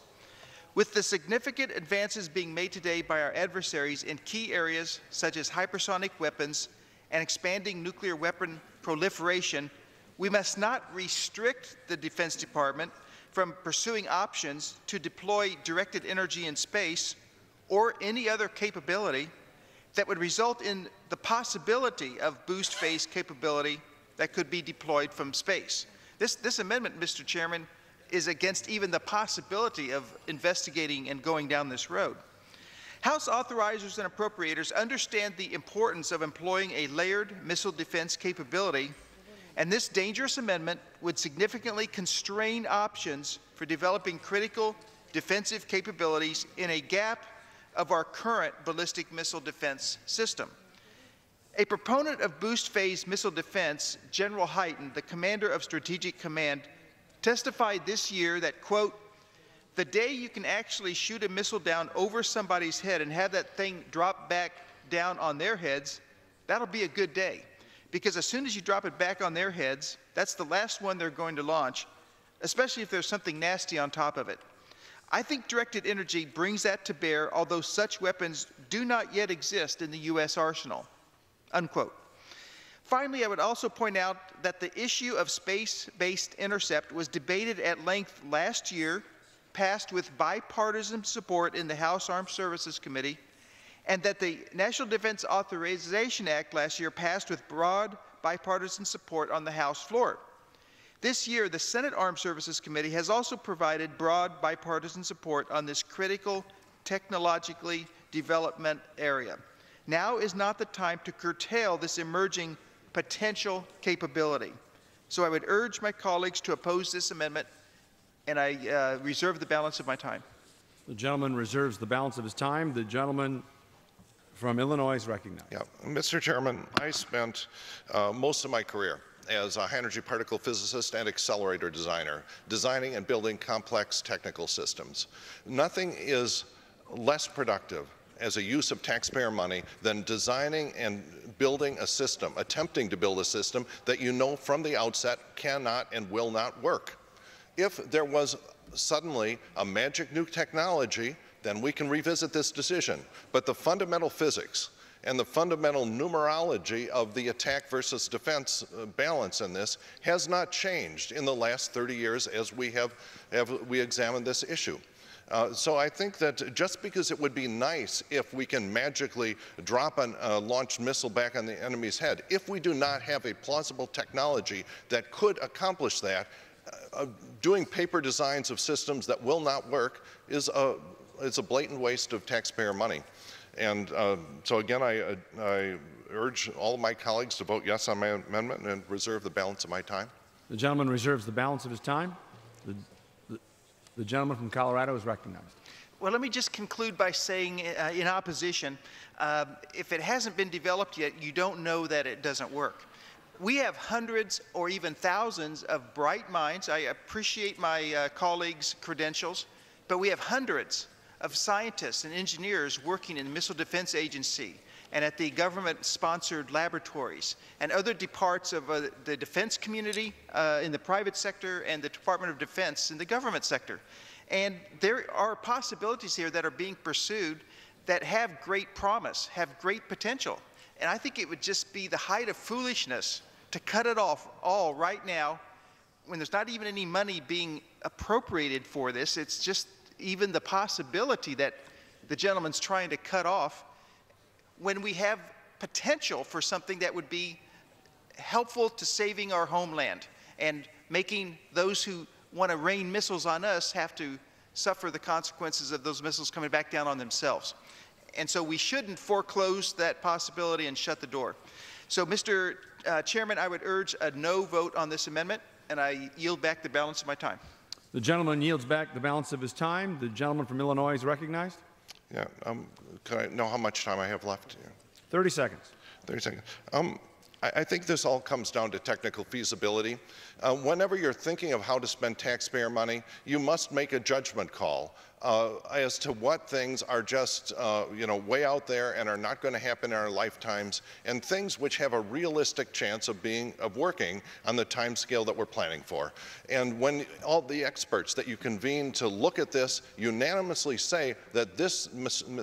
With the significant advances being made today by our adversaries in key areas such as hypersonic weapons and expanding nuclear weapon proliferation, we must not restrict the Defense Department from pursuing options to deploy directed energy in space or any other capability that would result in the possibility of boost phase capability that could be deployed from space. This amendment, Mr. Chairman, is against even the possibility of investigating and going down this road. House authorizers and appropriators understand the importance of employing a layered missile defense capability, and this dangerous amendment would significantly constrain options for developing critical defensive capabilities in a gap of our current ballistic missile defense system. A proponent of boost phase missile defense, General Hyten, the commander of Strategic Command, testified this year that, quote, the day you can actually shoot a missile down over somebody's head and have that thing drop back down on their heads, that'll be a good day. Because as soon as you drop it back on their heads, that's the last one they're going to launch, especially if there's something nasty on top of it. I think directed energy brings that to bear, although such weapons do not yet exist in the U.S. arsenal, unquote. Finally, I would also point out that the issue of space-based intercept was debated at length last year, passed with bipartisan support in the House Armed Services Committee, and that the National Defense Authorization Act last year passed with broad bipartisan support on the House floor. This year, the Senate Armed Services Committee has also provided broad bipartisan support on this critical technologically development area. Now is not the time to curtail this emerging potential capability. So I would urge my colleagues to oppose this amendment, and I reserve the balance of my time. The gentleman reserves the balance of his time. The gentleman from Illinois is recognized. Yeah. Mr. Chairman, I spent most of my career as a high-energy particle physicist and accelerator designer, designing and building complex technical systems. Nothing is less productive as a use of taxpayer money than designing and building a system, attempting to build a system that you know from the outset cannot and will not work. If there was suddenly a magic new technology, then we can revisit this decision. But the fundamental physics and the fundamental numerology of the attack versus defense balance in this has not changed in the last 30 years as we examined this issue. So I think that just because it would be nice if we can magically drop a launched missile back on the enemy's head, if we do not have a plausible technology that could accomplish that, doing paper designs of systems that will not work is a blatant waste of taxpayer money. And so again, I urge all of my colleagues to vote yes on my amendment and reserve the balance of my time. The gentleman reserves the balance of his time. The gentleman from Colorado is recognized. Well, let me just conclude by saying in opposition, if it hasn't been developed yet, you don't know that it doesn't work. We have hundreds or even thousands of bright minds. I appreciate my colleagues' credentials, but we have hundreds of scientists and engineers working in the Missile Defense Agency and at the government-sponsored laboratories and other parts of the defense community in the private sector and the Department of Defense in the government sector. And there are possibilities here that are being pursued that have great promise, have great potential. And I think it would just be the height of foolishness to cut it off all right now when there's not even any money being appropriated for this. It's just even the possibility that the gentleman's trying to cut off when we have potential for something that would be helpful to saving our homeland and making those who want to rain missiles on us have to suffer the consequences of those missiles coming back down on themselves. And so we shouldn't foreclose that possibility and shut the door. So, Mr. Chairman, I would urge a no vote on this amendment, and I yield back the balance of my time. The gentleman yields back the balance of his time. The gentleman from Illinois is recognized. Yeah, can I know how much time I have left? 30 seconds. 30 seconds. I think this all comes down to technical feasibility. Whenever you're thinking of how to spend taxpayer money, you must make a judgment call as to what things are just way out there and are not going to happen in our lifetimes, and things which have a realistic chance of working on the time scale that we're planning for. And when all the experts that you convene to look at this unanimously say that this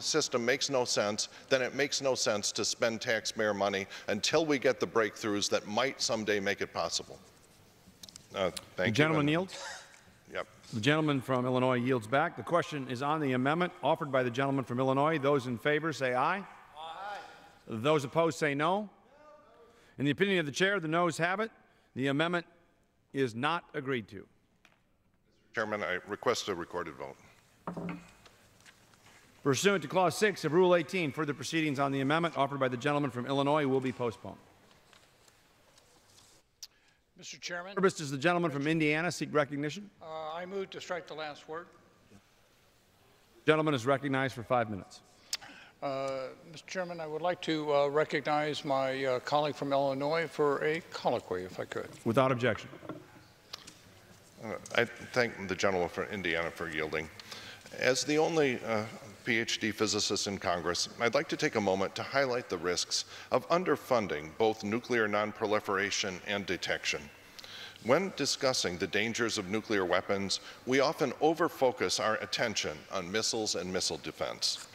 system makes no sense, then it makes no sense to spend taxpayer money until we get the breakthroughs that might someday make it possible. Thank you. The gentleman yields. Yep. The gentleman from Illinois yields back. The question is on the amendment offered by the gentleman from Illinois. Those in favor say aye. Aye. Those opposed say no. In the opinion of the chair, the noes have it. The amendment is not agreed to. Chairman, I request a recorded vote. Pursuant to Clause 6 of Rule 18, further proceedings on the amendment offered by the gentleman from Illinois will be postponed. Mr. Chairman. Purpose does the gentleman from Indiana seek recognition? I move to strike the last word. The gentleman is recognized for 5 minutes. Mr. Chairman, I would like to recognize my colleague from Illinois for a colloquy, if I could. Without objection. I thank the gentleman from Indiana for yielding. As the only PhD physicist in Congress, I'd like to take a moment to highlight the risks of underfunding both nuclear nonproliferation and detection. When discussing the dangers of nuclear weapons, we often overfocus our attention on missiles and missile defense.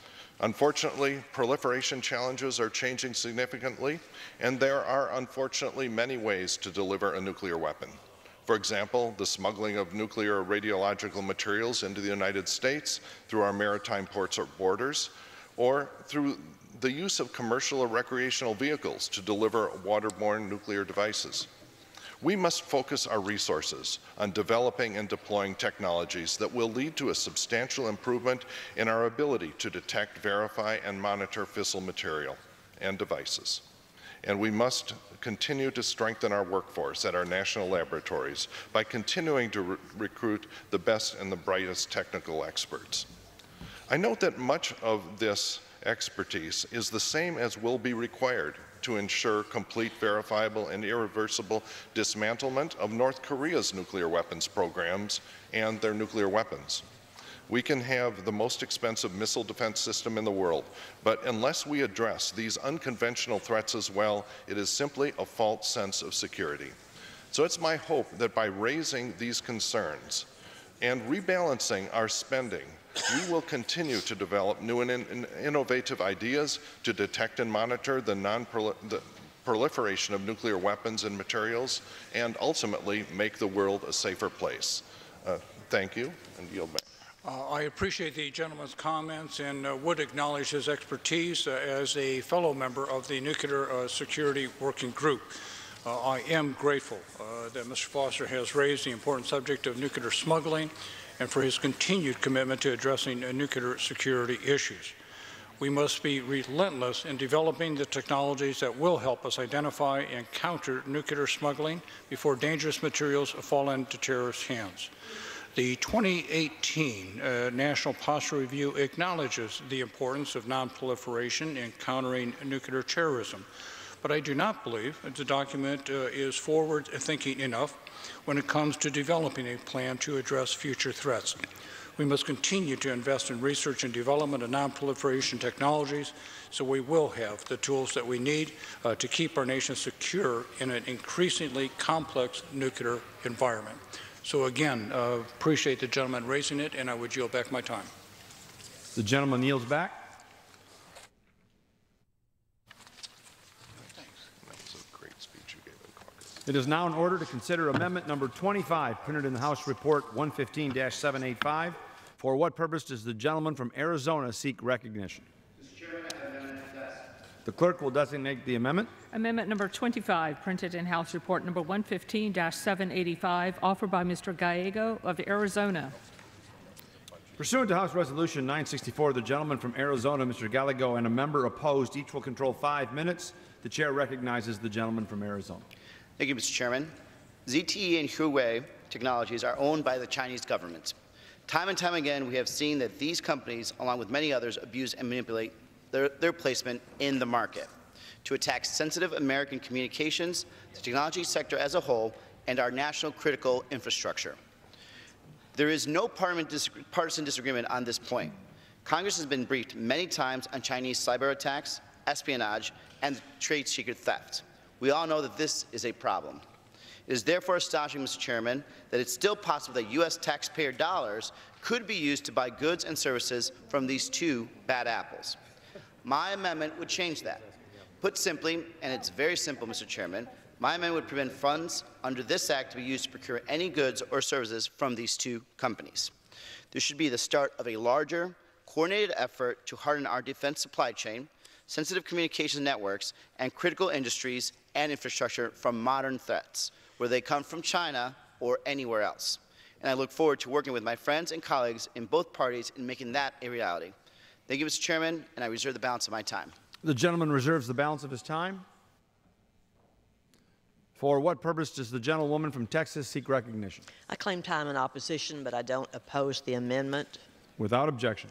Unfortunately, proliferation challenges are changing significantly, and there are unfortunately many ways to deliver a nuclear weapon. For example, the smuggling of nuclear or radiological materials into the United States through our maritime ports or borders, or through the use of commercial or recreational vehicles to deliver waterborne nuclear devices. We must focus our resources on developing and deploying technologies that will lead to a substantial improvement in our ability to detect, verify, and monitor fissile material and devices. And we must continue to strengthen our workforce at our national laboratories by continuing to recruit the best and the brightest technical experts. I note that much of this expertise is the same as will be required to ensure complete, verifiable, and irreversible dismantlement of North Korea's nuclear weapons programs and their nuclear weapons. We can have the most expensive missile defense system in the world, but unless we address these unconventional threats as well, it is simply a false sense of security. So it's my hope that by raising these concerns and rebalancing our spending, we will continue to develop new and innovative ideas to detect and monitor the proliferation of nuclear weapons and materials, and ultimately make the world a safer place. Thank you, and yield back. I appreciate the gentleman's comments and would acknowledge his expertise as a fellow member of the Nuclear Security Working Group. I am grateful that Mr. Foster has raised the important subject of nuclear smuggling and for his continued commitment to addressing nuclear security issues. We must be relentless in developing the technologies that will help us identify and counter nuclear smuggling before dangerous materials fall into terrorist hands. The 2018 National Posture Review acknowledges the importance of nonproliferation in countering nuclear terrorism, but I do not believe that the document is forward-thinking enough when it comes to developing a plan to address future threats. We must continue to invest in research and development of nonproliferation technologies so we will have the tools that we need to keep our nation secure in an increasingly complex nuclear environment. So again, appreciate the gentleman raising it, and I would yield back my time. The gentleman yields back. It is now in order to consider amendment number 25, printed in the House Report 115-785. For what purpose does the gentleman from Arizona seek recognition? Mr. Chairman, I amendment the clerk will designate the amendment. Amendment number 25, printed in House Report number 115-785, offered by Mr. Gallego of Arizona. Pursuant to House Resolution 964, the gentleman from Arizona, Mr. Gallego, and a member opposed, each will control 5 minutes. The chair recognizes the gentleman from Arizona. Thank you, Mr. Chairman. ZTE and Huawei technologies are owned by the Chinese government. Time and time again, we have seen that these companies, along with many others, abuse and manipulate their placement in the market to attack sensitive American communications, the technology sector as a whole, and our national critical infrastructure. There is no partisan disagreement on this point. Congress has been briefed many times on Chinese cyber attacks, espionage, and trade secret theft. We all know that this is a problem. It is therefore astonishing, Mr. Chairman, that it's still possible that U.S. taxpayer dollars could be used to buy goods and services from these two bad apples. My amendment would change that. Put simply, and it's very simple, Mr. Chairman, my amendment would prevent funds under this Act to be used to procure any goods or services from these two companies. This should be the start of a larger, coordinated effort to harden our defense supply chain, sensitive communication networks, and critical industries and infrastructure from modern threats, whether they come from China or anywhere else. and I look forward to working with my friends and colleagues in both parties in making that a reality. Thank you, Mr. Chairman, and I reserve the balance of my time. The gentleman reserves the balance of his time. For what purpose does the gentlewoman from Texas seek recognition? I claim time in opposition, but I don't oppose the amendment. Without objection.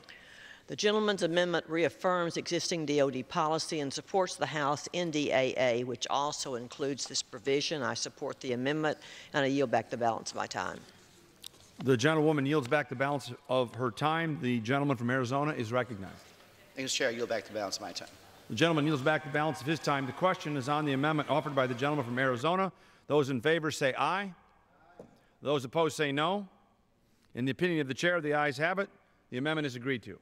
The gentleman's amendment reaffirms existing DoD policy and supports the House NDAA, which also includes this provision. I support the amendment, and I yield back the balance of my time. The gentlewoman yields back the balance of her time. The gentleman from Arizona is recognized. Thank you, Mr. Chair. I yield back the balance of my time. The gentleman yields back the balance of his time. The question is on the amendment offered by the gentleman from Arizona. Those in favor say aye. Those opposed say no. In the opinion of the chair, the ayes have it. The amendment is agreed to.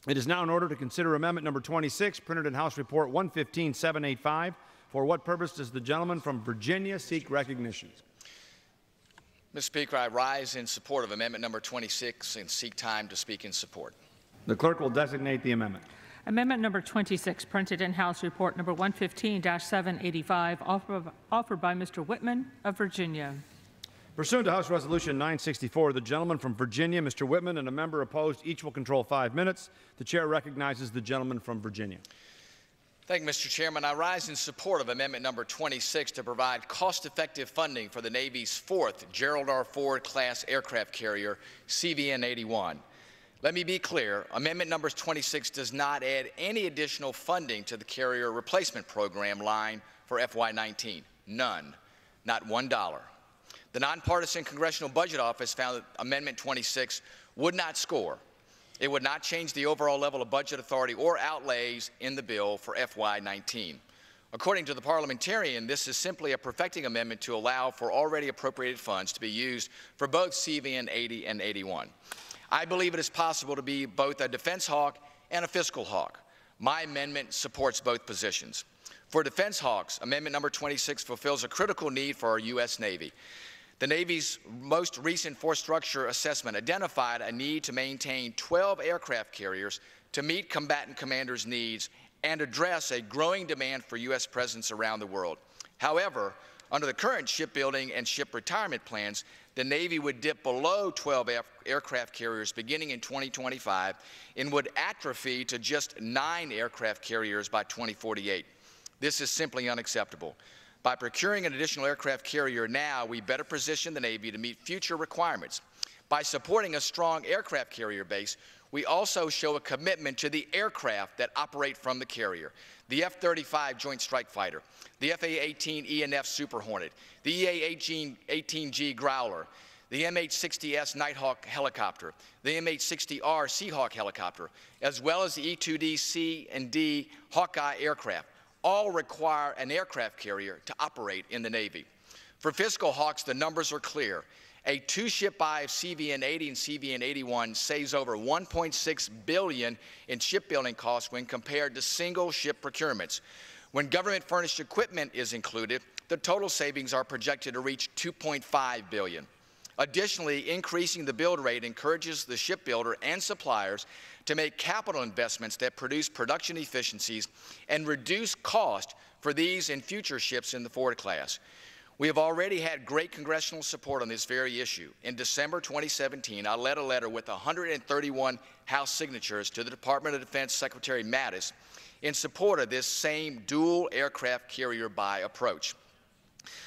It is now in order to consider amendment number 26, printed in House Report 115-785. For what purpose does the gentleman from Virginia seek recognition? Mr. Speaker, I rise in support of amendment number 26 and seek time to speak in support. The clerk will designate the amendment. Amendment number 26, printed in House Report number 115-785, offered by Mr. Whitman of Virginia. Pursuant to House Resolution 964, the gentleman from Virginia, Mr. Whitman, and a member opposed, each will control 5 minutes. The chair recognizes the gentleman from Virginia. Thank you, Mr. Chairman. I rise in support of amendment number 26 to provide cost-effective funding for the Navy's 4th Gerald R. Ford class aircraft carrier, CVN-81. Let me be clear, amendment number 26 does not add any additional funding to the carrier replacement program line for FY19. None. Not $1. The nonpartisan Congressional Budget Office found that Amendment 26 would not score. It would not change the overall level of budget authority or outlays in the bill for FY19. According to the parliamentarian, this is simply a perfecting amendment to allow for already appropriated funds to be used for both CVN 80 and 81. I believe it is possible to be both a defense hawk and a fiscal hawk. My amendment supports both positions. For defense hawks, amendment number 26 fulfills a critical need for our U.S. Navy. The Navy's most recent force structure assessment identified a need to maintain 12 aircraft carriers to meet combatant commanders' needs and address a growing demand for U.S. presence around the world. However, under the current shipbuilding and ship retirement plans, the Navy would dip below 12 aircraft carriers beginning in 2025 and would atrophy to just 9 aircraft carriers by 2048. This is simply unacceptable. By procuring an additional aircraft carrier now, we better position the Navy to meet future requirements. By supporting a strong aircraft carrier base, we also show a commitment to the aircraft that operate from the carrier. The F-35 Joint Strike Fighter, the FA-18 ENF Super Hornet, the EA-18G Growler, the MH-60S Nighthawk helicopter, the MH-60R Seahawk helicopter, as well as the E-2D C and D Hawkeye aircraft, all require an aircraft carrier to operate in the Navy. For fiscal hawks, the numbers are clear. A 2-ship buy of CVN-80 and CVN-81 saves over $1.6 billion in shipbuilding costs when compared to single ship procurements. When government-furnished equipment is included, the total savings are projected to reach $2.5 billion. Additionally, increasing the build rate encourages the shipbuilder and suppliers to make capital investments that produce production efficiencies and reduce cost for these and future ships in the Ford class. We have already had great congressional support on this very issue. In December 2017, I led a letter with 131 House signatures to the Department of Defense Secretary Mattis in support of this same dual aircraft carrier buy approach.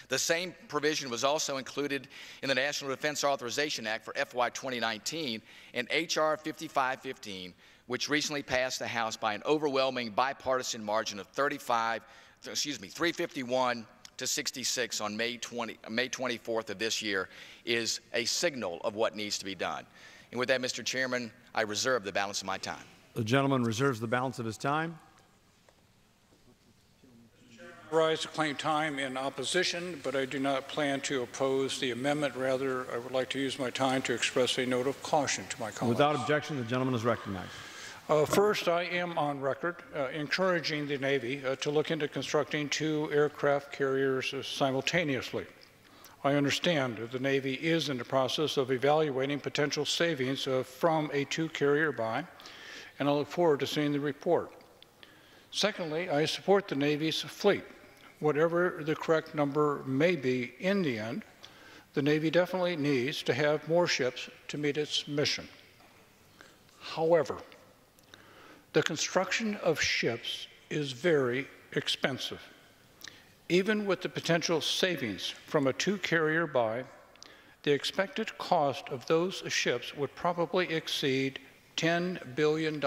The same provision was also included in the National Defense Authorization Act for FY 2019 and H.R. 5515, which recently passed the House by an overwhelming bipartisan margin of 351 to 66 on May 24th of this year, is a signal of what needs to be done. And with that, Mr. Chairman, I reserve the balance of my time. The gentleman reserves the balance of his time. I rise to claim time in opposition, but I do not plan to oppose the amendment. Rather, I would like to use my time to express a note of caution to my colleagues. Without objection, the gentleman is recognized. First, I am on record encouraging the Navy to look into constructing 2 aircraft carriers simultaneously. I understand that the Navy is in the process of evaluating potential savings from a 2-carrier buy, and I look forward to seeing the report. Secondly, I support the Navy's fleet. whatever the correct number may be in the end, the Navy definitely needs to have more ships to meet its mission. However, the construction of ships is very expensive. Even with the potential savings from a two-carrier buy, the expected cost of those ships would probably exceed $10 billion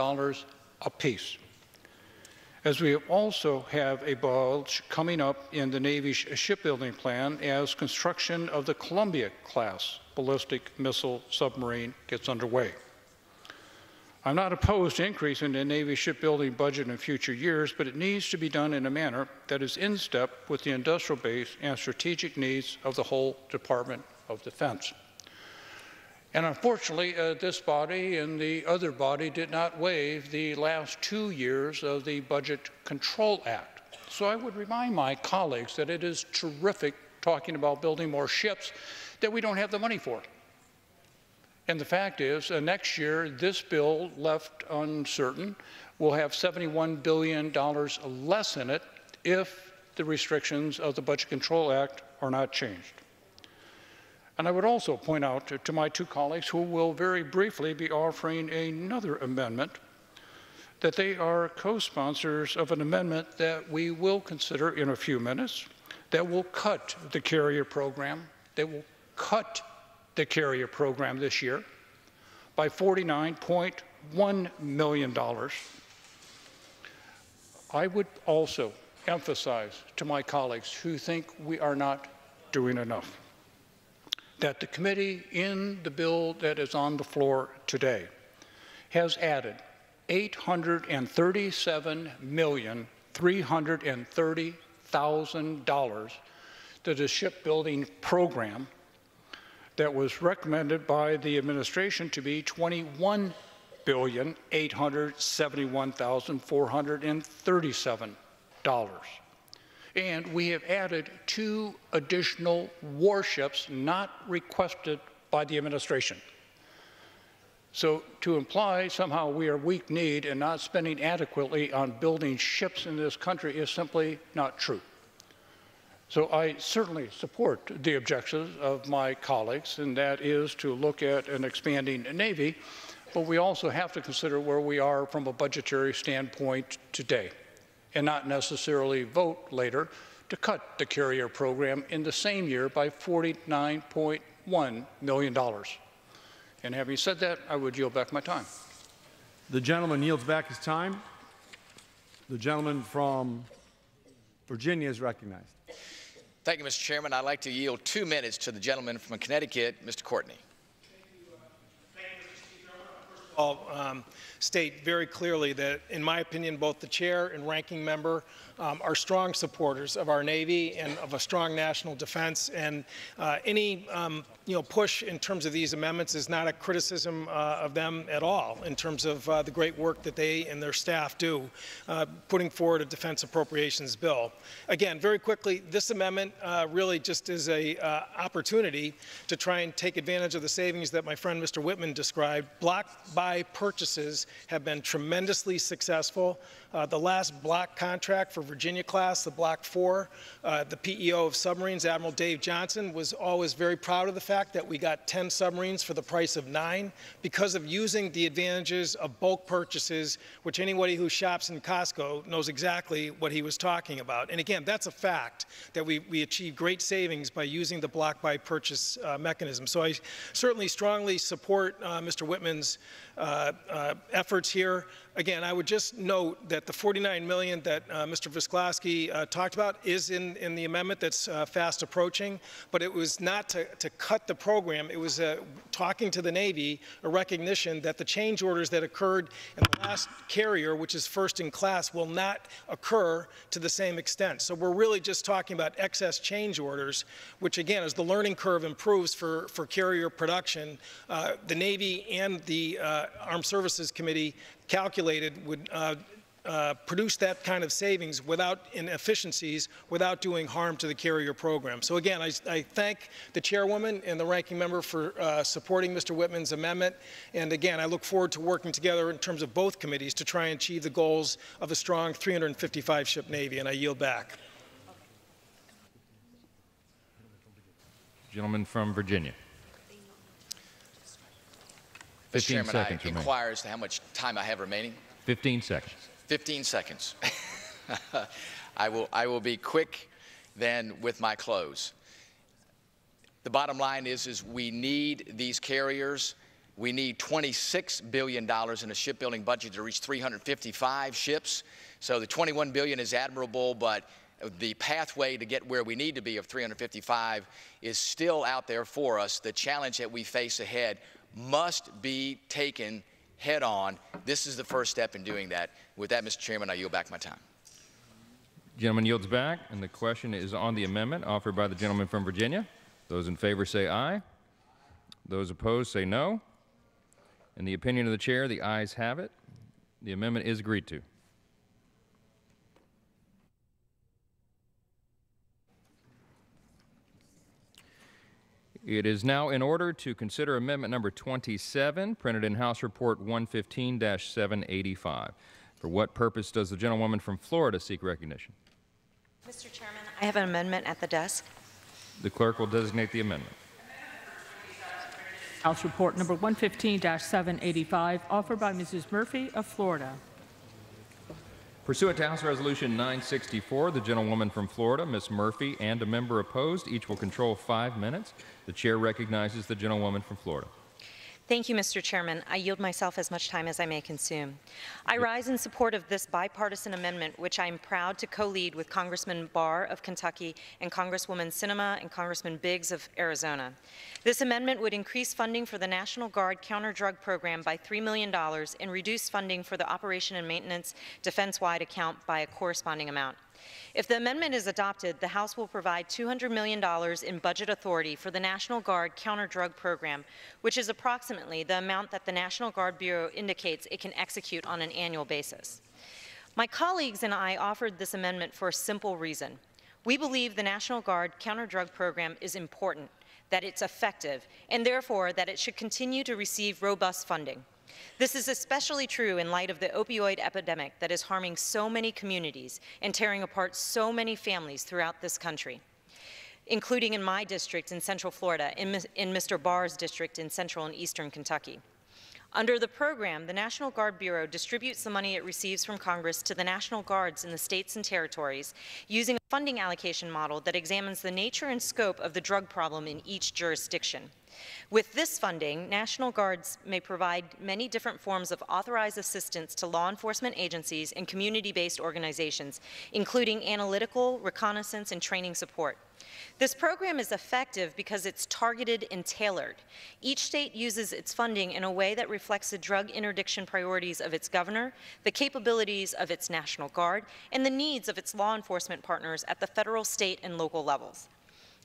apiece. As we also have a bulge coming up in the Navy's shipbuilding plan as construction of the Columbia-class ballistic missile submarine gets underway. I'm not opposed to increasing the Navy shipbuilding budget in future years, but it needs to be done in a manner that is in step with the industrial base and strategic needs of the whole Department of Defense. And unfortunately, this body and the other body did not waive the last 2 years of the Budget Control Act. So I would remind my colleagues that it is terrific talking about building more ships that we don't have the money for. And the fact is, next year, this bill, left uncertain, will have $71 billion less in it if the restrictions of the Budget Control Act are not changed. And I would also point out to my two colleagues who will very briefly be offering another amendment that they are co-sponsors of an amendment that we will consider in a few minutes that will cut the carrier program. They will cut the carrier program this year by $49.1 million. I would also emphasize to my colleagues who think we are not doing enough that the committee in the bill that is on the floor today has added $837,330,000 to the shipbuilding program that was recommended by the administration to be $21,871,437. And we have added 2 additional warships not requested by the administration. So to imply somehow we are weak-kneed and not spending adequately on building ships in this country is simply not true. So I certainly support the objectives of my colleagues, and that is to look at an expanding Navy, but we also have to consider where we are from a budgetary standpoint today, and not necessarily vote later to cut the carrier program in the same year by $49.1 million. And having said that, I would yield back my time. The gentleman yields back his time. The gentleman from Virginia is recognized. Thank you, Mr. Chairman. I'd like to yield 2 minutes to the gentleman from Connecticut, Mr. Courtney. I'll state very clearly that, in my opinion, both the chair and ranking member are strong supporters of our Navy and of a strong national defense. And any push in terms of these amendments is not a criticism of them at all in terms of the great work that they and their staff do putting forward a defense appropriations bill. Again, very quickly, this amendment really just is a opportunity to try and take advantage of the savings that my friend Mr. Whitman described. Block buy purchases have been tremendously successful. The last block contract for Virginia class, the Block 4, the PEO of submarines, Admiral Dave Johnson, was always very proud of the fact that we got 10 submarines for the price of 9 because of using the advantages of bulk purchases, which anybody who shops in Costco knows exactly what he was talking about. And again, that's a fact that we achieve great savings by using the block buy purchase mechanism. So I certainly strongly support Mr. Whitman's efforts here. Again, I would just note that the $49 million that Mr. Visklowski talked about is in the amendment that's fast approaching, but it was not to cut the program. It was talking to the Navy, a recognition that the change orders that occurred in the last carrier, which is first in class, will not occur to the same extent. So we're really just talking about excess change orders, which again, as the learning curve improves for carrier production, the Navy and the Armed Services Committee calculated would produce that kind of savings without inefficiencies, without doing harm to the carrier program. So again, I thank the chairwoman and the ranking member for supporting Mr. Whitman's amendment. And again, I look forward to working together in terms of both committees to try and achieve the goals of a strong 355-ship Navy. And I yield back. Gentleman from Virginia. 15 Mr. Chairman, seconds I remaining. inquire as to how much time I have remaining. 15 seconds. 15 seconds. I will be quick then with my close. The bottom line is we need these carriers. We need $26 billion in a shipbuilding budget to reach 355 ships. So the $21 billion is admirable, but the pathway to get where we need to be of 355 is still out there for us. The challenge that we face ahead must be taken head on. This is the first step in doing that. With that, Mr. Chairman, I yield back my time. Gentleman yields back, and the question is on the amendment offered by the gentleman from Virginia. Those in favor say aye. Those opposed say no. In the opinion of the chair, the ayes have it. The amendment is agreed to. It is now in order to consider amendment number 27, printed in House Report 115-785. For what purpose does the gentlewoman from Florida seek recognition? Mr. Chairman, I have an amendment at the desk. The clerk will designate the amendment. House Report number 115-785, offered by Mrs. Murphy of Florida. Pursuant to House Resolution 964, the gentlewoman from Florida, Ms. Murphy, and a member opposed, each will control 5 minutes. The chair recognizes the gentlewoman from Florida. Thank you, Mr. Chairman. I yield myself as much time as I may consume. I rise in support of this bipartisan amendment, which I am proud to co-lead with Congressman Barr of Kentucky and Congresswoman Sinema and Congressman Biggs of Arizona. This amendment would increase funding for the National Guard counter-drug program by $3 million and reduce funding for the Operation and Maintenance defense-wide account by a corresponding amount. If the amendment is adopted, the House will provide $200 million in budget authority for the National Guard counter-drug program, which is approximately the amount that the National Guard Bureau indicates it can execute on an annual basis. My colleagues and I offered this amendment for a simple reason. We believe the National Guard counter-drug program is important, that it's effective, and therefore that it should continue to receive robust funding. This is especially true in light of the opioid epidemic that is harming so many communities and tearing apart so many families throughout this country, including in my district in Central Florida, in Mr. Barr's district in Central and Eastern Kentucky. Under the program, the National Guard Bureau distributes the money it receives from Congress to the National Guards in the states and territories using a funding allocation model that examines the nature and scope of the drug problem in each jurisdiction. With this funding, National Guards may provide many different forms of authorized assistance to law enforcement agencies and community-based organizations, including analytical, reconnaissance, and training support. This program is effective because it's targeted and tailored. Each state uses its funding in a way that reflects the drug interdiction priorities of its governor, the capabilities of its National Guard, and the needs of its law enforcement partners at the federal, state, and local levels.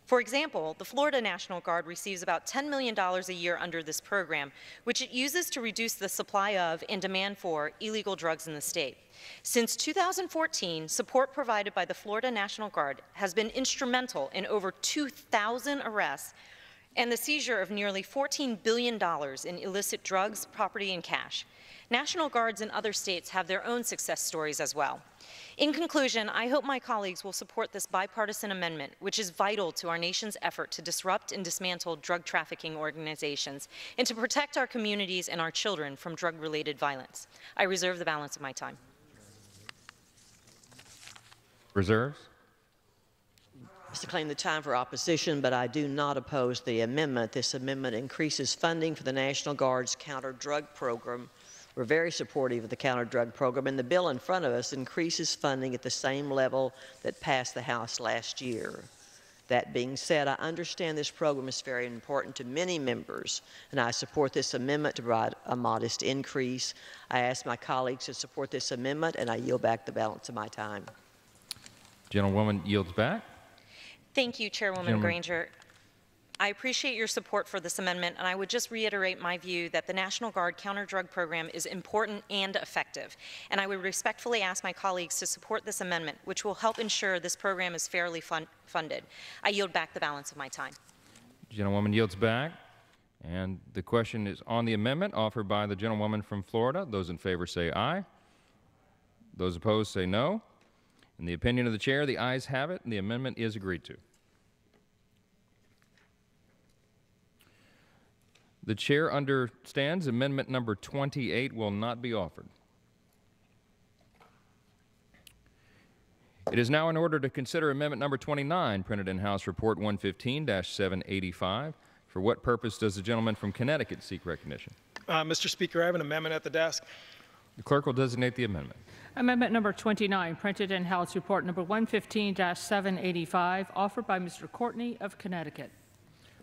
For example, the Florida National Guard receives about $10 million a year under this program, which it uses to reduce the supply of and demand for illegal drugs in the state. Since 2014, support provided by the Florida National Guard has been instrumental in over 2,000 arrests and the seizure of nearly $14 billion in illicit drugs, property, and cash. National Guards in other states have their own success stories as well. In conclusion, I hope my colleagues will support this bipartisan amendment, which is vital to our nation's effort to disrupt and dismantle drug trafficking organizations and to protect our communities and our children from drug-related violence. I reserve the balance of my time. Reserves? To claim the time for opposition, but I do not oppose the amendment. This amendment increases funding for the National Guard's counter-drug program. We're very supportive of the counter-drug program, and the bill in front of us increases funding at the same level that passed the House last year. That being said, I understand this program is very important to many members, and I support this amendment to provide a modest increase. I ask my colleagues to support this amendment, and I yield back the balance of my time. Gentlewoman yields back. Thank you, Chairwoman Granger. I appreciate your support for this amendment, and I would just reiterate my view that the National Guard counter-drug program is important and effective. And I would respectfully ask my colleagues to support this amendment, which will help ensure this program is fairly funded. I yield back the balance of my time. Gentlewoman yields back. And the question is on the amendment offered by the gentlewoman from Florida. Those in favor say aye. Those opposed say no. In the opinion of the chair, the ayes have it, and the amendment is agreed to. The chair understands amendment number 28 will not be offered. It is now in order to consider amendment number 29, printed in House Report 115-785. For what purpose does the gentleman from Connecticut seek recognition? Mr. Speaker, I have an amendment at the desk. The clerk will designate the amendment. Amendment number 29, printed in House Report number 115-785, offered by Mr. Courtney of Connecticut.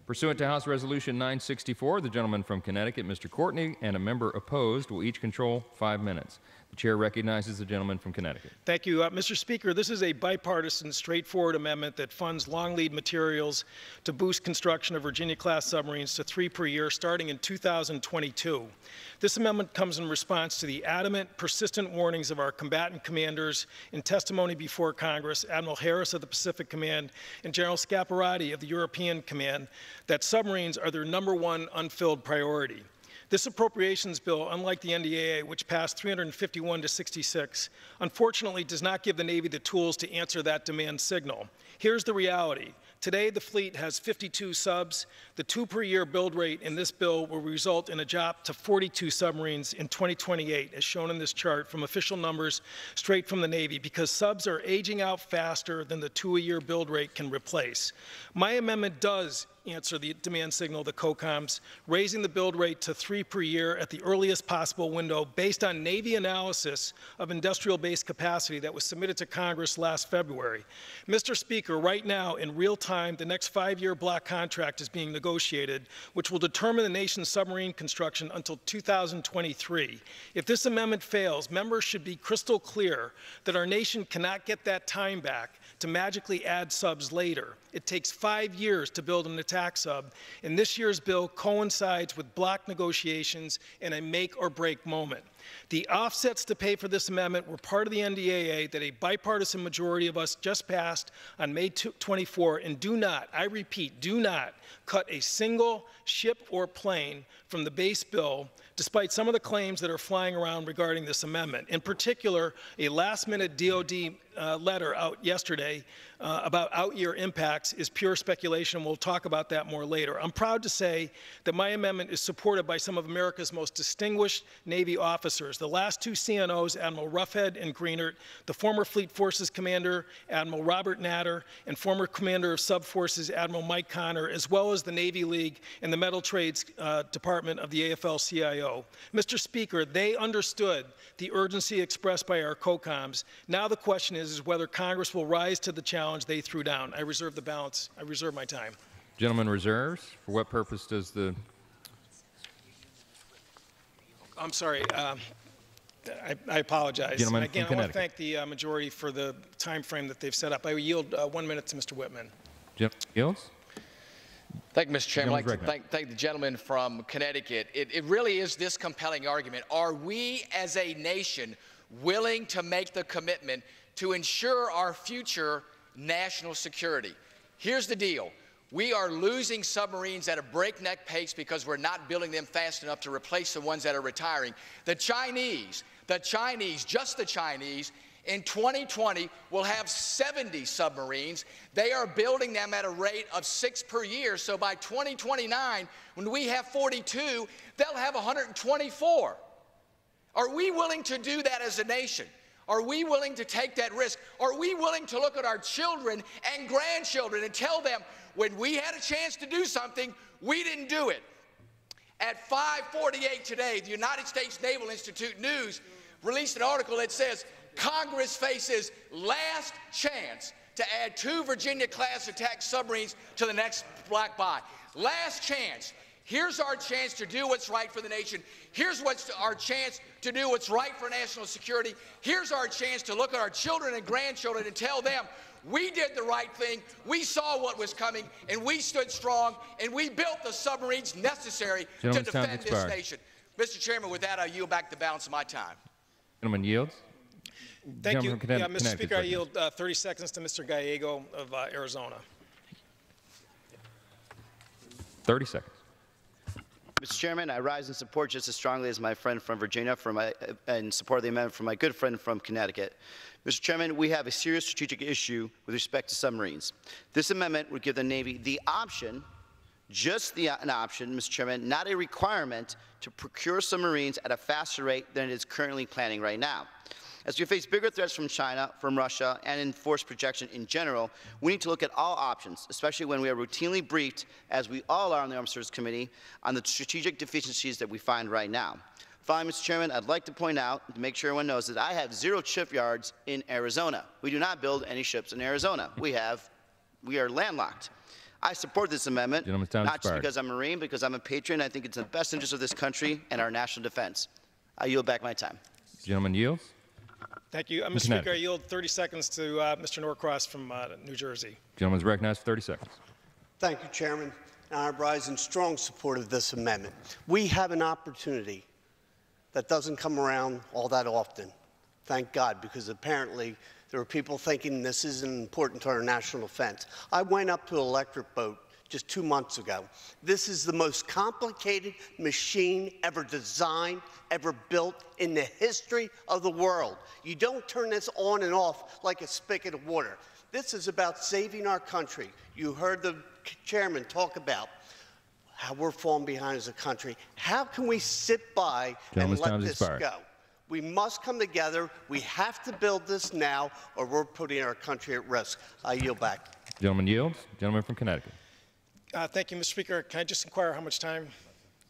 Pursuant to House Resolution 964, the gentleman from Connecticut, Mr. Courtney, and a member opposed will each control 5 minutes. The chair recognizes the gentleman from Connecticut. Thank you. Mr. Speaker, this is a bipartisan, straightforward amendment that funds long lead materials to boost construction of Virginia-class submarines to 3 per year starting in 2022. This amendment comes in response to the adamant, persistent warnings of our combatant commanders in testimony before Congress, Admiral Harris of the Pacific Command and General Scaparrotti of the European Command, that submarines are their #1 unfilled priority. This appropriations bill, unlike the NDAA, which passed 351 to 66, unfortunately does not give the Navy the tools to answer that demand signal. Here's the reality. Today, the fleet has 52 subs. The 2 per year build rate in this bill will result in a drop to 42 submarines in 2028, as shown in this chart from official numbers straight from the Navy, because subs are aging out faster than the 2-a-year build rate can replace. My amendment does answer the demand signal of the COCOMs, raising the build rate to 3 per year at the earliest possible window based on Navy analysis of industrial base capacity that was submitted to Congress last February. Mr. Speaker, right now, in real time, the next 5-year block contract is being negotiated, which will determine the nation's submarine construction until 2023. If this amendment fails, members should be crystal clear that our nation cannot get that time back to magically add subs later. It takes 5 years to build an attack sub, and this year's bill coincides with block negotiations in a make-or-break moment. The offsets to pay for this amendment were part of the NDAA that a bipartisan majority of us just passed on May 24, and do not, I repeat, do not cut a single ship or plane from the base bill, despite some of the claims that are flying around regarding this amendment. In particular, a last-minute DOD letter out yesterday about out-year impacts is pure speculation. We'll talk about that more later. I'm proud to say that my amendment is supported by some of America's most distinguished Navy officers. The last 2 CNOs, Admiral Roughhead and Greenert, the former Fleet Forces Commander, Admiral Robert Natter, and former Commander of Subforces, Admiral Mike Connor, as well as the Navy League and the Metal Trades Department of the AFL-CIO. Mr. Speaker, they understood the urgency expressed by our COCOMs. Now the question is whether Congress will rise to the challenge they threw down. I reserve the balance. I reserve my time. Gentleman reserves. For what purpose does the... I'm sorry. I apologize. Gentleman Again, from I want to thank the majority for the time frame that they've set up. I yield 1 minute to Mr. Whitman. Yields. Thank you, Mr. Chairman. I'd like to thank the gentleman from Connecticut. It really is this compelling argument. Are we as a nation willing to make the commitment to ensure our future national security? Here's the deal. We are losing submarines at a breakneck pace because we're not building them fast enough to replace the ones that are retiring. The Chinese, just the Chinese, in 2020 will have 70 submarines. They are building them at a rate of 6 per year. So by 2029, when we have 42, they'll have 124. Are we willing to do that as a nation? Are we willing to take that risk? Are we willing to look at our children and grandchildren and tell them, when we had a chance to do something, we didn't do it? At 5:48 today, the United States Naval Institute News released an article that says Congress faces last chance to add 2 Virginia-class attack submarines to the next block buy. Last chance. Here's our chance to do what's right for the nation. Here's our chance to do what's right for national security. Here's our chance to look at our children and grandchildren and tell them we did the right thing, we saw what was coming, and we stood strong, and we built the submarines necessary to defend this nation. Mr. Chairman, with that, I yield back the balance of my time. Gentleman yields. Thank you. Mr. Speaker, I yield 30 seconds to Mr. Gallego of Arizona. 30 seconds. Mr. Chairman, I rise in support just as strongly as my friend from Virginia in support of the amendment from my good friend from Connecticut. Mr. Chairman, we have a serious strategic issue with respect to submarines. This amendment would give the Navy the option just an option, Mr. Chairman, not a requirement to procure submarines at a faster rate than it is currently planning right now. As we face bigger threats from China, from Russia, and in force projection in general, we need to look at all options, especially when we are routinely briefed, as we all are on the Armed Services Committee, on the strategic deficiencies that we find right now. Finally, Mr. Chairman, I'd like to point out, to make sure everyone knows, that I have 0 shipyards in Arizona. We do not build any ships in Arizona. We are landlocked. I support this amendment, not just because I'm a Marine, because I'm a patriot. I think it's in the best interest of this country and our national defense. I yield back my time. Gentleman yields. Thank you. Mr. Speaker, I yield 30 seconds to Mr. Norcross from New Jersey. Gentleman's recognized for 30 seconds. Thank you, Chairman. And I rise in strong support of this amendment. We have an opportunity that doesn't come around all that often. Thank God, because apparently there are people thinking this isn't important to our national defense. I went up to an electric boat just 2 months ago. This is the most complicated machine ever designed, ever built in the history of the world. You don't turn this on and off like a spigot of water. This is about saving our country. You heard the chairman talk about how we're falling behind as a country. How can we sit by and let this go? We must come together. We have to build this now, or we're putting our country at risk. I yield back. Gentleman yields. Gentleman from Connecticut. Thank you, Mr. Speaker. Can I just inquire how much time?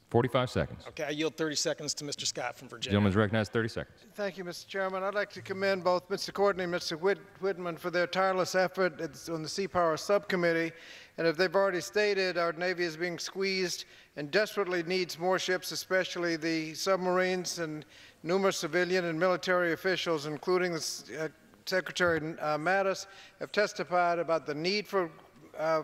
45 seconds. Okay, I yield 30 seconds to Mr. Scott from Virginia. Gentleman's recognized 30 seconds. Thank you, Mr. Chairman. I'd like to commend both Mr. Courtney and Mr. Whitman for their tireless effort on the Sea Power Subcommittee. And if they've already stated, our Navy is being squeezed and desperately needs more ships, especially the submarines, and numerous civilian and military officials, including the Secretary Mattis, have testified about the need for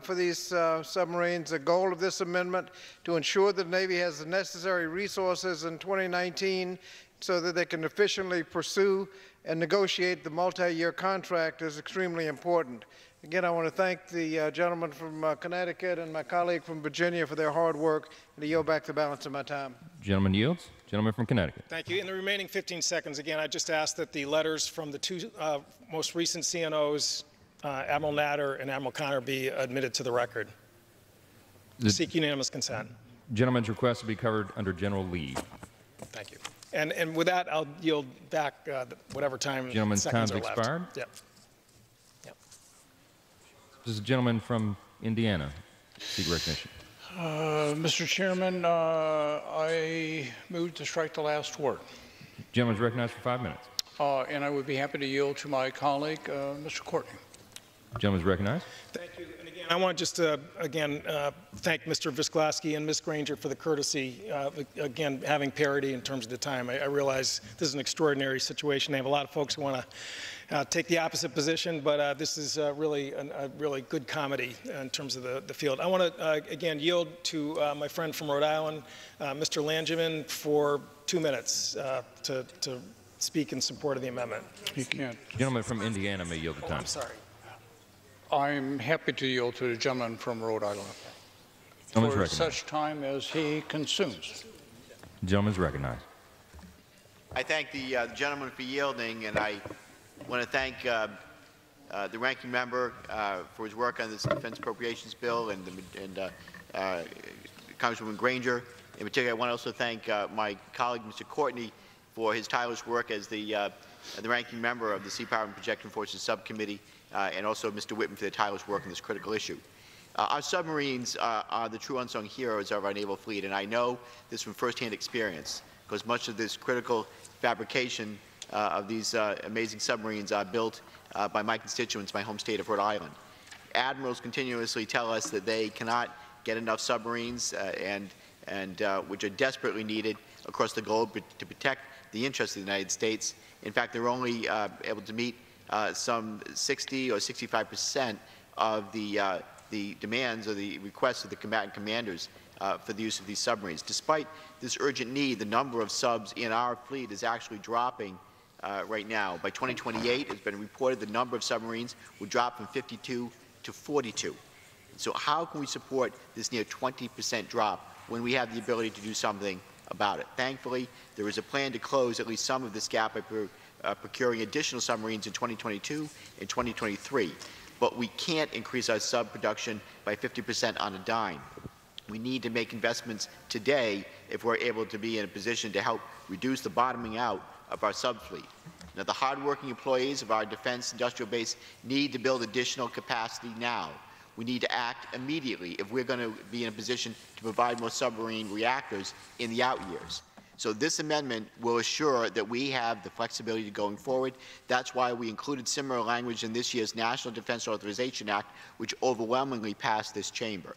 these submarines. The goal of this amendment to ensure that the Navy has the necessary resources in 2019 so that they can efficiently pursue and negotiate the multi-year contract is extremely important. Again, I want to thank the gentleman from Connecticut and my colleague from Virginia for their hard work, and to yield back the balance of my time. Gentleman yields. Gentleman from Connecticut. Thank you. In the remaining 15 seconds, again, I just ask that the letters from the 2 most recent CNOs, Admiral Natter and Admiral Connor, be admitted to the record. Seek unanimous consent. Gentleman's request to be covered under general leave. Thank you. And with that, I'll yield back whatever time Gentleman's seconds time's are left. expired. Yep. This is a gentleman from Indiana. Seek recognition. Mr. Chairman, I move to strike the last word. Gentleman's recognized for 5 minutes. And I would be happy to yield to my colleague, Mr. Courtney. Gentleman's recognized. Thank you. And again, I want just to, thank Mr. Visklaski and Ms. Granger for the courtesy, again, having parity in terms of the time. I realize this is an extraordinary situation. They have a lot of folks who want to take the opposite position, but this is really a really good comedy in terms of the field. I want to, again, yield to my friend from Rhode Island, Mr. Langevin, for 2 minutes to speak in support of the amendment. He can't. Gentleman from Indiana may yield the time. I'm sorry. I'm happy to yield to the gentleman from Rhode Island for such time as he consumes. Gentleman's recognized. I thank the gentleman for yielding, and I want to thank the ranking member for his work on this defense appropriations bill, and Congresswoman Granger. In particular, I want to also thank my colleague, Mr. Courtney, for his tireless work as the ranking member of the Sea Power and Projection Forces Subcommittee, and also Mr. Whitman for their tireless work on this critical issue. Our submarines are the true unsung heroes of our naval fleet, and I know this from firsthand experience, because much of this critical fabrication of these amazing submarines are built by my constituents, my home state of Rhode Island. Admirals continuously tell us that they cannot get enough submarines, which are desperately needed across the globe to protect the interests of the United States. In fact, they're only able to meet some 60 or 65% of the demands or the requests of the combatant commanders for the use of these submarines. Despite this urgent need, the number of subs in our fleet is actually dropping right now. By 2028, it's been reported the number of submarines would drop from 52 to 42. So how can we support this near 20% drop when we have the ability to do something about it? Thankfully, there is a plan to close at least some of this gap by procuring additional submarines in 2022 and 2023. But we can't increase our sub production by 50% on a dime. We need to make investments today if we're able to be in a position to help reduce the bottoming out of our subfleet. Now, the hardworking employees of our defense industrial base need to build additional capacity now. We need to act immediately if we're going to be in a position to provide more submarine reactors in the out years. So this amendment will assure that we have the flexibility going forward. That's why we included similar language in this year's National Defense Authorization Act, which overwhelmingly passed this chamber.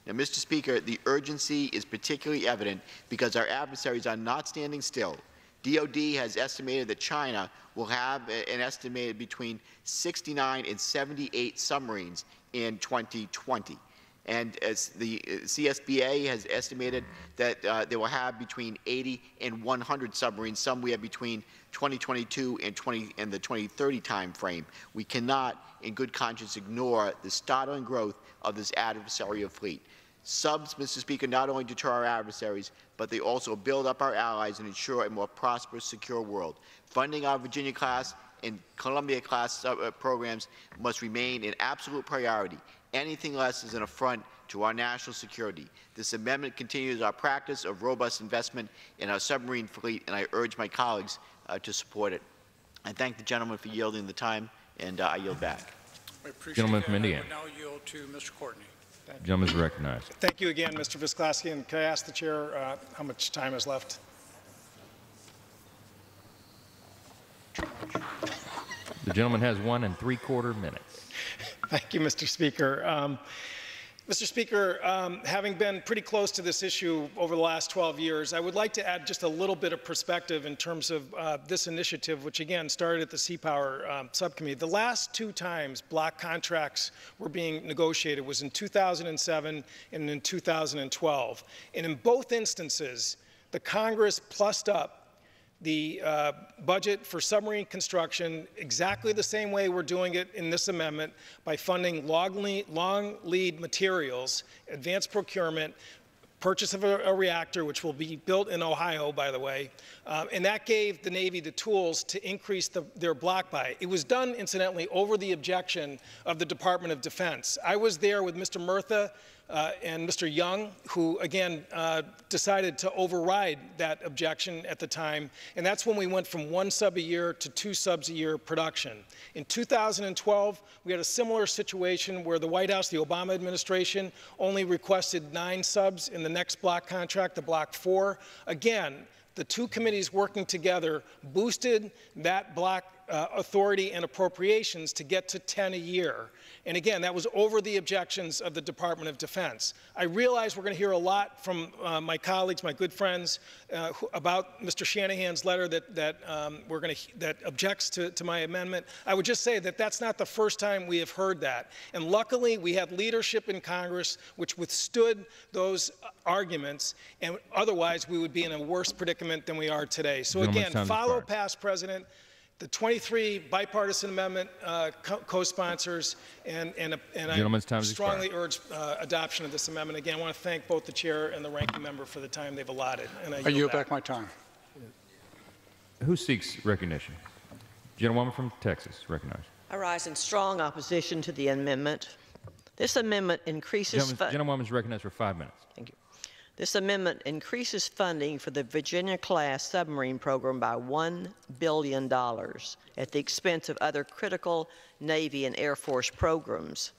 Now, Mr. Speaker, the urgency is particularly evident because our adversaries are not standing still. DoD has estimated that China will have an estimated between 69 and 78 submarines in 2020. And as the CSBA has estimated that they will have between 80 and 100 submarines. Some we have between 2022 and the 2030 time frame. We cannot, in good conscience, ignore the startling growth of this adversarial fleet. Subs, Mr. Speaker, not only deter our adversaries, but they also build up our allies and ensure a more prosperous, secure world. Funding our Virginia-class and Columbia-class programs must remain an absolute priority. Anything less is an affront to our national security. This amendment continues our practice of robust investment in our submarine fleet, and I urge my colleagues to support it. I thank the gentleman for yielding the time, and I yield back. Gentleman from Indiana. I would now yield to Mr. Courtney. Gentleman is recognized. Thank you again, Mr. Visclosky. And can I ask the chair how much time is left? The gentleman has 1 3/4 minutes. Thank you, Mr. Speaker. Mr. Speaker, having been pretty close to this issue over the last 12 years, I would like to add just a little bit of perspective in terms of this initiative, which again started at the Sea Power Subcommittee. The last 2 times block contracts were being negotiated was in 2007 and in 2012. And in both instances, the Congress plussed up the budget for submarine construction exactly the same way we're doing it in this amendment by funding long lead materials, advanced procurement, purchase of a reactor, which will be built in Ohio, by the way, and that gave the Navy the tools to increase their block buy. It was done, incidentally, over the objection of the Department of Defense. I was there with Mr. Murtha and Mr. Young, who, again, decided to override that objection at the time, and that's when we went from 1 sub a year to 2 subs a year production. In 2012, we had a similar situation where the White House, the Obama administration, only requested 9 subs in the next block contract, the Block 4. Again, the 2 committees working together boosted that block authority and appropriations to get to 10 a year. And again, that was over the objections of the Department of Defense. I realize we're going to hear a lot from my colleagues, my good friends, about Mr. Shanahan's letter that objects to my amendment. I would just say that that's not the first time we have heard that. And luckily, we had leadership in Congress which withstood those arguments, and otherwise we would be in a worse predicament than we are today. So again, follow past President, the 23 bipartisan amendment co-sponsors, and I strongly urge adoption of this amendment. Again, I want to thank both the chair and the ranking member for the time they've allotted. And I yield back my time. Who seeks recognition? Gentlewoman from Texas, recognized. I rise in strong opposition to the amendment. This amendment increases... Gentlewoman is recognized for 5 minutes. Thank you. This amendment increases funding for the Virginia-class submarine program by $1 billion at the expense of other critical Navy and Air Force programs.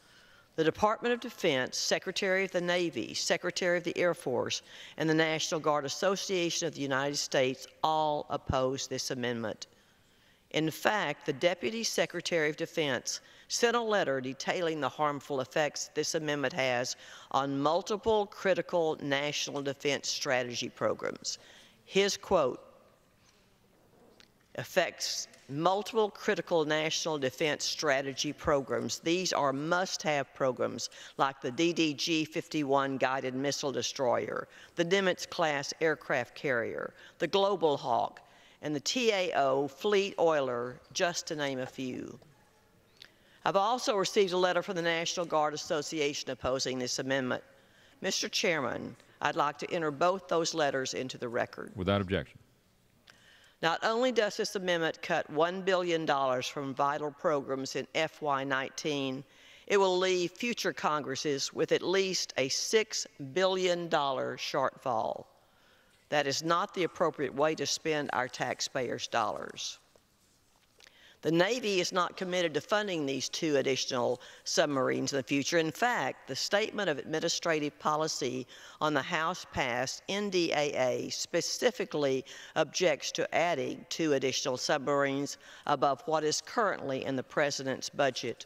The Department of Defense, Secretary of the Navy, Secretary of the Air Force, and the National Guard Association of the United States all oppose this amendment. In fact, the Deputy Secretary of Defense sent a letter detailing the harmful effects this amendment has on multiple critical national defense strategy programs. His quote, affects multiple critical national defense strategy programs. These are must-have programs like the DDG-51 guided missile destroyer, the Nimitz-class aircraft carrier, the Global Hawk, and the TAO Fleet Oiler, just to name a few. I've also received a letter from the National Guard Association opposing this amendment. Mr. Chairman, I'd like to enter both those letters into the record. Without objection. Not only does this amendment cut $1 billion from vital programs in FY19, It will leave future Congresses with at least a $6 billion shortfall. That is not the appropriate way to spend our taxpayers' dollars. The Navy is not committed to funding these 2 additional submarines in the future. In fact, the Statement of Administrative Policy on the House-passed NDAA specifically objects to adding 2 additional submarines above what is currently in the President's budget.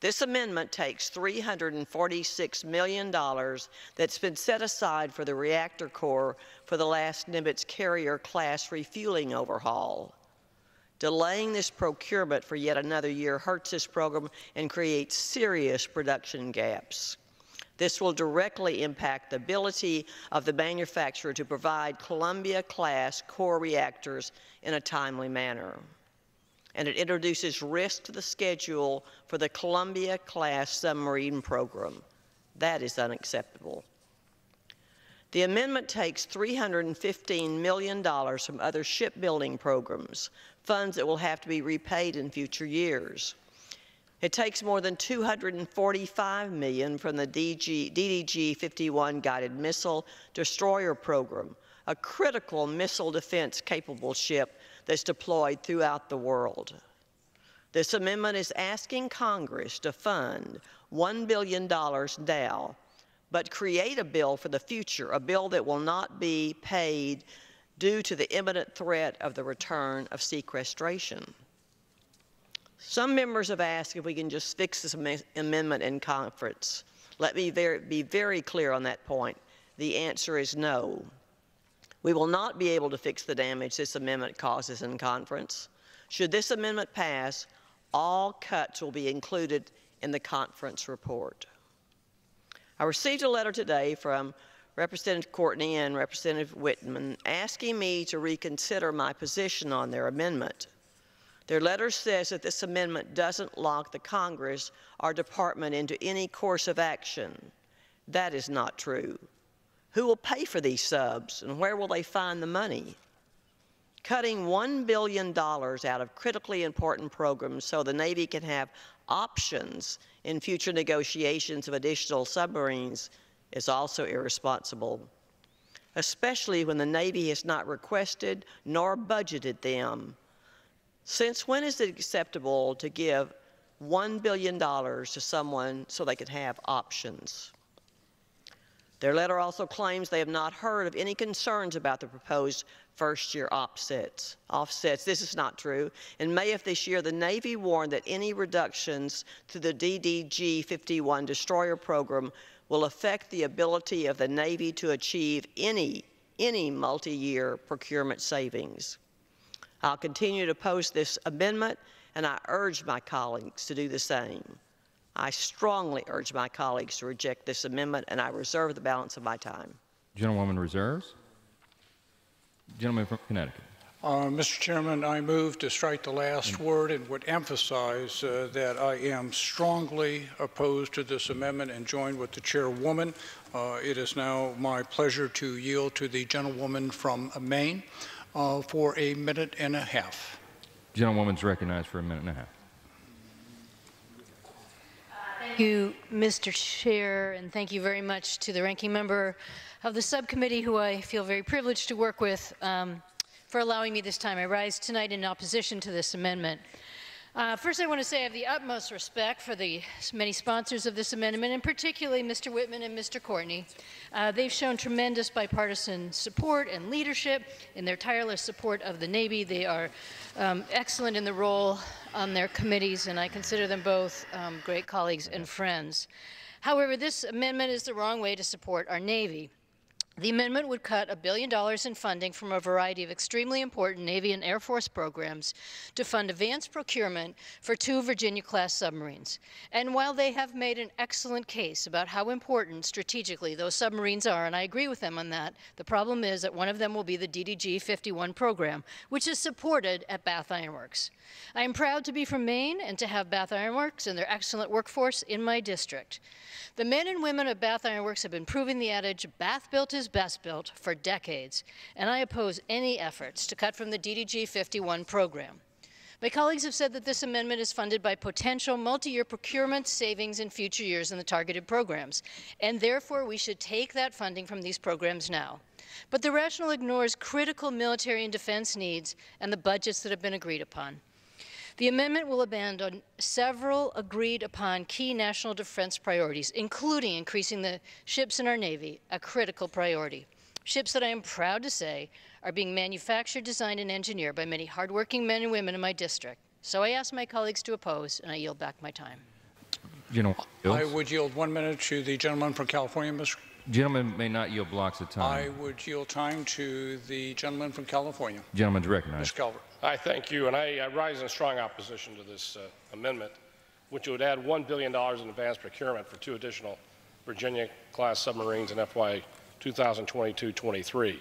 This amendment takes $346 million that's been set aside for the reactor core for the last Nimitz carrier class refueling overhaul. Delaying this procurement for yet another year hurts this program and creates serious production gaps. This will directly impact the ability of the manufacturer to provide Columbia-class core reactors in a timely manner. And it introduces risk to the schedule for the Columbia-class submarine program. That is unacceptable. The amendment takes $315 million from other shipbuilding programs, funds that will have to be repaid in future years. It takes more than $245 million from the DDG-51 guided missile destroyer program, a critical missile defense capable ship that's deployed throughout the world. This amendment is asking Congress to fund $1 billion now, but create a bill for the future, a bill that will not be paid due to the imminent threat of the return of sequestration. Some members have asked if we can just fix this amendment in conference. Let me be very clear on that point. The answer is no. We will not be able to fix the damage this amendment causes in conference. Should this amendment pass, all cuts will be included in the conference report. I received a letter today from Representative Courtney and Representative Whitman asking me to reconsider my position on their amendment. Their letter says that this amendment doesn't lock the Congress or department into any course of action. That is not true. Who will pay for these subs, and where will they find the money? Cutting $1 billion out of critically important programs so the Navy can have options in future negotiations of additional submarines is also irresponsible, especially when the Navy has not requested nor budgeted them. Since when is it acceptable to give $1 billion to someone so they could have options? Their letter also claims they have not heard of any concerns about the proposed first-year offsets. This is not true. In May of this year, the Navy warned that any reductions to the DDG-51 destroyer program will affect the ability of the Navy to achieve any multi-year procurement savings. I'll continue to oppose this amendment, and I urge my colleagues to do the same. I strongly urge my colleagues to reject this amendment, and I reserve the balance of my time. Gentlewoman reserves. Gentleman from Connecticut. Mr. Chairman, I move to strike the last word and would emphasize that I am strongly opposed to this amendment and join with the chairwoman. It is now my pleasure to yield to the gentlewoman from Maine for a minute and a half. Gentlewoman's recognized for a minute and a half. Thank you, Mr. Chair, and thank you very much to the ranking member of the subcommittee, who I feel very privileged to work with, for allowing me this time. I rise tonight in opposition to this amendment. First, I want to say I have the utmost respect for the many sponsors of this amendment, and particularly Mr. Whitman and Mr. Courtney. They've shown tremendous bipartisan support and leadership in their tireless support of the Navy. They are excellent in the role on their committees, and I consider them both great colleagues and friends. However, this amendment is the wrong way to support our Navy. The amendment would cut $1 billion in funding from a variety of extremely important Navy and Air Force programs to fund advanced procurement for 2 Virginia-class submarines. And while they have made an excellent case about how important strategically those submarines are, and I agree with them on that, the problem is that one of them will be the DDG-51 program, which is supported at Bath Iron Works. I am proud to be from Maine and to have Bath Iron Works and their excellent workforce in my district. The men and women of Bath Iron Works have been proving the adage, Bath built is best built, for decades, and I oppose any efforts to cut from the DDG-51 program. My colleagues have said that this amendment is funded by potential multi-year procurement savings in future years in the targeted programs, and therefore we should take that funding from these programs now. But the rationale ignores critical military and defense needs and the budgets that have been agreed upon. The amendment will abandon several agreed upon key national defense priorities, including increasing the ships in our Navy, a critical priority. Ships that I am proud to say are being manufactured, designed, and engineered by many hardworking men and women in my district. So I ask my colleagues to oppose, and I yield back my time. I would yield 1 minute to the gentleman from California, Mr. Gentleman may not yield blocks of time. I would yield time to the gentleman from California. Gentleman's recognized. Mr. Calvert. I thank you, and I rise in strong opposition to this amendment, which would add $1 billion in advanced procurement for 2 additional Virginia-class submarines in FY 2022-23.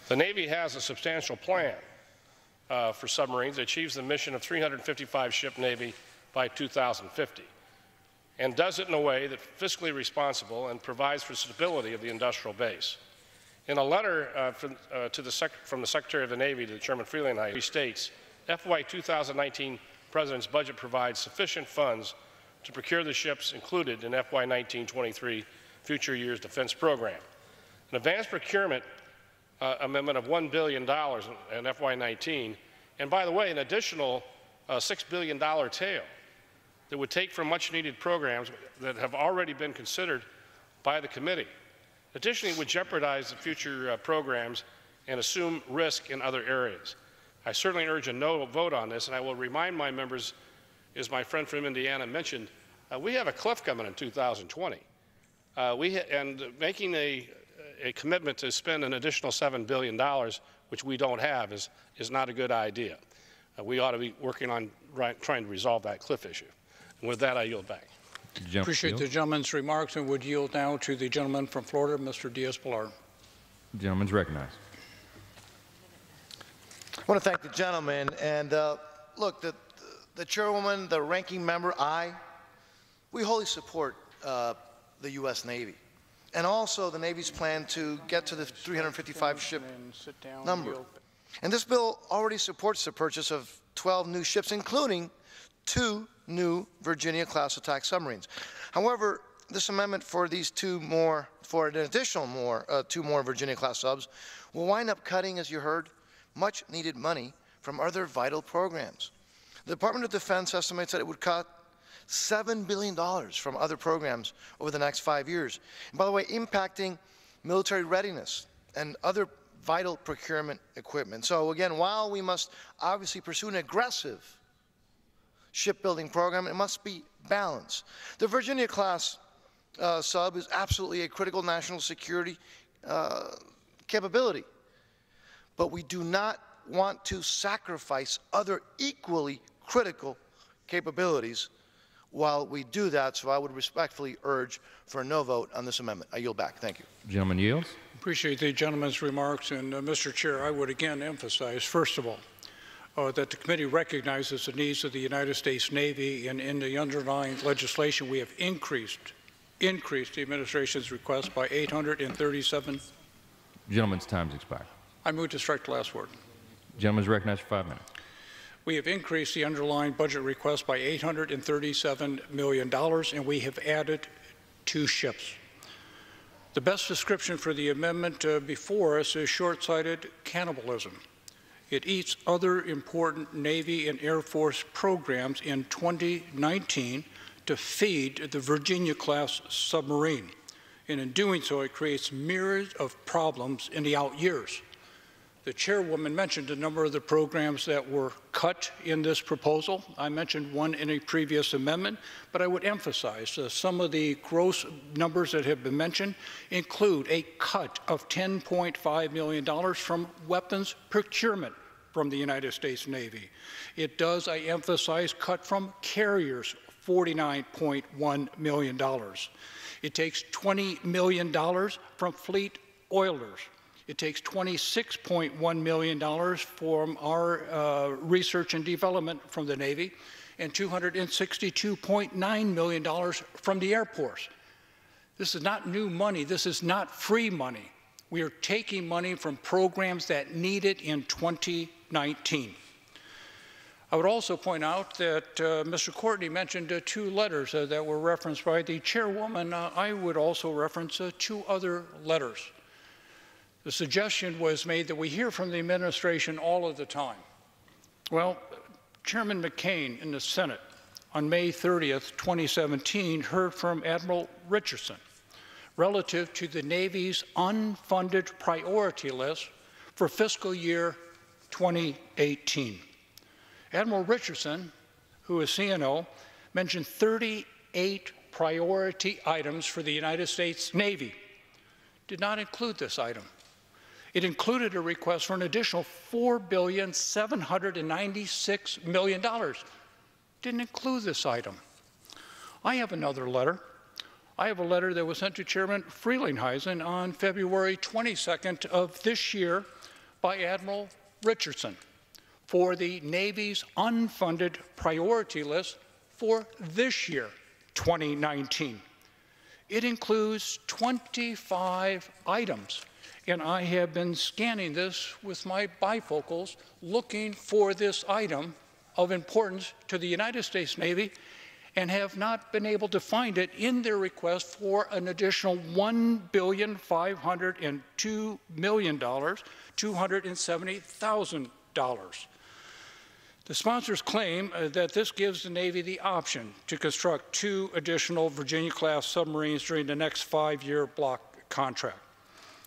The Navy has a substantial plan for submarines that achieves the mission of 355-ship Navy by 2050, and does it in a way that's fiscally responsible and provides for stability of the industrial base. In a letter from the Secretary of the Navy to Chairman Freeland, he states, FY 2019 President's budget provides sufficient funds to procure the ships included in FY 1923 future years defense program. An advanced procurement amendment of $1 billion in FY 19, and by the way, an additional $6 billion tail that would take from much needed programs that have already been considered by the committee. Additionally, it would jeopardize the future programs and assume risk in other areas. I certainly urge a no vote on this, and I will remind my members, as my friend from Indiana mentioned, we have a cliff coming in 2020. And making a commitment to spend an additional $7 billion, which we don't have, is not a good idea. We ought to be working on trying to resolve that cliff issue. And with that, I yield back. Appreciate the gentleman's remarks and would yield now to the gentleman from Florida, Mr. Diaz-Pilar. The gentleman's recognized. I want to thank the gentleman. And look, the chairwoman, the ranking member, we wholly support the U.S. Navy. And also the Navy's plan to get to the 355-ship number. And this bill already supports the purchase of 12 new ships, including 2 new Virginia-class attack submarines. However, this amendment for these 2 more, for an additional 2 more Virginia-class subs, will wind up cutting, as you heard, much-needed money from other vital programs. The Department of Defense estimates that it would cut $7 billion from other programs over the next 5 years. And by the way, impacting military readiness and other vital procurement equipment. So again, while we must obviously pursue an aggressive shipbuilding program, it must be balanced. The Virginia-class sub is absolutely a critical national security capability. But we do not want to sacrifice other equally critical capabilities while we do that, so I would respectfully urge for a no vote on this amendment. I yield back. Thank you. Gentleman yields. Appreciate the gentleman's remarks. And Mr. Chair, I would again emphasize, first of all, that the committee recognizes the needs of the United States Navy, and in the underlying legislation, we have increased the administration's request by $837. Gentleman's time's expired. I move to strike the last word. Gentleman's recognized for 5 minutes. We have increased the underlying budget request by $837 million, and we have added 2 ships. The best description for the amendment before us is short-sighted cannibalism. It eats other important Navy and Air Force programs in 2019 to feed the Virginia-class submarine. And in doing so, it creates myriad of problems in the out years. The chairwoman mentioned a number of the programs that were cut in this proposal. I mentioned one in a previous amendment, but I would emphasize some of the gross numbers that have been mentioned include a cut of $10.5 million from weapons procurement from the United States Navy. It does, I emphasize, cut from carriers, $49.1 million. It takes $20 million from fleet oilers. It takes $26.1 million from our research and development from the Navy, and $262.9 million from the Air Force. This is not new money. This is not free money. We are taking money from programs that need it in 2019. I would also point out that Mr. Courtney mentioned 2 letters that were referenced by the chairwoman. I would also reference 2 other letters. The suggestion was made that we hear from the administration all of the time. Well, Chairman McCain in the Senate on May 30th, 2017, heard from Admiral Richardson relative to the Navy's unfunded priority list for fiscal year 2018. Admiral Richardson, who is CNO, mentioned 38 priority items for the United States Navy. Did not include this item. It included a request for an additional $4,796 million. Didn't include this item. I have another letter. I have a letter that was sent to Chairman Frelinghuysen on February 22nd of this year by Admiral Richardson for the Navy's unfunded priority list for this year, 2019. It includes 25 items, and I have been scanning this with my bifocals, looking for this item of importance to the United States Navy, and have not been able to find it in their request for an additional $1,502,270,000. The sponsors claim that this gives the Navy the option to construct 2 additional Virginia-class submarines during the next 5-year block contract.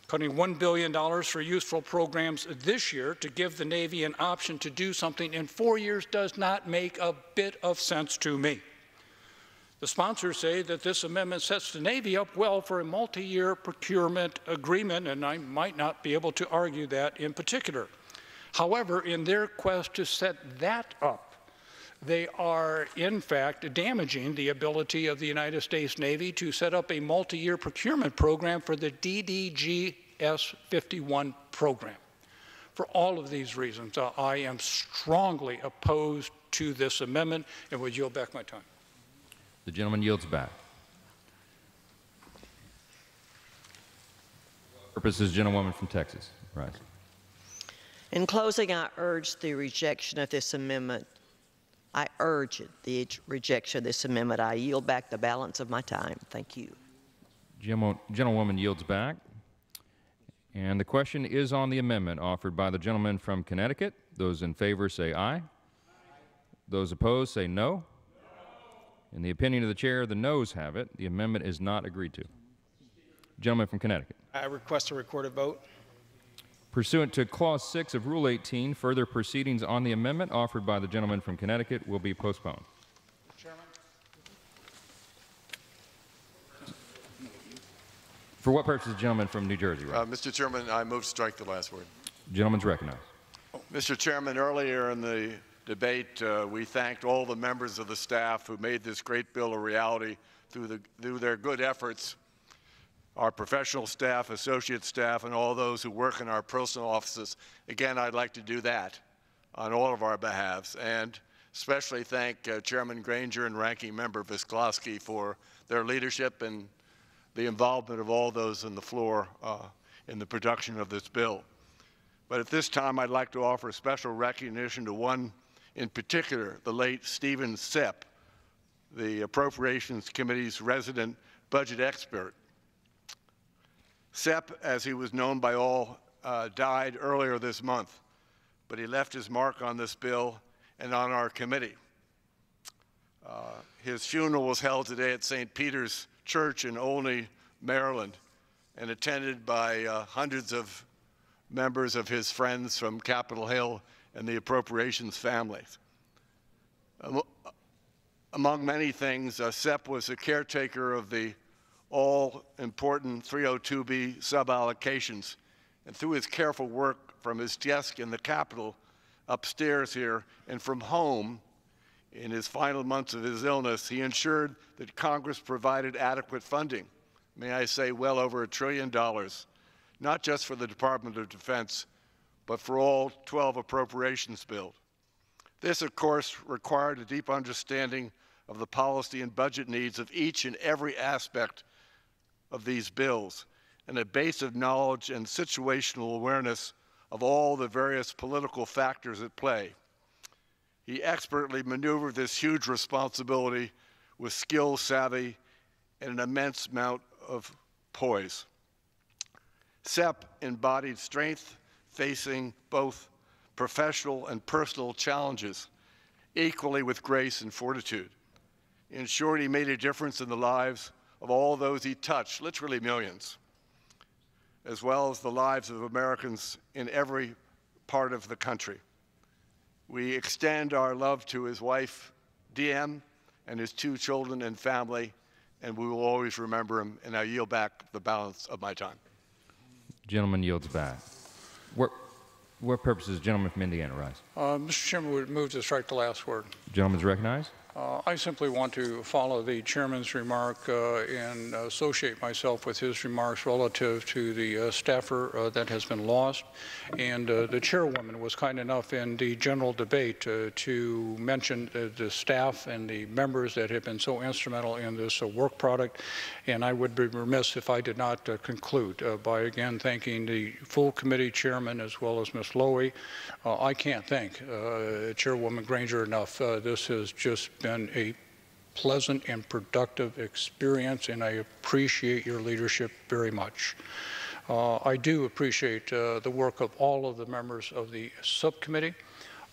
Cutting $1 billion for useful programs this year to give the Navy an option to do something in 4 years does not make a bit of sense to me. The sponsors say that this amendment sets the Navy up well for a multi-year procurement agreement, and I might not be able to argue that in particular. However, in their quest to set that up, they are in fact damaging the ability of the United States Navy to set up a multi-year procurement program for the DDG-S-51 program. For all of these reasons, I am strongly opposed to this amendment and would yield back my time. The gentleman yields back. Purposes, gentlewoman from Texas. Rise. In closing, I urge the rejection of this amendment. I urge the rejection of this amendment. I yield back the balance of my time. Thank you. Gentlewoman yields back. And the question is on the amendment offered by the gentleman from Connecticut. Those in favor say aye. Those opposed say no. In the opinion of the chair, the noes have it. The amendment is not agreed to. Gentleman from Connecticut. I request a recorded vote. Pursuant to Clause 6 of Rule 18, further proceedings on the amendment offered by the gentleman from Connecticut will be postponed. Chairman. For what purpose, the gentleman from New Jersey? Right? Mr. Chairman, I move to strike the last word. Gentleman's recognized. Mr. Chairman, earlier in the debate, we thanked all the members of the staff who made this great bill a reality through their good efforts. Our professional staff, associate staff, and all those who work in our personal offices. Again, I'd like to do that on all of our behalves, and especially thank Chairman Granger and Ranking Member Visklosky for their leadership and the involvement of all those on the floor in the production of this bill. But at this time, I'd like to offer special recognition to one in particular, the late Stephen Sepp, the Appropriations Committee's resident budget expert. Sepp, as he was known by all, died earlier this month, but he left his mark on this bill and on our committee. His funeral was held today at St. Peter's Church in Olney, Maryland, and attended by hundreds of members of his friends from Capitol Hill and the Appropriations families. Among many things, Sepp was a caretaker of the all-important 302B sub-allocations, and through his careful work from his desk in the Capitol upstairs here and from home in his final months of his illness, he ensured that Congress provided adequate funding, may I say well over $1 trillion, not just for the Department of Defense, but for all 12 appropriations bills. This, of course, required a deep understanding of the policy and budget needs of each and every aspect of these bills, and a base of knowledge and situational awareness of all the various political factors at play. He expertly maneuvered this huge responsibility with skill, savvy, and an immense amount of poise. Sepp embodied strength, facing both professional and personal challenges, equally with grace and fortitude. In short, he made a difference in the lives of all those he touched, literally millions, as well as the lives of Americans in every part of the country. We extend our love to his wife, DM, and his 2 children and family, and we will always remember him, and I yield back the balance of my time. Gentleman yields back. What purpose does the gentleman from Indiana rise? Mr. Chairman, we would move to strike the last word. Gentleman's recognized. I simply want to follow the chairman's remark and associate myself with his remarks relative to the staffer that has been lost. And the chairwoman was kind enough in the general debate to mention the staff and the members that have been so instrumental in this work product. And I would be remiss if I did not conclude by again thanking the full committee chairman as well as Ms. Lowy. I can't thank Chairwoman Granger enough. This has just been a pleasant and productive experience, and I appreciate your leadership very much. I do appreciate the work of all of the members of the subcommittee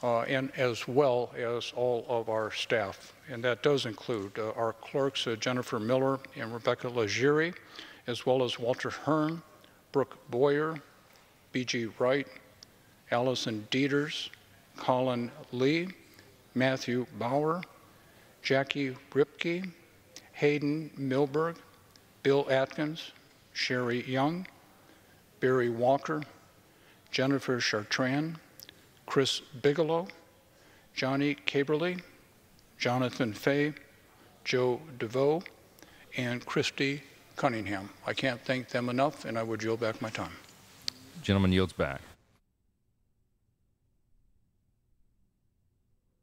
and as well as all of our staff. And that does include our clerks, Jennifer Miller and Rebecca Legere, as well as Walter Hearn, Brooke Boyer, B.G. Wright, Allison Dieters, Colin Lee, Matthew Bauer, Jackie Ripke, Hayden Milberg, Bill Atkins, Sherry Young, Barry Walker, Jennifer Chartrand, Chris Bigelow, Johnny Caberly, Jonathan Fay, Joe DeVoe, and Christy Cunningham. I can't thank them enough, and I would yield back my time. Gentleman yields back.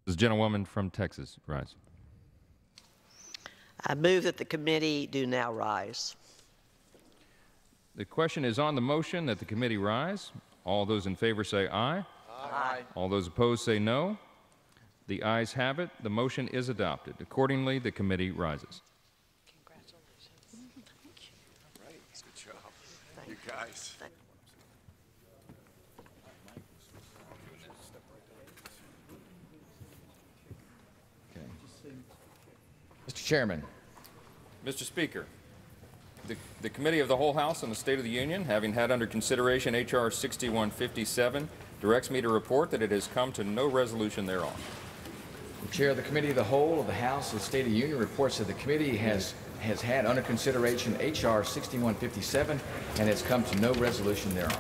This gentlewoman from Texas rise. I move that the committee do now rise. The question is on the motion that the committee rise. All those in favor say aye. Aye. All those opposed say no. The ayes have it. The motion is adopted. Accordingly, the committee rises. Congratulations. Right. Good job. You guys. Mr. Chairman. Mr. Speaker, the Committee of the Whole House on the State of the Union, having had under consideration H.R. 6157, directs me to report that it has come to no resolution thereon. The Chair of the Committee of the Whole of the House of the State of the Union reports that the committee has had under consideration H.R. 6157 and has come to no resolution thereon.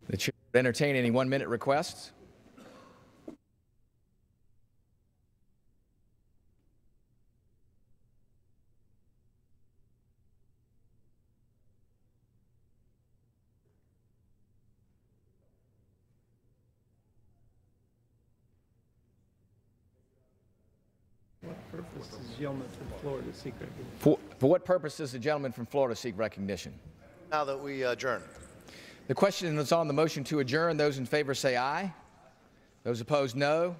The Chair would entertain any 1-minute requests. For what purpose does the gentleman from Florida seek recognition? Now that we adjourn. The question is on the motion to adjourn. Those in favor say aye. Those opposed, no.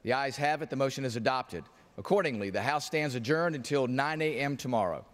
The ayes have it. The motion is adopted. Accordingly, the House stands adjourned until 9 a.m. tomorrow.